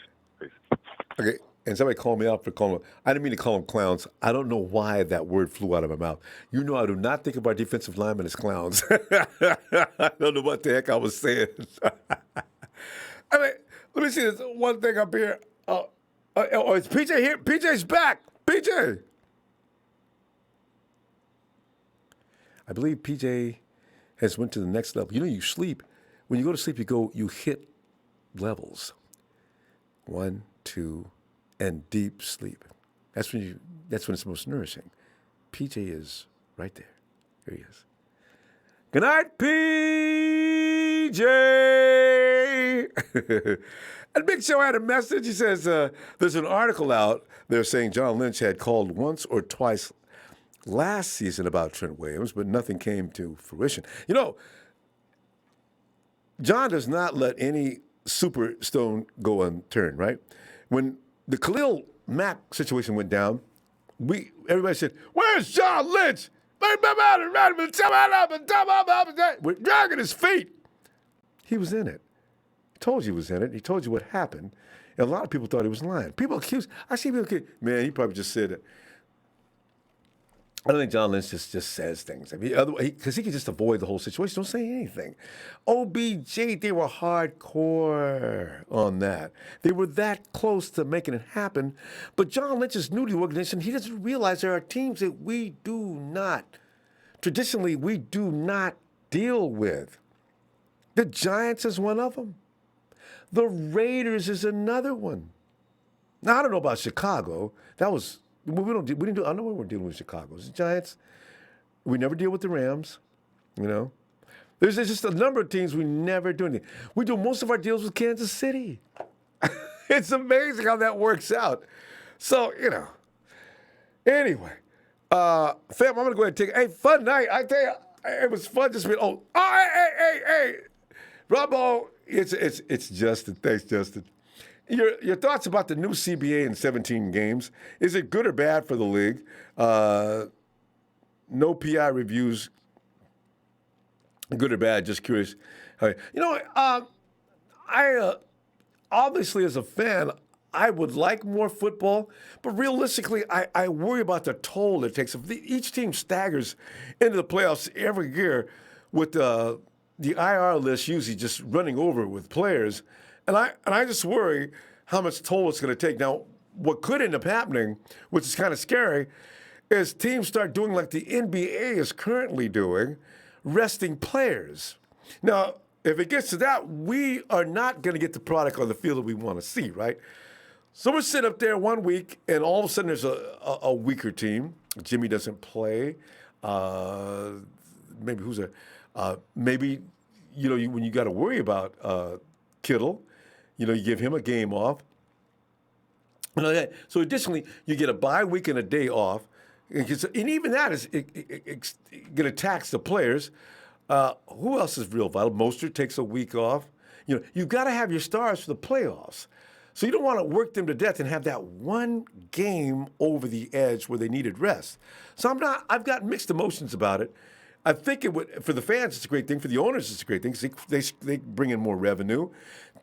Okay. and somebody called me out for calling them. I didn't mean to call them clowns. I don't know why that word flew out of my mouth. You know, I do not think of our defensive linemen as clowns. I don't know what the heck I was saying. I mean, let me see this one thing up here. Oh, is PJ here? PJ's back. PJ. I believe PJ has went to the next level. You know, you sleep. When you go to sleep, you hit levels. 1, 2, and deep sleep. That's when it's most nourishing. PJ is right there. Here he is. Good night, PJ. And Big Show had a message. He says there's an article out there saying John Lynch had called once or twice last season about Trent Williams, but nothing came to fruition. You know, John does not let any superstone go unturned, right? When the Khalil Mack situation went down, everybody said, "Where's John Lynch? We're dragging his feet." He was in it. He told you he was in it. He told you what happened. And a lot of people thought he was lying. People accused. I see people accuse. Man, he probably just said it. I don't think John Lynch just says things. I mean, because he could just avoid the whole situation. Don't say anything. OBJ, they were hardcore on that. They were that close to making it happen. But John Lynch is new to the organization. He doesn't realize there are teams that traditionally, we do not deal with. The Giants is one of them. The Raiders is another one. Now, I don't know about Chicago. We didn't do. I know we're dealing with Chicago. It's the Giants. We never deal with the Rams. You know, there's just a number of teams we never do anything. We do most of our deals with Kansas City. It's amazing how that works out. So Anyway, fam, I'm gonna go ahead and take. Hey, fun night. I tell you, it was fun. Just being. Hey, Ronbo. It's Justin. Thanks, Justin. Your thoughts about the new CBA in 17 games? Is it good or bad for the league? No PI reviews. Good or bad? Just curious. I obviously as a fan, I would like more football, but realistically, I worry about the toll it takes. If each team staggers into the playoffs every year with the IR list usually just running over with players. And I just worry how much toll it's going to take. Now, what could end up happening, which is kind of scary, is teams start doing like the NBA is currently doing, resting players. Now, if it gets to that, we are not going to get the product on the field that we want to see, right? So we're sitting up there 1 week, and all of a sudden there's a weaker team. Jimmy doesn't play. Maybe when you got to worry about Kittle, you give him a game off. So additionally, you get a bye week and a day off. And even that is going to tax the players. Who else is real vital? Mostert takes a week off. You've got to have your stars for the playoffs. So you don't want to work them to death and have that one game over the edge where they needed rest. So I've got mixed emotions about it. I think for the fans, it's a great thing. For the owners, it's a great thing because they bring in more revenue.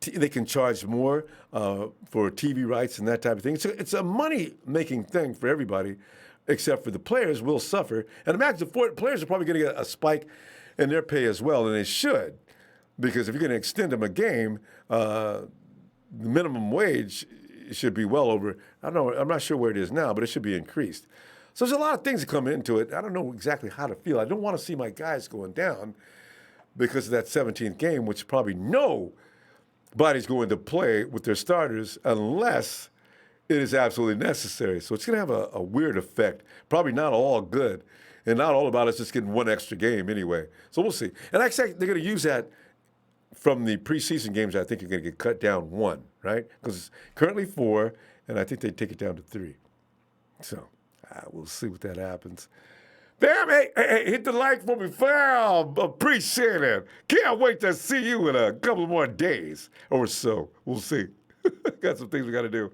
They can charge more for TV rights and that type of thing. So it's a money-making thing for everybody, except for the players will suffer. And imagine the players are probably going to get a spike in their pay as well, and they should, because if you're going to extend them a game, the minimum wage should be well over, I don't know, I'm not sure where it is now, but it should be increased. So there's a lot of things that come into it. I don't know exactly how to feel. I don't want to see my guys going down because of that 17th game, which probably nobody's going to play with their starters unless it is absolutely necessary. So it's going to have a weird effect. Probably not all good, and not all about us just getting one extra game anyway. So we'll see. And I expect they're going to use that from the preseason games. I think you're going to get cut down 1, right? Because it's currently 4, and I think they take it down to 3. So we'll see what that happens. Damn, hey, hit the like for me, fam. Appreciate it. Can't wait to see you in a couple more days or so. We'll see. Got some things we got to do.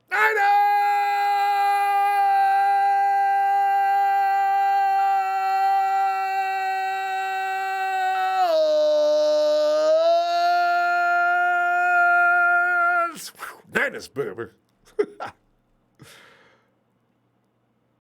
I know! Niners, baby.